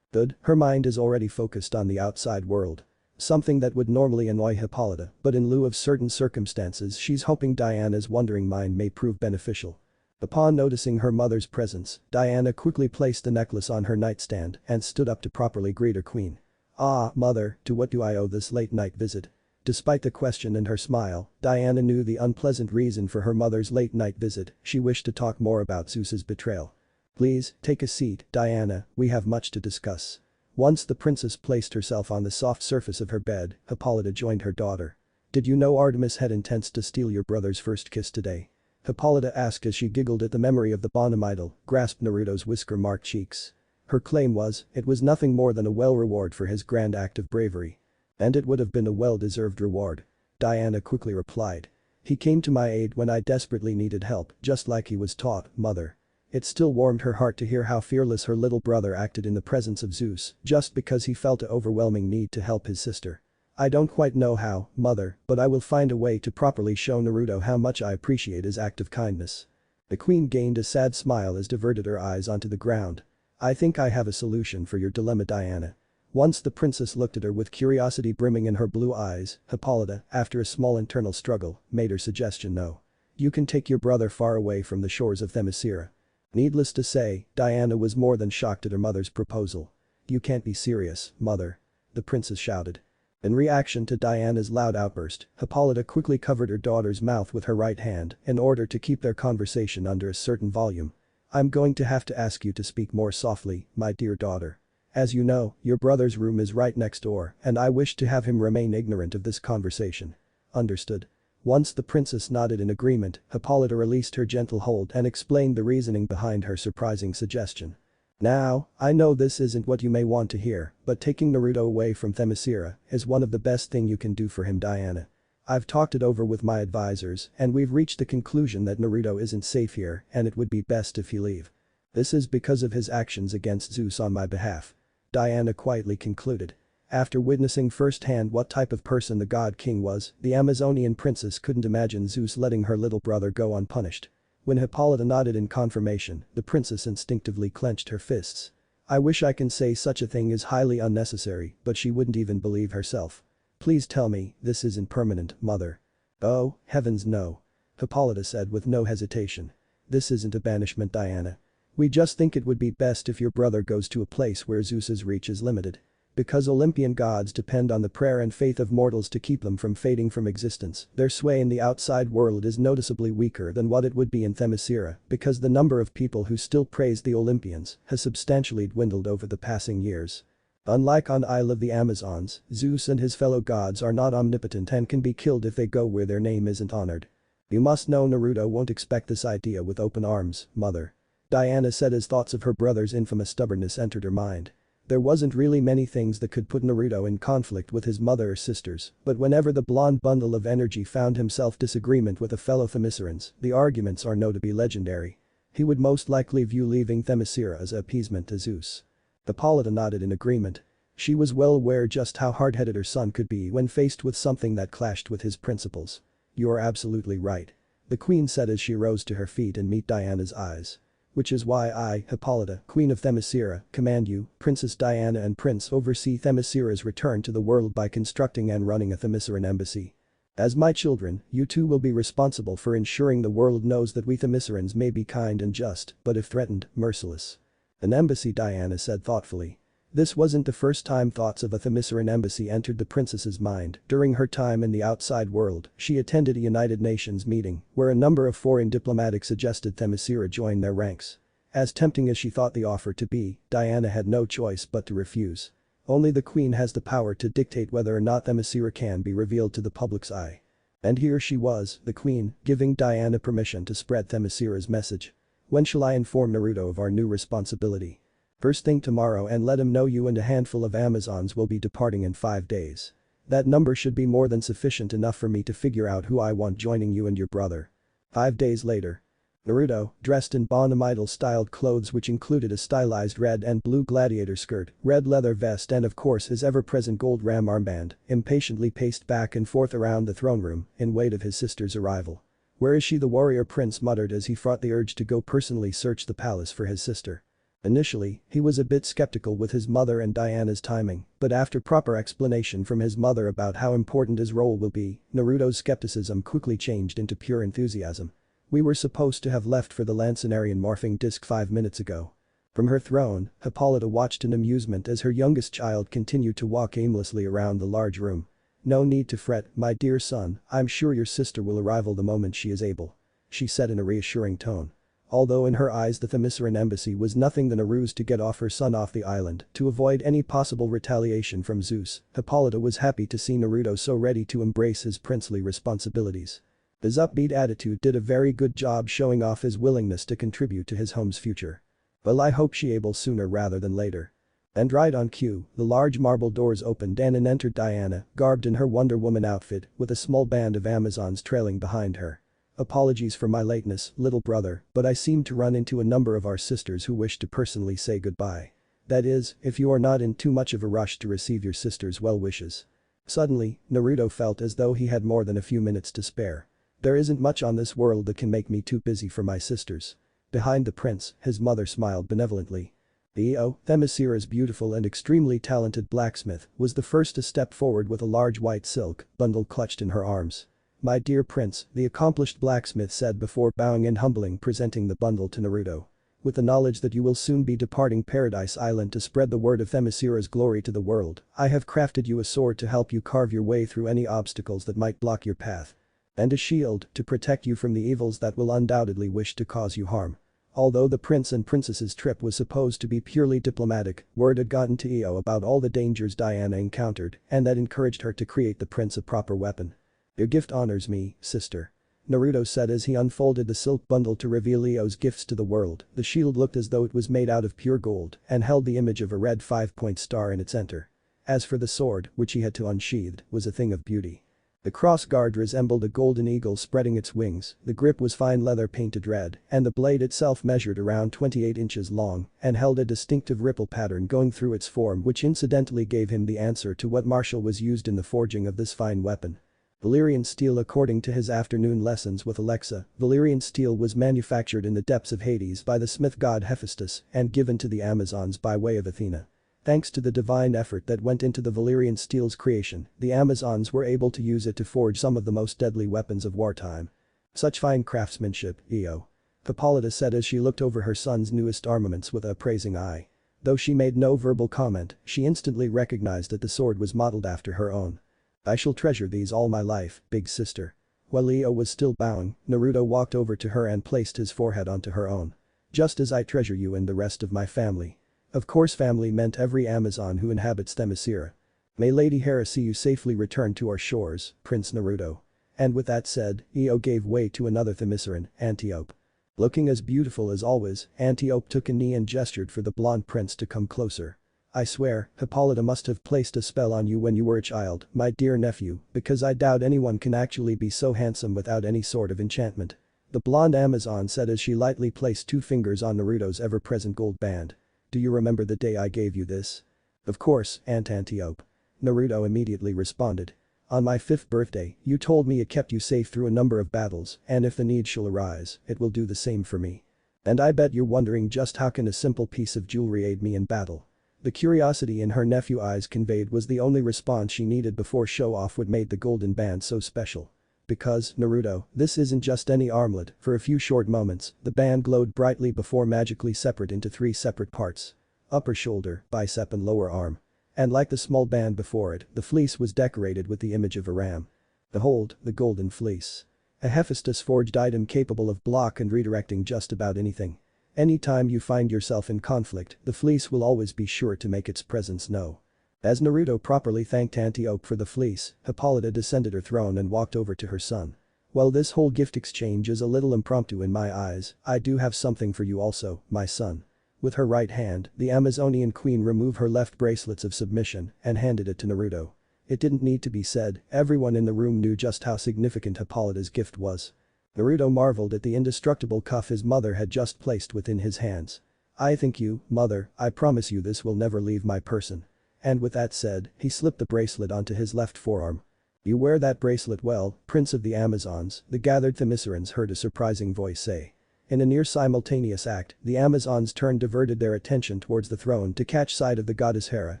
Her mind is already focused on the outside world. Something that would normally annoy Hippolyta, but in lieu of certain circumstances she's hoping Diana's wandering mind may prove beneficial. Upon noticing her mother's presence, Diana quickly placed the necklace on her nightstand and stood up to properly greet her queen. "Ah, mother, to what do I owe this late-night visit?" Despite the question and her smile, Diana knew the unpleasant reason for her mother's late-night visit. She wished to talk more about Zeus's betrayal. "Please, take a seat, Diana, we have much to discuss." Once the princess placed herself on the soft surface of her bed, Hippolyta joined her daughter. "Did you know Artemis had intents to steal your brother's first kiss today?" Hippolyta asked as she giggled at the memory of the Bonum idol, grasped Naruto's whisker-marked cheeks. Her claim was, it was nothing more than a reward for his grand act of bravery. "And it would have been a well-deserved reward," Diana quickly replied. "He came to my aid when I desperately needed help, just like he was taught, mother." It still warmed her heart to hear how fearless her little brother acted in the presence of Zeus, just because he felt an overwhelming need to help his sister. "I don't quite know how, mother, but I will find a way to properly show Naruto how much I appreciate his act of kindness." The queen gained a sad smile as diverted her eyes onto the ground. "I think I have a solution for your dilemma, Diana." Once the princess looked at her with curiosity brimming in her blue eyes, Hippolyta, after a small internal struggle, made her suggestion known. "You can take your brother far away from the shores of Themyscira." Needless to say, Diana was more than shocked at her mother's proposal. "You can't be serious, mother," the princess shouted. In reaction to Diana's loud outburst, Hippolyta quickly covered her daughter's mouth with her right hand in order to keep their conversation under a certain volume. "I'm going to have to ask you to speak more softly, my dear daughter. As you know, your brother's room is right next door and I wish to have him remain ignorant of this conversation." "Understood." Once the princess nodded in agreement, Hippolyta released her gentle hold and explained the reasoning behind her surprising suggestion. "Now, I know this isn't what you may want to hear, but taking Naruto away from Themyscira is one of the best thing you can do for him, Diana. I've talked it over with my advisors and we've reached the conclusion that Naruto isn't safe here and it would be best if he leave. This is because of his actions against Zeus on my behalf," Diana quietly concluded. After witnessing firsthand what type of person the God King was, the Amazonian princess couldn't imagine Zeus letting her little brother go unpunished. When Hippolyta nodded in confirmation, the princess instinctively clenched her fists. "I wish I can say such a thing is highly unnecessary, but she wouldn't even believe herself. Please tell me, this isn't permanent, mother." "Oh, heavens no," Hippolyta said with no hesitation. "This isn't a banishment, Diana. We just think it would be best if your brother goes to a place where Zeus's reach is limited. Because Olympian gods depend on the prayer and faith of mortals to keep them from fading from existence, their sway in the outside world is noticeably weaker than what it would be in Themyscira because the number of people who still praise the Olympians has substantially dwindled over the passing years. Unlike on Isle of the Amazons, Zeus and his fellow gods are not omnipotent and can be killed if they go where their name isn't honored. You must know Naruto won't expect this idea with open arms, mother," Diana said as thoughts of her brother's infamous stubbornness entered her mind. There wasn't really many things that could put Naruto in conflict with his mother or sisters, but whenever the blonde bundle of energy found himself disagreement with a fellow Themyscirans, the arguments are known to be legendary. He would most likely view leaving Themyscira as appeasement to Zeus. Hippolyta nodded in agreement. She was well aware just how hard-headed her son could be when faced with something that clashed with his principles. "You're absolutely right," the queen said as she rose to her feet and met Diana's eyes. "Which is why I, Hippolyta, Queen of Themyscira, command you, Princess Diana and Prince oversee Themyscira's return to the world by constructing and running a Themysciran embassy. As my children, you two will be responsible for ensuring the world knows that we Themyscirans may be kind and just, but if threatened, merciless." "An embassy," Diana said thoughtfully. This wasn't the first time thoughts of a themysciran embassy entered the princess's mind. During her time in the outside world, she attended a United Nations meeting where a number of foreign diplomats suggested Themyscira join their ranks. As tempting as she thought the offer to be, Diana had no choice but to refuse. Only the queen has the power to dictate whether or not Themyscira can be revealed to the public's eye. And here she was, the queen, giving Diana permission to spread Themyscira's message. When shall I inform Naruto of our new responsibility? First thing tomorrow, and let him know you and a handful of Amazons will be departing in 5 days. That number should be more than sufficient enough for me to figure out who I want joining you and your brother. 5 days later. Naruto, dressed in Bonham Idol-styled clothes which included a stylized red and blue gladiator skirt, red leather vest and of course his ever-present gold ram armband, impatiently paced back and forth around the throne room in wait of his sister's arrival. "Where is she?" the warrior prince muttered as he fought the urge to go personally search the palace for his sister. Initially, he was a bit skeptical with his mother and Diana's timing, but after proper explanation from his mother about how important his role will be, Naruto's skepticism quickly changed into pure enthusiasm. "We were supposed to have left for the Lancenarian morphing disc 5 minutes ago." From her throne, Hippolyta watched in amusement as her youngest child continued to walk aimlessly around the large room. "No need to fret, my dear son, I'm sure your sister will arrive the moment she is able," she said in a reassuring tone. Although in her eyes the Themysciran embassy was nothing than a ruse to get her son off the island to avoid any possible retaliation from Zeus, Hippolyta was happy to see Naruto so ready to embrace his princely responsibilities. His upbeat attitude did a very good job showing off his willingness to contribute to his home's future. "Well, I hope she able sooner rather than later." And right on cue, the large marble doors opened and in entered Diana, garbed in her Wonder Woman outfit with a small band of Amazons trailing behind her. "Apologies for my lateness, little brother, but I seem to run into a number of our sisters who wish to personally say goodbye. That is, if you are not in too much of a rush to receive your sister's well wishes." Suddenly, Naruto felt as though he had more than a few minutes to spare. "There isn't much on this world that can make me too busy for my sisters." Behind the prince, his mother smiled benevolently. Themyscira's beautiful and extremely talented blacksmith was the first to step forward with a large white silk bundle clutched in her arms. "My dear prince," the accomplished blacksmith said before bowing and humbling presenting the bundle to Naruto. "With the knowledge that you will soon be departing Paradise Island to spread the word of Themyscira's glory to the world, I have crafted you a sword to help you carve your way through any obstacles that might block your path. And a shield to protect you from the evils that will undoubtedly wish to cause you harm." Although the prince and princess's trip was supposed to be purely diplomatic, word had gotten to Io about all the dangers Diana encountered and that encouraged her to create the prince a proper weapon. "Your gift honors me, sister," Naruto said as he unfolded the silk bundle to reveal Io's gifts to the world. The shield looked as though it was made out of pure gold and held the image of a red 5-point star in its center. As for the sword, which he had to unsheathe, was a thing of beauty. The cross-guard resembled a golden eagle spreading its wings, the grip was fine leather painted red, and the blade itself measured around 28 inches long and held a distinctive ripple pattern going through its form which incidentally gave him the answer to what martial was used in the forging of this fine weapon. Valyrian steel. According to his afternoon lessons with Alexa, Valyrian steel was manufactured in the depths of Hades by the smith god Hephaestus and given to the Amazons by way of Athena. Thanks to the divine effort that went into the Valyrian steel's creation, the Amazons were able to use it to forge some of the most deadly weapons of wartime. "Such fine craftsmanship, Io," Hippolyta said as she looked over her son's newest armaments with an appraising eye. Though she made no verbal comment, she instantly recognized that the sword was modeled after her own. "I shall treasure these all my life, big sister." While Io was still bowing, Naruto walked over to her and placed his forehead onto her own. "Just as I treasure you and the rest of my family." Of course family meant every Amazon who inhabits Themyscira. "May Lady Hera see you safely return to our shores, Prince Naruto." And with that said, Io gave way to another Themysciran, Antiope. Looking as beautiful as always, Antiope took a knee and gestured for the blonde prince to come closer. "I swear, Hippolyta must have placed a spell on you when you were a child, my dear nephew, because I doubt anyone can actually be so handsome without any sort of enchantment," the blonde Amazon said as she lightly placed 2 fingers on Naruto's ever-present gold band. "Do you remember the day I gave you this?" "Of course, Aunt Antiope," Naruto immediately responded. "On my 5th birthday, you told me it kept you safe through a number of battles, and if the need shall arise, it will do the same for me. And I bet you're wondering just how can a simple piece of jewelry aid me in battle?" The curiosity in her nephew's eyes conveyed was the only response she needed before show-off what made the golden band so special. "Because, Naruto, this isn't just any armlet." For a few short moments, the band glowed brightly before magically separate into 3 separate parts. upper shoulder, bicep and lower arm. And like the small band before it, the fleece was decorated with the image of a ram. Behold, the golden fleece. A Hephaestus forged item capable of block and redirecting just about anything. Anytime you find yourself in conflict, the fleece will always be sure to make its presence known. As Naruto properly thanked Antiope for the fleece, Hippolyta descended her throne and walked over to her son. Well, this whole gift exchange is a little impromptu in my eyes, I do have something for you also, my son. With her right hand, the Amazonian queen removed her left bracelets of submission and handed it to Naruto. It didn't need to be said, everyone in the room knew just how significant Hippolyta's gift was. Naruto marveled at the indestructible cuff his mother had just placed within his hands. I thank you, mother, I promise you this will never leave my person. And with that said, he slipped the bracelet onto his left forearm. You wear that bracelet well, Prince of the Amazons, the gathered themyscirans heard a surprising voice say. In a near simultaneous act, the Amazons diverted their attention towards the throne to catch sight of the goddess Hera,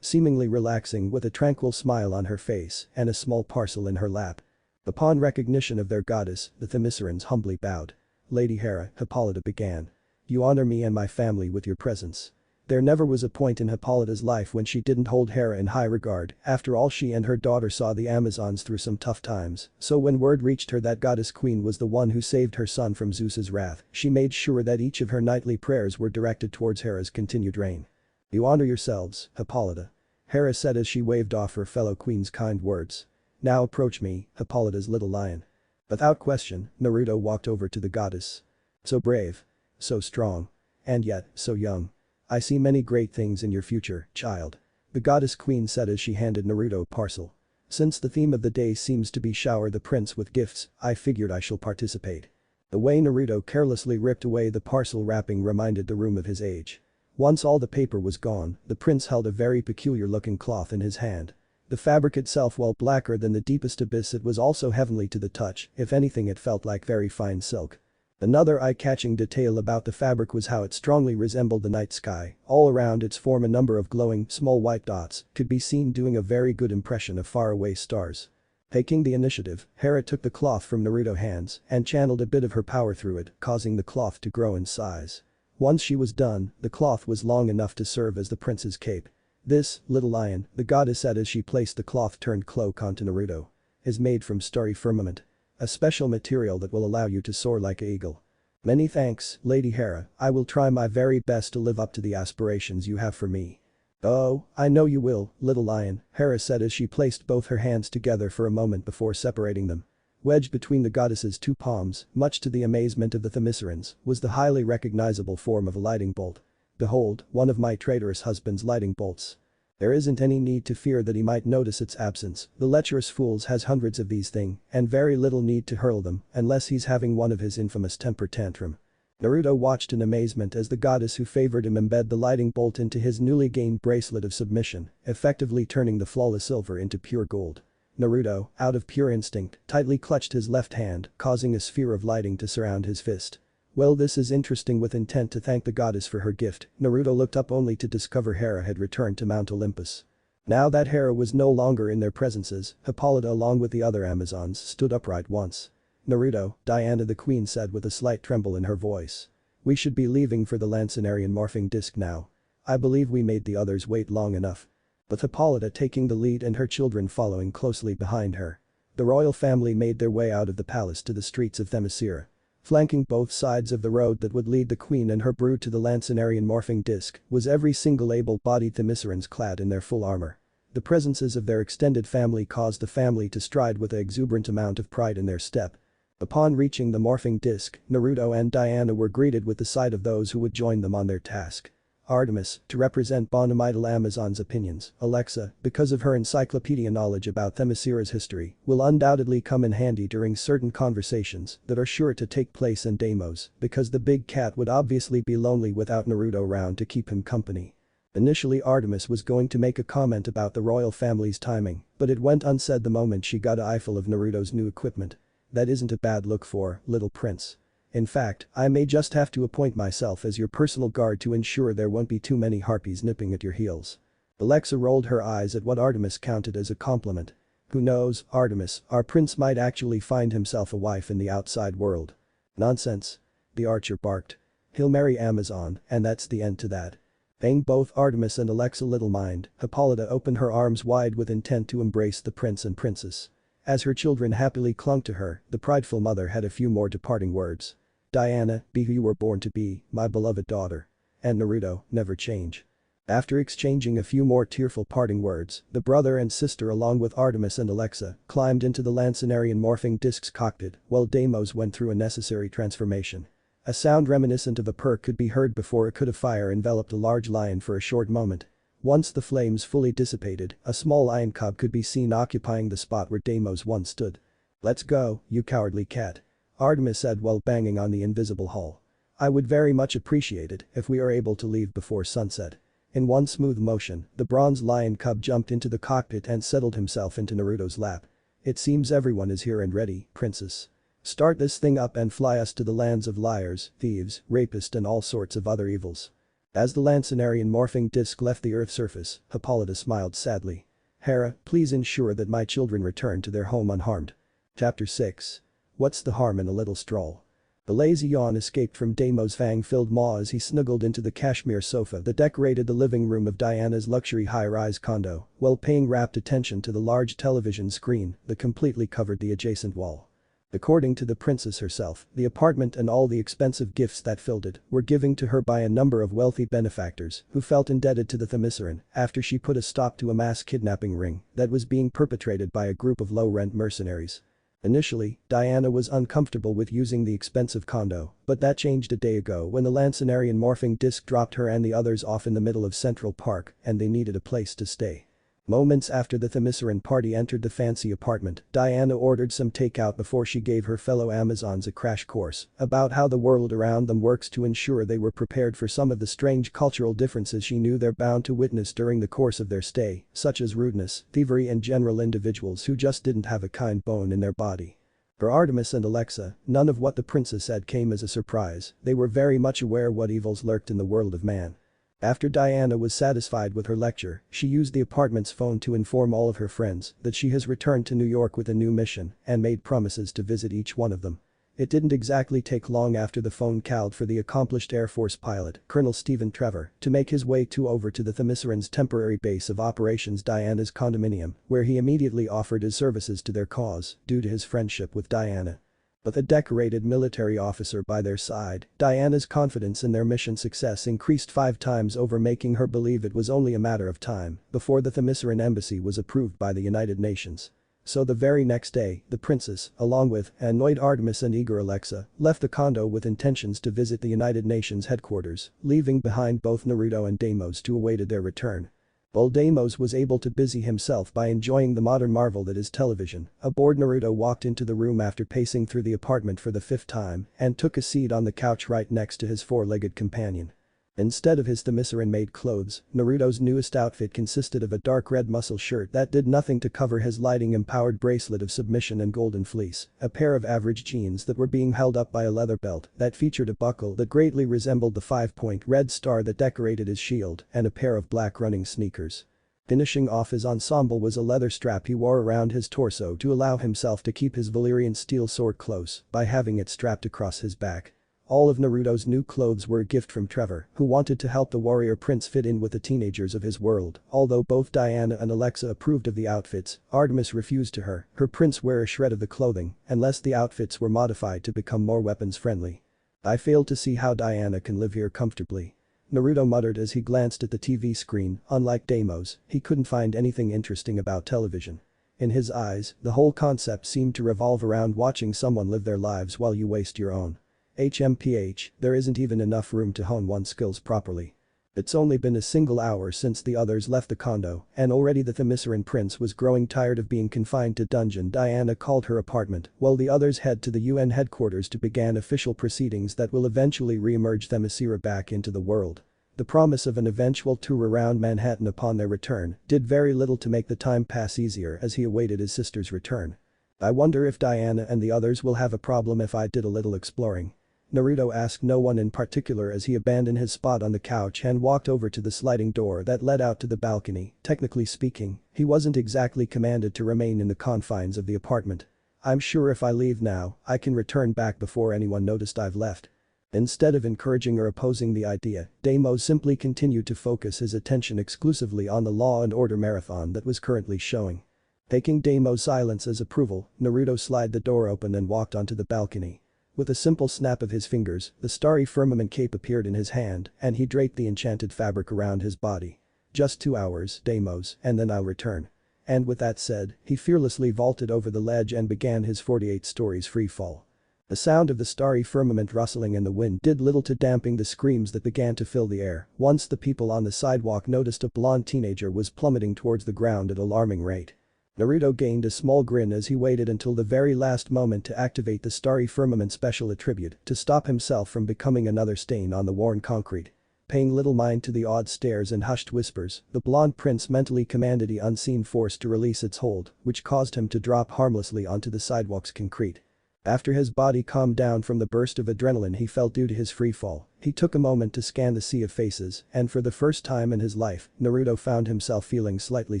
seemingly relaxing with a tranquil smile on her face and a small parcel in her lap. Upon recognition of their goddess, the themyscirans humbly bowed. Lady Hera, Hippolyta began. You honor me and my family with your presence. There never was a point in Hippolyta's life when she didn't hold Hera in high regard, after all she and her daughter saw the Amazons through some tough times, so when word reached her that goddess queen was the one who saved her son from Zeus's wrath, she made sure that each of her nightly prayers were directed towards Hera's continued reign. You honor yourselves, Hippolyta. Hera said as she waved off her fellow queen's kind words. Now approach me, Hippolyta's little lion. Without question, Naruto walked over to the goddess. So brave. So strong. And yet, so young. I see many great things in your future, child. The goddess queen said as she handed Naruto a parcel. Since the theme of the day seems to be shower the prince with gifts, I figured I shall participate. The way Naruto carelessly ripped away the parcel wrapping reminded the room of his age. Once all the paper was gone, the prince held a very peculiar looking cloth in his hand. The fabric itself, while blacker than the deepest abyss, it was also heavenly to the touch, if anything it felt like very fine silk. Another eye-catching detail about the fabric was how it strongly resembled the night sky, all around its form a number of glowing, small white dots could be seen doing a very good impression of faraway stars. Taking the initiative, Hera took the cloth from Naruto's hands and channeled a bit of her power through it, causing the cloth to grow in size. Once she was done, the cloth was long enough to serve as the prince's cape. This, little lion, the goddess said as she placed the cloth-turned cloak onto Naruto, is made from starry firmament. A special material that will allow you to soar like an eagle. Many thanks, Lady Hera, I will try my very best to live up to the aspirations you have for me. Oh, I know you will, little lion, Hera said as she placed both her hands together for a moment before separating them. Wedged between the goddess's two palms, much to the amazement of the themyscirans, was the highly recognizable form of a lightning bolt. Behold, one of my traitorous husband's lightning bolts. There isn't any need to fear that he might notice its absence, the lecherous fool has hundreds of these things, and very little need to hurl them, unless he's having one of his infamous temper tantrum. Naruto watched in amazement as the goddess who favored him embed the lightning bolt into his newly gained bracelet of submission, effectively turning the flawless silver into pure gold. Naruto, out of pure instinct, tightly clutched his left hand, causing a sphere of lighting to surround his fist. Well, this is interesting. With intent to thank the goddess for her gift, Naruto looked up only to discover Hera had returned to Mount Olympus. Now that Hera was no longer in their presences, Hippolyta along with the other Amazons stood upright once. Naruto, Diana the queen said with a slight tremble in her voice. We should be leaving for the Lancinarian morphing disc now. I believe we made the others wait long enough. With Hippolyta taking the lead and her children following closely behind her. The royal family made their way out of the palace to the streets of Themyscira. Flanking both sides of the road that would lead the queen and her brood to the Lancinarian morphing disc was every single able-bodied themyscirans clad in their full armor. The presences of their extended family caused the family to stride with an exuberant amount of pride in their step. Upon reaching the morphing disc, Naruto and Diana were greeted with the sight of those who would join them on their task. Artemis, to represent Bonamidal Amazon's opinions, Alexa, because of her encyclopedia knowledge about Themyscira's history, will undoubtedly come in handy during certain conversations that are sure to take place in Deimos, because the big cat would obviously be lonely without Naruto around to keep him company. Initially Artemis was going to make a comment about the royal family's timing, but it went unsaid the moment she got an eyeful of Naruto's new equipment. That isn't a bad look for, little prince. In fact, I may just have to appoint myself as your personal guard to ensure there won't be too many harpies nipping at your heels. Alexa rolled her eyes at what Artemis counted as a compliment. Who knows, Artemis, our prince might actually find himself a wife in the outside world. Nonsense. The archer barked. He'll marry Amazon, and that's the end to that. Paying both Artemis and Alexa little mind, Hippolyta opened her arms wide with intent to embrace the prince and princess. As her children happily clung to her, the prideful mother had a few more departing words. Diana, be who you were born to be, my beloved daughter. And Naruto, never change. After exchanging a few more tearful parting words, the brother and sister along with Artemis and Alexa climbed into the Lansonarian morphing disc's cockpit while Deimos went through a necessary transformation. A sound reminiscent of a perk could be heard before a could of fire enveloped a large lion for a short moment. Once the flames fully dissipated, a small lion cub could be seen occupying the spot where Deimos once stood. Let's go, you cowardly cat. Artemis said while banging on the invisible hull. I would very much appreciate it if we are able to leave before sunset. In one smooth motion, the bronze lion cub jumped into the cockpit and settled himself into Naruto's lap. It seems everyone is here and ready, princess. Start this thing up and fly us to the lands of liars, thieves, rapists and all sorts of other evils. As the Lansonarian morphing disc left the Earth's surface, Hippolyta smiled sadly. Hera, please ensure that my children return to their home unharmed. Chapter 6. What's the harm in a little stroll? The lazy yawn escaped from Deimos' fang-filled maw as he snuggled into the cashmere sofa that decorated the living room of Diana's luxury high-rise condo, while paying rapt attention to the large television screen that completely covered the adjacent wall. According to the princess herself, the apartment and all the expensive gifts that filled it were given to her by a number of wealthy benefactors who felt indebted to the themyscira after she put a stop to a mass kidnapping ring that was being perpetrated by a group of low-rent mercenaries. Initially, Diana was uncomfortable with using the expensive condo, but that changed a day ago when the Lansonarian morphing disc dropped her and the others off in the middle of Central Park and they needed a place to stay. Moments after the themyscira party entered the fancy apartment, Diana ordered some takeout before she gave her fellow Amazons a crash course about how the world around them works to ensure they were prepared for some of the strange cultural differences she knew they're bound to witness during the course of their stay, such as rudeness, thievery and general individuals who just didn't have a kind bone in their body. For Artemis and Alexa, none of what the princess said came as a surprise, they were very much aware what evils lurked in the world of man. After Diana was satisfied with her lecture, she used the apartment's phone to inform all of her friends that she has returned to New York with a new mission and made promises to visit each one of them. It didn't exactly take long after the phone called for the accomplished Air Force pilot, Colonel Stephen Trevor, to make his way over to the themyscira's temporary base of operations Diana's condominium, where he immediately offered his services to their cause due to his friendship with Diana. With a decorated military officer by their side, Diana's confidence in their mission success increased 5 times over, making her believe it was only a matter of time before the themyscira embassy was approved by the United Nations. So the very next day, the princess, along with annoyed Artemis and eager Alexa, left the condo with intentions to visit the United Nations headquarters, leaving behind both Naruto and Deimos to await their return. While Deimos was able to busy himself by enjoying the modern marvel that is television, a bored Naruto walked into the room after pacing through the apartment for the 5th time and took a seat on the couch right next to his 4-legged companion. Instead of his themyscira-made clothes, Naruto's newest outfit consisted of a dark red muscle shirt that did nothing to cover his lighting-empowered bracelet of submission and golden fleece, a pair of average jeans that were being held up by a leather belt that featured a buckle that greatly resembled the 5-point red star that decorated his shield, and a pair of black running sneakers. Finishing off his ensemble was a leather strap he wore around his torso to allow himself to keep his Valyrian steel sword close by having it strapped across his back. All of Naruto's new clothes were a gift from Trevor, who wanted to help the warrior prince fit in with the teenagers of his world. Although both Diana and Alexa approved of the outfits, Artemis refused to her prince wear a shred of the clothing unless the outfits were modified to become more weapons-friendly. I fail to see how Diana can live here comfortably. Naruto muttered as he glanced at the TV screen. Unlike Deimos, he couldn't find anything interesting about television. In his eyes, the whole concept seemed to revolve around watching someone live their lives while you waste your own. HMPH, there isn't even enough room to hone one's skills properly. It's only been a single hour since the others left the condo, and already the themyscira prince was growing tired of being confined to dungeon Diana called her apartment, while the others head to the UN headquarters to begin official proceedings that will eventually re-emerge themyscira back into the world. The promise of an eventual tour around Manhattan upon their return did very little to make the time pass easier as he awaited his sister's return. I wonder if Diana and the others will have a problem if I did a little exploring. Naruto asked no one in particular as he abandoned his spot on the couch and walked over to the sliding door that led out to the balcony. Technically speaking, he wasn't exactly commanded to remain in the confines of the apartment. I'm sure if I leave now, I can return back before anyone noticed I've left. Instead of encouraging or opposing the idea, Deimos simply continued to focus his attention exclusively on the Law and Order marathon that was currently showing. Taking Deimos' silence as approval, Naruto slid the door open and walked onto the balcony. With a simple snap of his fingers, the starry firmament cape appeared in his hand and he draped the enchanted fabric around his body. "Just 2 hours, Deimos, and then I'll return." And with that said, he fearlessly vaulted over the ledge and began his 48 stories free fall. The sound of the starry firmament rustling in the wind did little to dampen the screams that began to fill the air once the people on the sidewalk noticed a blonde teenager was plummeting towards the ground at alarming rate. Naruto gained a small grin as he waited until the very last moment to activate the starry firmament special attribute to stop himself from becoming another stain on the worn concrete. Paying little mind to the odd stares and hushed whispers, the blonde prince mentally commanded the unseen force to release its hold, which caused him to drop harmlessly onto the sidewalk's concrete. After his body calmed down from the burst of adrenaline he felt due to his free fall, he took a moment to scan the sea of faces, and for the first time in his life, Naruto found himself feeling slightly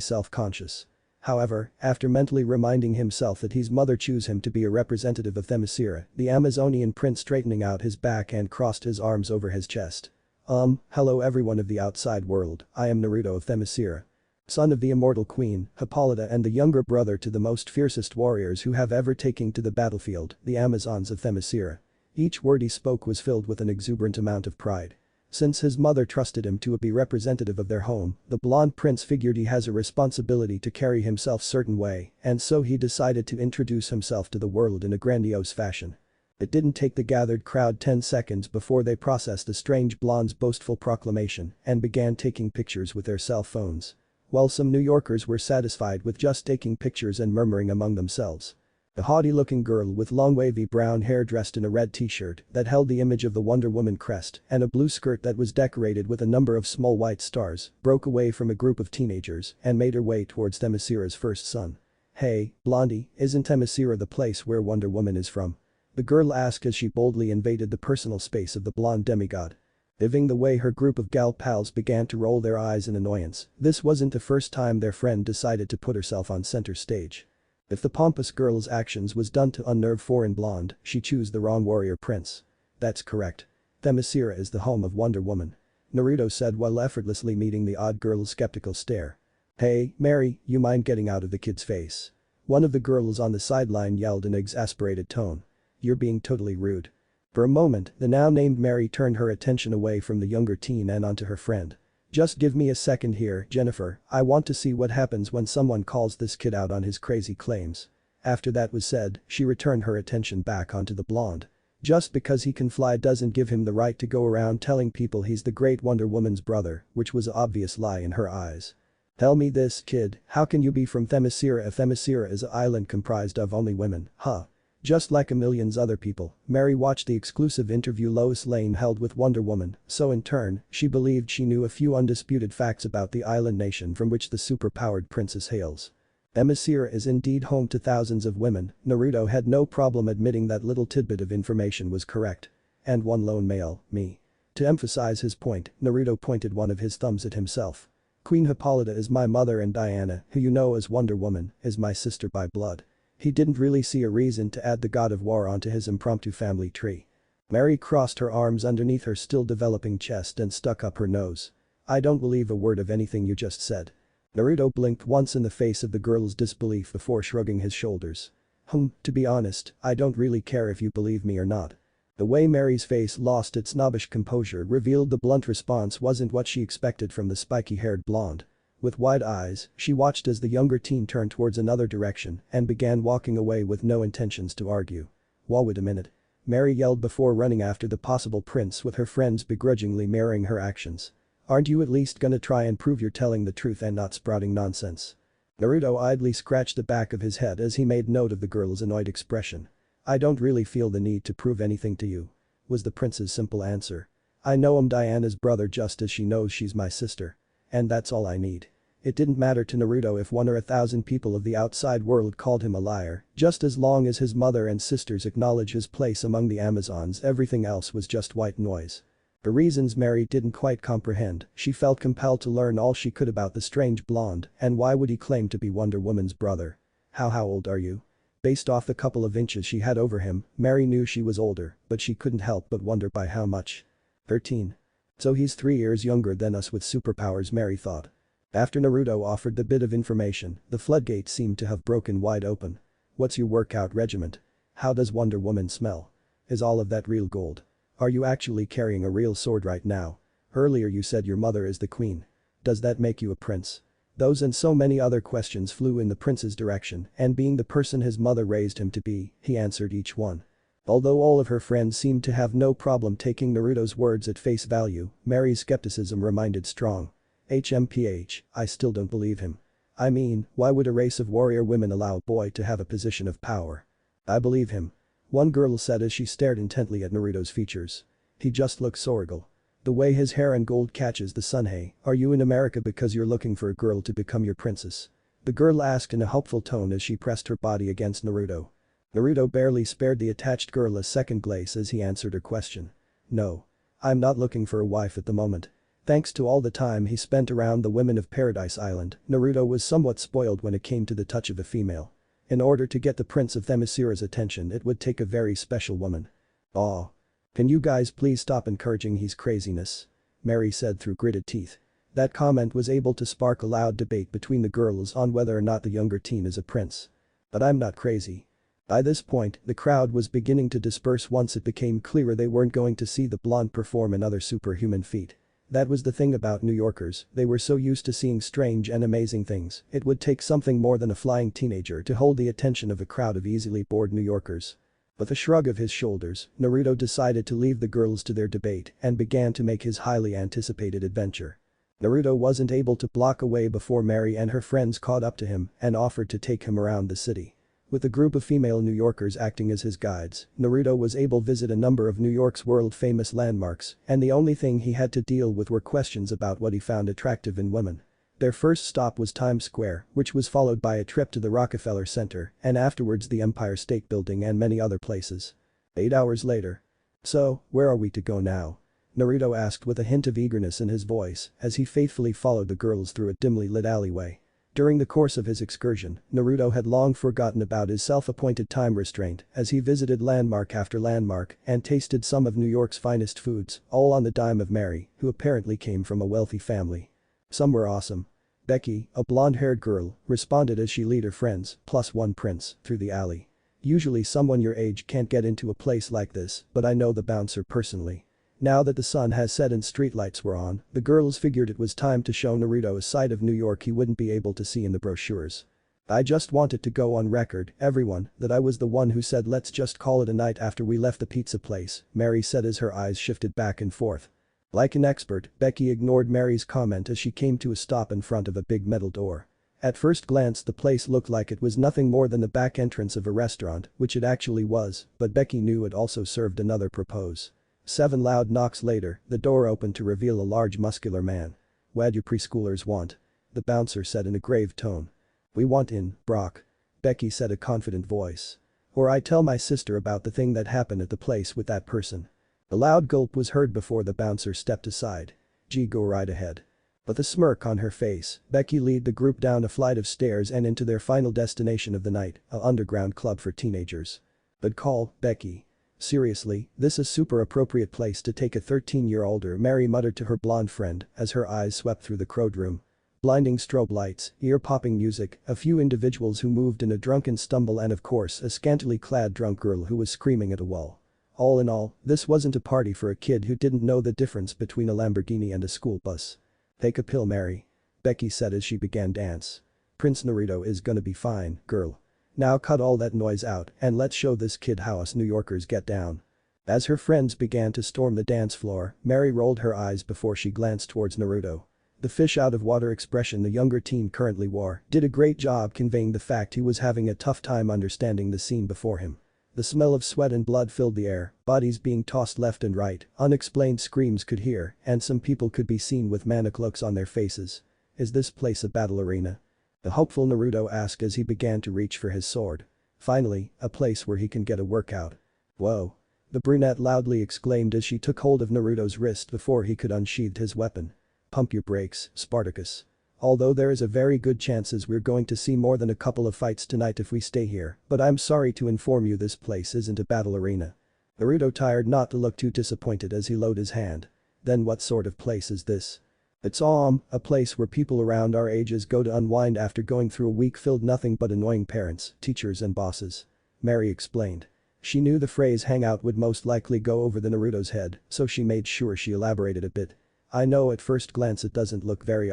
self-conscious. However, after mentally reminding himself that his mother chose him to be a representative of themyscira, the Amazonian prince straightening out his back and crossed his arms over his chest. Hello everyone of the outside world, I am Naruto of themyscira. Son of the immortal queen, Hippolyta, and the younger brother to the most fiercest warriors who have ever taken to the battlefield, the Amazons of themyscira. Each word he spoke was filled with an exuberant amount of pride. Since his mother trusted him to be representative of their home, the blonde prince figured he has a responsibility to carry himself certain way, and so he decided to introduce himself to the world in a grandiose fashion. It didn't take the gathered crowd 10 seconds before they processed the strange blonde's boastful proclamation and began taking pictures with their cell phones. While some New Yorkers were satisfied with just taking pictures and murmuring among themselves. A haughty-looking girl with long wavy brown hair dressed in a red t-shirt that held the image of the Wonder Woman crest and a blue skirt that was decorated with a number of small white stars, broke away from a group of teenagers and made her way towards Themyscira's first son. "Hey, Blondie, isn't Themyscira the place where Wonder Woman is from?" the girl asked as she boldly invaded the personal space of the blonde demigod. Giving the way, her group of gal pals began to roll their eyes in annoyance. This wasn't the first time their friend decided to put herself on center stage. If the pompous girl's actions was done to unnerve foreign blonde, she chose the wrong warrior prince. "That's correct. Themyscira is the home of Wonder Woman," Naruto said while effortlessly meeting the odd girl's skeptical stare. "Hey, Mary, you mind getting out of the kid's face?" one of the girls on the sideline yelled in an exasperated tone. "You're being totally rude." For a moment, the now named Mary turned her attention away from the younger teen and onto her friend. "Just give me a second here, Jennifer, I want to see what happens when someone calls this kid out on his crazy claims." After that was said, she returned her attention back onto the blonde. Just because he can fly doesn't give him the right to go around telling people he's the great Wonder Woman's brother, which was an obvious lie in her eyes. "Tell me this, kid, how can you be from Themyscira if Themyscira is an island comprised of only women, huh?" Just like a millions other people, Mary watched the exclusive interview Lois Lane held with Wonder Woman, so in turn, she believed she knew a few undisputed facts about the island nation from which the superpowered princess hails. Themyscira is indeed home to thousands of women, Naruto had no problem admitting that little tidbit of information was correct. And one lone male, me. To emphasize his point, Naruto pointed one of his thumbs at himself. "Queen Hippolyta is my mother and Diana, who you know as Wonder Woman, is my sister by blood." He didn't really see a reason to add the god of war onto his impromptu family tree. Mary crossed her arms underneath her still developing chest and stuck up her nose. "I don't believe a word of anything you just said." Naruto blinked once in the face of the girl's disbelief before shrugging his shoulders. To be honest, I don't really care if you believe me or not." The way Mary's face lost its snobbish composure revealed the blunt response wasn't what she expected from the spiky-haired blonde. With wide eyes, she watched as the younger teen turned towards another direction and began walking away with no intentions to argue. "Wait a minute." Mary yelled before running after the possible prince with her friends begrudgingly mirroring her actions. "Aren't you at least gonna try and prove you're telling the truth and not sprouting nonsense?" Naruto idly scratched the back of his head as he made note of the girl's annoyed expression. "I don't really feel the need to prove anything to you," was the prince's simple answer. "I know I'm Diana's brother just as she knows she's my sister. And that's all I need." It didn't matter to Naruto if 1 or 1,000 people of the outside world called him a liar, just as long as his mother and sisters acknowledge his place among the Amazons, everything else was just white noise. For reasons Mary didn't quite comprehend, she felt compelled to learn all she could about the strange blonde, and why would he claim to be Wonder Woman's brother? How old are you?" Based off the couple of inches she had over him, Mary knew she was older, but she couldn't help but wonder by how much. 13. So he's 3 years younger than us with superpowers, Mary thought. After Naruto offered the bit of information, the floodgates seemed to have broken wide open. What's your workout regiment? How does Wonder Woman smell? Is all of that real gold? Are you actually carrying a real sword right now? Earlier you said your mother is the queen. Does that make you a prince? Those and so many other questions flew in the prince's direction, and being the person his mother raised him to be, he answered each one. Although all of her friends seemed to have no problem taking Naruto's words at face value, Mary's skepticism remained strong. HMPH, I still don't believe him. I mean, why would a race of warrior women allow a boy to have a position of power? I believe him. One girl said as she stared intently at Naruto's features. He just looks so regal. The way his hair and gold catches the sun. Hey, are you in America because you're looking for a girl to become your princess? The girl asked in a hopeful tone as she pressed her body against Naruto. Naruto barely spared the attached girl a second glace as he answered her question. No. I'm not looking for a wife at the moment. Thanks to all the time he spent around the women of Paradise Island, Naruto was somewhat spoiled when it came to the touch of a female. In order to get the Prince of Themyscira's attention it would take a very special woman. Aw. Can you guys please stop encouraging his craziness? Mary said through gritted teeth. That comment was able to spark a loud debate between the girls on whether or not the younger teen is a prince. But I'm not crazy. By this point, the crowd was beginning to disperse once it became clear they weren't going to see the blonde perform another superhuman feat. That was the thing about New Yorkers, they were so used to seeing strange and amazing things, it would take something more than a flying teenager to hold the attention of a crowd of easily bored New Yorkers. With a shrug of his shoulders, Naruto decided to leave the girls to their debate and began to make his highly anticipated adventure. Naruto wasn't able to block away before Mary and her friends caught up to him and offered to take him around the city. With a group of female New Yorkers acting as his guides, Naruto was able to visit a number of New York's world-famous landmarks, and the only thing he had to deal with were questions about what he found attractive in women. Their first stop was Times Square, which was followed by a trip to the Rockefeller Center, and afterwards the Empire State Building and many other places. 8 hours later. So, where are we to go now? Naruto asked with a hint of eagerness in his voice as he faithfully followed the girls through a dimly lit alleyway. During the course of his excursion, Naruto had long forgotten about his self-appointed time restraint as he visited landmark after landmark and tasted some of New York's finest foods, all on the dime of Mary, who apparently came from a wealthy family. Some were awesome. Becky, a blonde-haired girl, responded as she led her friends, plus one prince, through the alley. Usually someone your age can't get into a place like this, but I know the bouncer personally. Now that the sun has set and streetlights were on, the girls figured it was time to show Naruto a side of New York he wouldn't be able to see in the brochures. I just wanted to go on record, everyone, that I was the one who said let's just call it a night after we left the pizza place, Mary said as her eyes shifted back and forth. Like an expert, Becky ignored Mary's comment as she came to a stop in front of a big metal door. At first glance the place looked like it was nothing more than the back entrance of a restaurant, which it actually was, but Becky knew it also served another purpose. 7 loud knocks later, the door opened to reveal a large muscular man. "What do you preschoolers want?" the bouncer said in a grave tone. "We want in, Brock," Becky said a confident voice. "Or I tell my sister about the thing that happened at the place with that person." A loud gulp was heard before the bouncer stepped aside. "Gee, go right ahead." With a smirk on her face, Becky led the group down a flight of stairs and into their final destination of the night, an underground club for teenagers. "But call, Becky. Seriously, this is super appropriate place to take a 13-year-older," Mary muttered to her blonde friend as her eyes swept through the crowd room. Blinding strobe lights, ear-popping music, a few individuals who moved in a drunken stumble and of course a scantily clad drunk girl who was screaming at a wall. All in all, this wasn't a party for a kid who didn't know the difference between a Lamborghini and a school bus. "Take a pill, Mary," Becky said as she began dance. "Prince Naruto is gonna be fine, girl. Now cut all that noise out and let's show this kid how us New Yorkers get down." As her friends began to storm the dance floor, Mary rolled her eyes before she glanced towards Naruto. The fish-out-of-water expression the younger teen currently wore did a great job conveying the fact he was having a tough time understanding the scene before him. The smell of sweat and blood filled the air, bodies being tossed left and right, unexplained screams could hear, and some people could be seen with manic looks on their faces. "Is this place a battle arena?" the hopeful Naruto asked as he began to reach for his sword. "Finally, a place where he can get a workout." "Whoa." the brunette loudly exclaimed as she took hold of Naruto's wrist before he could unsheath his weapon. "Pump your brakes, Spartacus. Although there is a very good chances we're going to see more than a couple of fights tonight if we stay here, but I'm sorry to inform you this place isn't a battle arena. Naruto tried not to look too disappointed as he lowered his hand. Then what sort of place is this? It's a place where people around our ages go to unwind after going through a week filled nothing but annoying parents, teachers and bosses. Mary explained. She knew the phrase hangout would most likely go over the Naruto's head, so she made sure she elaborated a bit. I know at first glance it doesn't look very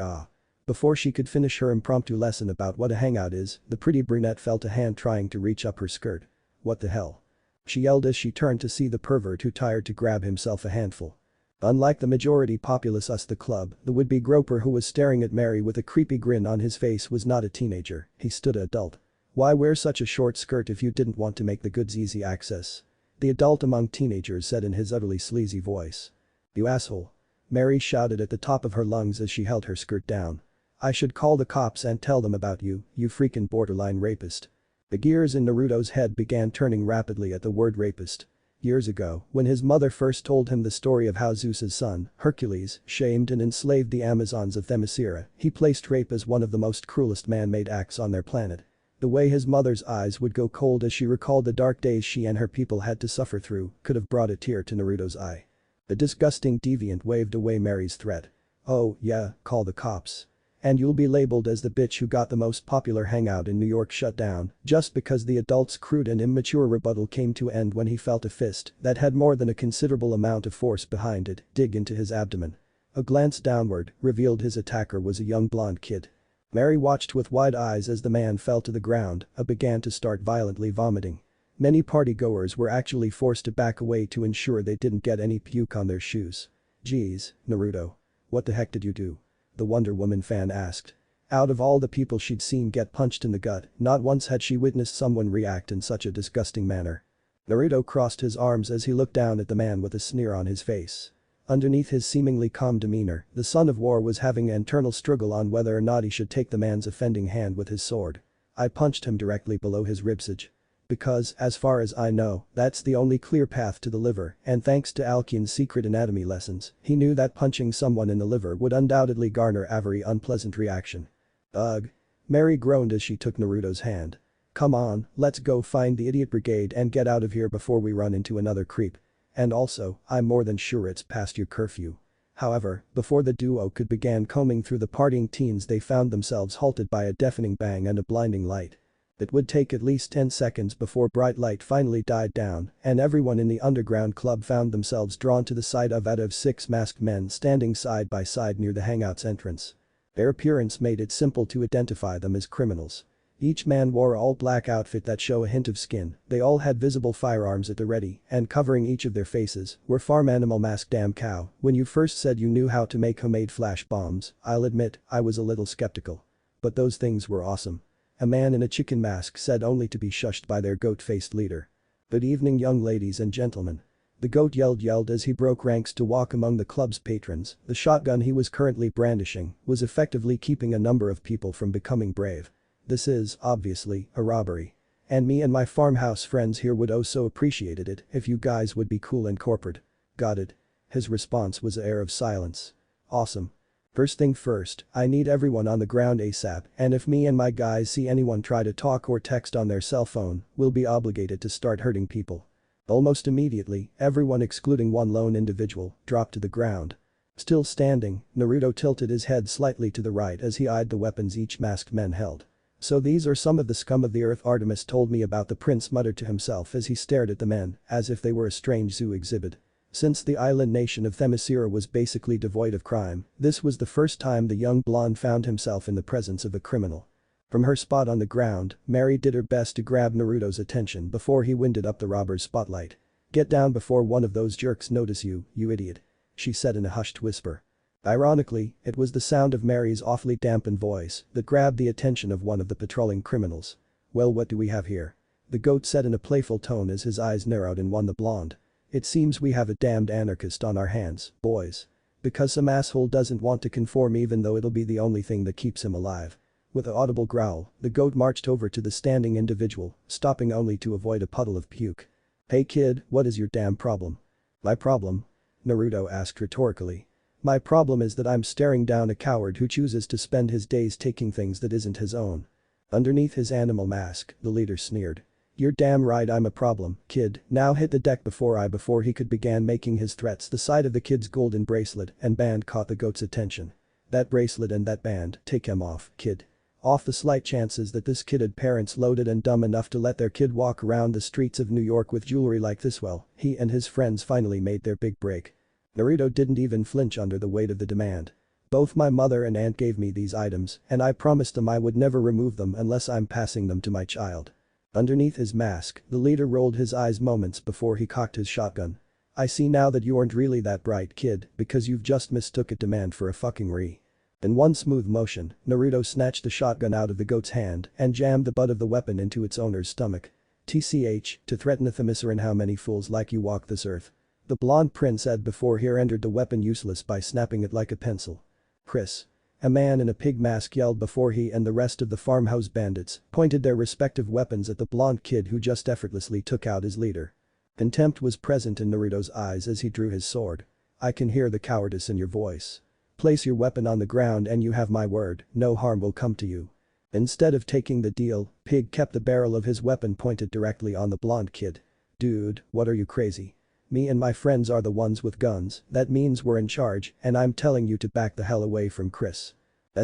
Before she could finish her impromptu lesson about what a hangout is, the pretty brunette felt a hand trying to reach up her skirt. What the hell? She yelled as she turned to see the pervert who tried to grab himself a handful. Unlike the majority populace the club, the would-be groper who was staring at Mary with a creepy grin on his face was not a teenager, he stood adult. Why wear such a short skirt if you didn't want to make the goods easy access? The adult among teenagers said in his utterly sleazy voice. You asshole. Mary shouted at the top of her lungs as she held her skirt down. I should call the cops and tell them about you, you freaking borderline rapist. The gears in Naruto's head began turning rapidly at the word rapist. Years ago, when his mother first told him the story of how Zeus's son, Hercules, shamed and enslaved the Amazons of Themyscira, he placed rape as one of the most cruelest man-made acts on their planet. The way his mother's eyes would go cold as she recalled the dark days she and her people had to suffer through could have brought a tear to Naruto's eye. The disgusting deviant waved away Mary's threat. Oh, yeah, call the cops. And you'll be labeled as the bitch who got the most popular hangout in New York shut down, just because the adult's crude and immature rebuttal came to end when he felt a fist that had more than a considerable amount of force behind it dig into his abdomen. A glance downward revealed his attacker was a young blonde kid. Mary watched with wide eyes as the man fell to the ground and began to start violently vomiting. Many partygoers were actually forced to back away to ensure they didn't get any puke on their shoes. Geez, Naruto. What the heck did you do? The Wonder Woman fan asked. Out of all the people she'd seen get punched in the gut, not once had she witnessed someone react in such a disgusting manner. Naruto crossed his arms as he looked down at the man with a sneer on his face. Underneath his seemingly calm demeanor, the son of war was having an internal struggle on whether or not he should take the man's offending hand with his sword. I punched him directly below his ribcage. Because, as far as I know, that's the only clear path to the liver, and thanks to Alkyon's secret anatomy lessons, he knew that punching someone in the liver would undoubtedly garner a very unpleasant reaction. Ugh. Mary groaned as she took Naruto's hand. Come on, let's go find the idiot brigade and get out of here before we run into another creep. And also, I'm more than sure it's past your curfew. However, before the duo could begin combing through the partying teens they found themselves halted by a deafening bang and a blinding light. It would take at least 10 seconds before bright light finally died down and everyone in the underground club found themselves drawn to the sight of out of 6 masked men standing side by side near the hangout's entrance. Their appearance made it simple to identify them as criminals. Each man wore all black outfit that show a hint of skin, they all had visible firearms at the ready and covering each of their faces were farm animal mask. Damn cow, when you first said you knew how to make homemade flash bombs, I'll admit I was a little skeptical. But those things were awesome. A man in a chicken mask said only to be shushed by their goat-faced leader. Good evening young ladies and gentlemen. The goat yelled as he broke ranks to walk among the club's patrons. The shotgun he was currently brandishing was effectively keeping a number of people from becoming brave. This is, obviously, a robbery. And me and my farmhouse friends here would oh so appreciated it if you guys would be cool and corporate. Got it. His response was an air of silence. Awesome. First thing first, I need everyone on the ground ASAP, and if me and my guys see anyone try to talk or text on their cell phone, we'll be obligated to start hurting people. Almost immediately, everyone excluding one lone individual dropped to the ground. Still standing, Naruto tilted his head slightly to the right as he eyed the weapons each masked man held. So these are some of the scum of the earth Artemis told me about, the prince muttered to himself as he stared at the men as if they were a strange zoo exhibit. Since the island nation of Themyscira was basically devoid of crime, this was the first time the young blonde found himself in the presence of a criminal. From her spot on the ground, Mary did her best to grab Naruto's attention before he winded up the robber's spotlight. Get down before one of those jerks notice you, you idiot. She said in a hushed whisper. Ironically, it was the sound of Mary's awfully dampened voice that grabbed the attention of one of the patrolling criminals. Well, what do we have here? The goat said in a playful tone as his eyes narrowed and won the blonde. It seems we have a damned anarchist on our hands, boys. Because some asshole doesn't want to conform even though it'll be the only thing that keeps him alive. With an audible growl, the goat marched over to the standing individual, stopping only to avoid a puddle of puke. Hey kid, what is your damn problem? My problem? Naruto asked rhetorically. My problem is that I'm staring down a coward who chooses to spend his days taking things that isn't his own. Underneath his animal mask, the leader sneered. You're damn right I'm a problem, kid. Now hit the deck before he could begin making his threats. The sight of the kid's golden bracelet and band caught the goat's attention. That bracelet and that band, take him off, kid. Off the slight chances that this kid had parents loaded and dumb enough to let their kid walk around the streets of New York with jewelry like this. Well, he and his friends finally made their big break. Naruto didn't even flinch under the weight of the demand. Both my mother and aunt gave me these items, and I promised them I would never remove them unless I'm passing them to my child. Underneath his mask, the leader rolled his eyes moments before he cocked his shotgun. I see now that you aren't really that bright, kid, because you've just mistook a demand for a fucking re. In one smooth motion, Naruto snatched the shotgun out of the goat's hand and jammed the butt of the weapon into its owner's stomach. TCH, to threaten a themyscira, how many fools like you walk this earth? The blonde prince said before he rendered the weapon useless by snapping it like a pencil. Chris. A man in a pig mask yelled before he and the rest of the farmhouse bandits pointed their respective weapons at the blonde kid who just effortlessly took out his leader. Contempt was present in Naruto's eyes as he drew his sword. I can hear the cowardice in your voice. Place your weapon on the ground and you have my word, no harm will come to you. Instead of taking the deal, Pig kept the barrel of his weapon pointed directly on the blonde kid. Dude, what are you crazy? Me and my friends are the ones with guns, that means we're in charge, and I'm telling you to back the hell away from Chris.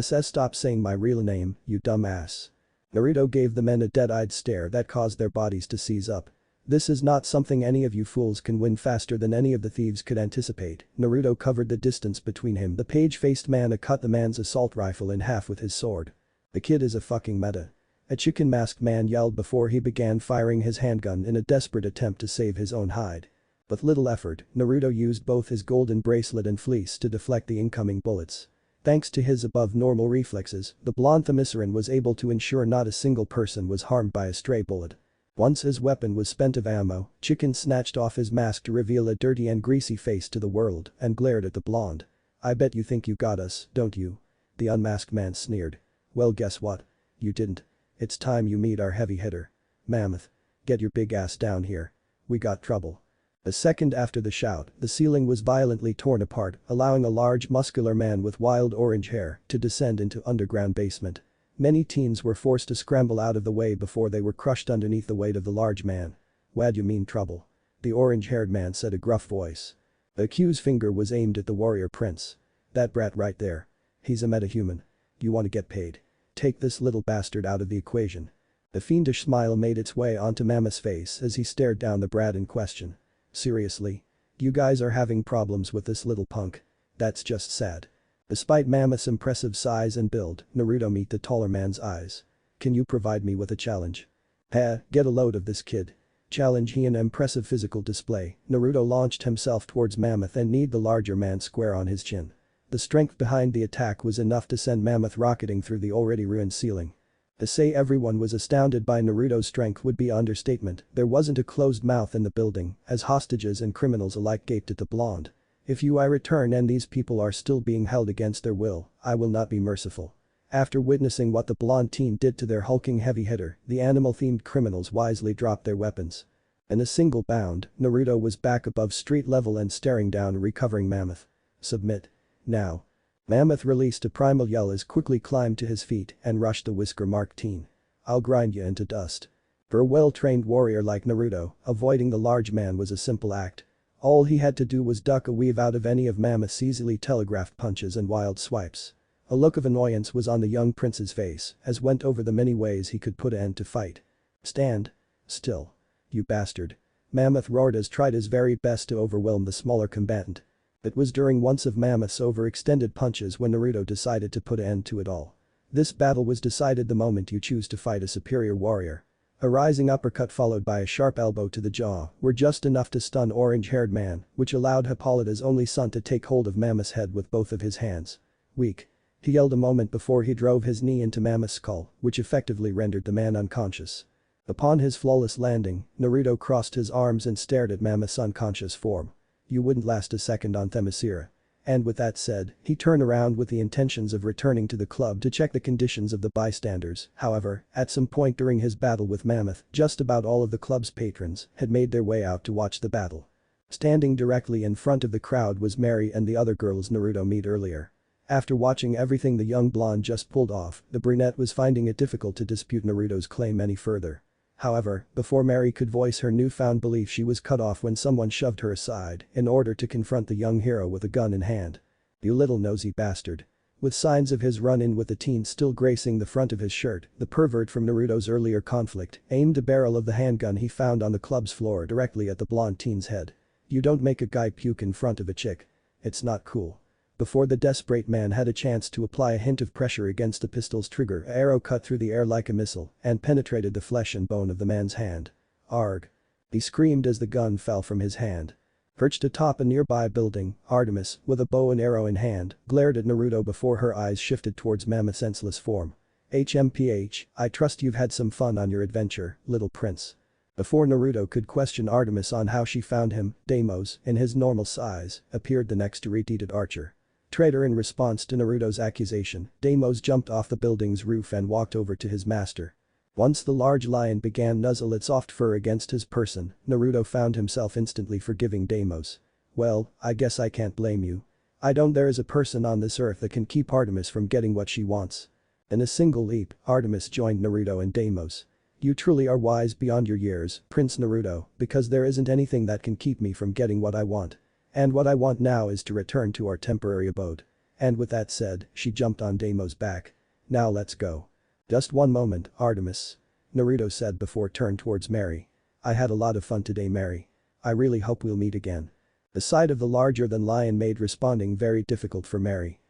Stop saying my real name, you dumbass. Naruto gave the men a dead-eyed stare that caused their bodies to seize up. This is not something any of you fools can win faster than any of the thieves could anticipate. Naruto covered the distance between him. The page-faced man cut the man's assault rifle in half with his sword. The kid is a fucking meta. A chicken-masked man yelled before he began firing his handgun in a desperate attempt to save his own hide. With little effort, Naruto used both his golden bracelet and fleece to deflect the incoming bullets. Thanks to his above-normal reflexes, the blonde themyscira was able to ensure not a single person was harmed by a stray bullet. Once his weapon was spent of ammo, Chicken snatched off his mask to reveal a dirty and greasy face to the world and glared at the blonde. I bet you think you got us, don't you? The unmasked man sneered. Well, guess what? You didn't. It's time you meet our heavy hitter. Mammoth. Get your big ass down here. We got trouble. A second after the shout, the ceiling was violently torn apart, allowing a large muscular man with wild orange hair to descend into underground basement. Many teens were forced to scramble out of the way before they were crushed underneath the weight of the large man. Whad you mean trouble? The orange-haired man said a gruff voice. The accused's finger was aimed at the warrior prince. That brat right there. He's a metahuman. You want to get paid. Take this little bastard out of the equation. The fiendish smile made its way onto Mammoth's face as he stared down the brat in question. Seriously? You guys are having problems with this little punk? That's just sad. Despite Mammoth's impressive size and build, Naruto met the taller man's eyes. Can you provide me with a challenge? Get a load of this kid. Challenge he an impressive physical display, Naruto launched himself towards Mammoth and kneed the larger man square on his chin. The strength behind the attack was enough to send Mammoth rocketing through the already ruined ceiling. To say everyone was astounded by Naruto's strength would be an understatement. There wasn't a closed mouth in the building, as hostages and criminals alike gaped at the blonde. If I return and these people are still being held against their will, I will not be merciful. After witnessing what the blonde teen did to their hulking heavy hitter, the animal-themed criminals wisely dropped their weapons. In a single bound, Naruto was back above street level and staring down a recovering Mammoth. Submit. Now. Mammoth released a primal yell as quickly climbed to his feet and rushed the whisker-marked teen. I'll grind you into dust. For a well-trained warrior like Naruto, avoiding the large man was a simple act. All he had to do was duck or weave out of any of Mammoth's easily telegraphed punches and wild swipes. A look of annoyance was on the young prince's face as went over the many ways he could put an end to fight. Stand. Still. You bastard. Mammoth roared as tried his very best to overwhelm the smaller combatant. It was during one of Mammoth's overextended punches when Naruto decided to put an end to it all. This battle was decided the moment you choose to fight a superior warrior. A rising uppercut followed by a sharp elbow to the jaw were just enough to stun orange-haired man, which allowed Hippolyta's only son to take hold of Mammoth's head with both of his hands. Weak. He yelled a moment before he drove his knee into Mammoth's skull, which effectively rendered the man unconscious. Upon his flawless landing, Naruto crossed his arms and stared at Mammoth's unconscious form. You wouldn't last a second on themyscira. And with that said, he turned around with the intentions of returning to the club to check the conditions of the bystanders. However, at some point during his battle with Mammoth, just about all of the club's patrons had made their way out to watch the battle. Standing directly in front of the crowd was Mary and the other girls Naruto met earlier. After watching everything the young blonde just pulled off, the brunette was finding it difficult to dispute Naruto's claim any further. However, before Mary could voice her newfound belief, she was cut off when someone shoved her aside in order to confront the young hero with a gun in hand. "You little nosy bastard." With signs of his run-in with the teen still gracing the front of his shirt, the pervert from Naruto's earlier conflict aimed the barrel of the handgun he found on the club's floor directly at the blonde teen's head. "You don't make a guy puke in front of a chick. It's not cool." Before the desperate man had a chance to apply a hint of pressure against the pistol's trigger, an arrow cut through the air like a missile and penetrated the flesh and bone of the man's hand. "Arg!" he screamed as the gun fell from his hand. Perched atop a nearby building, Artemis, with a bow and arrow in hand, glared at Naruto before her eyes shifted towards Mammoth's senseless form. "HMPH, I trust you've had some fun on your adventure, little prince." Before Naruto could question Artemis on how she found him, Deimos, in his normal size, appeared the next to retreated archer. Traitor. In response to Naruto's accusation, Deimos jumped off the building's roof and walked over to his master. Once the large lion began nuzzle its soft fur against his person, Naruto found himself instantly forgiving Deimos. "Well, I guess I can't blame you. I don't. There is a person on this earth that can keep Artemis from getting what she wants." In a single leap, Artemis joined Naruto and Deimos. "You truly are wise beyond your years, Prince Naruto, because there isn't anything that can keep me from getting what I want. And what I want now is to return to our temporary abode." And with that said, she jumped on Deimos' back. "Now let's go." "Just one moment, Artemis," Naruto said before turned towards Mary. "I had a lot of fun today, Mary. I really hope we'll meet again." The sight of the larger-than-lion made responding very difficult for Mary.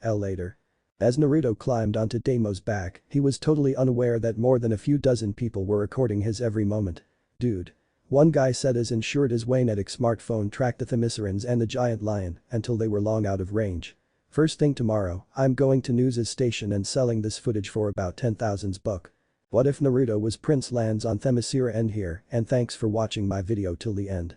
Later. As Naruto climbed onto Deimos' back, he was totally unaware that more than a few dozen people were recording his every moment. "Dude." One guy said as ensured his Waynetic smartphone tracked the themyscirans and the giant lion until they were long out of range. "First thing tomorrow, I'm going to News's station and selling this footage for about 10,000 bucks. What if Naruto was Prince lands on Themyscira end here, and thanks for watching my video till the end.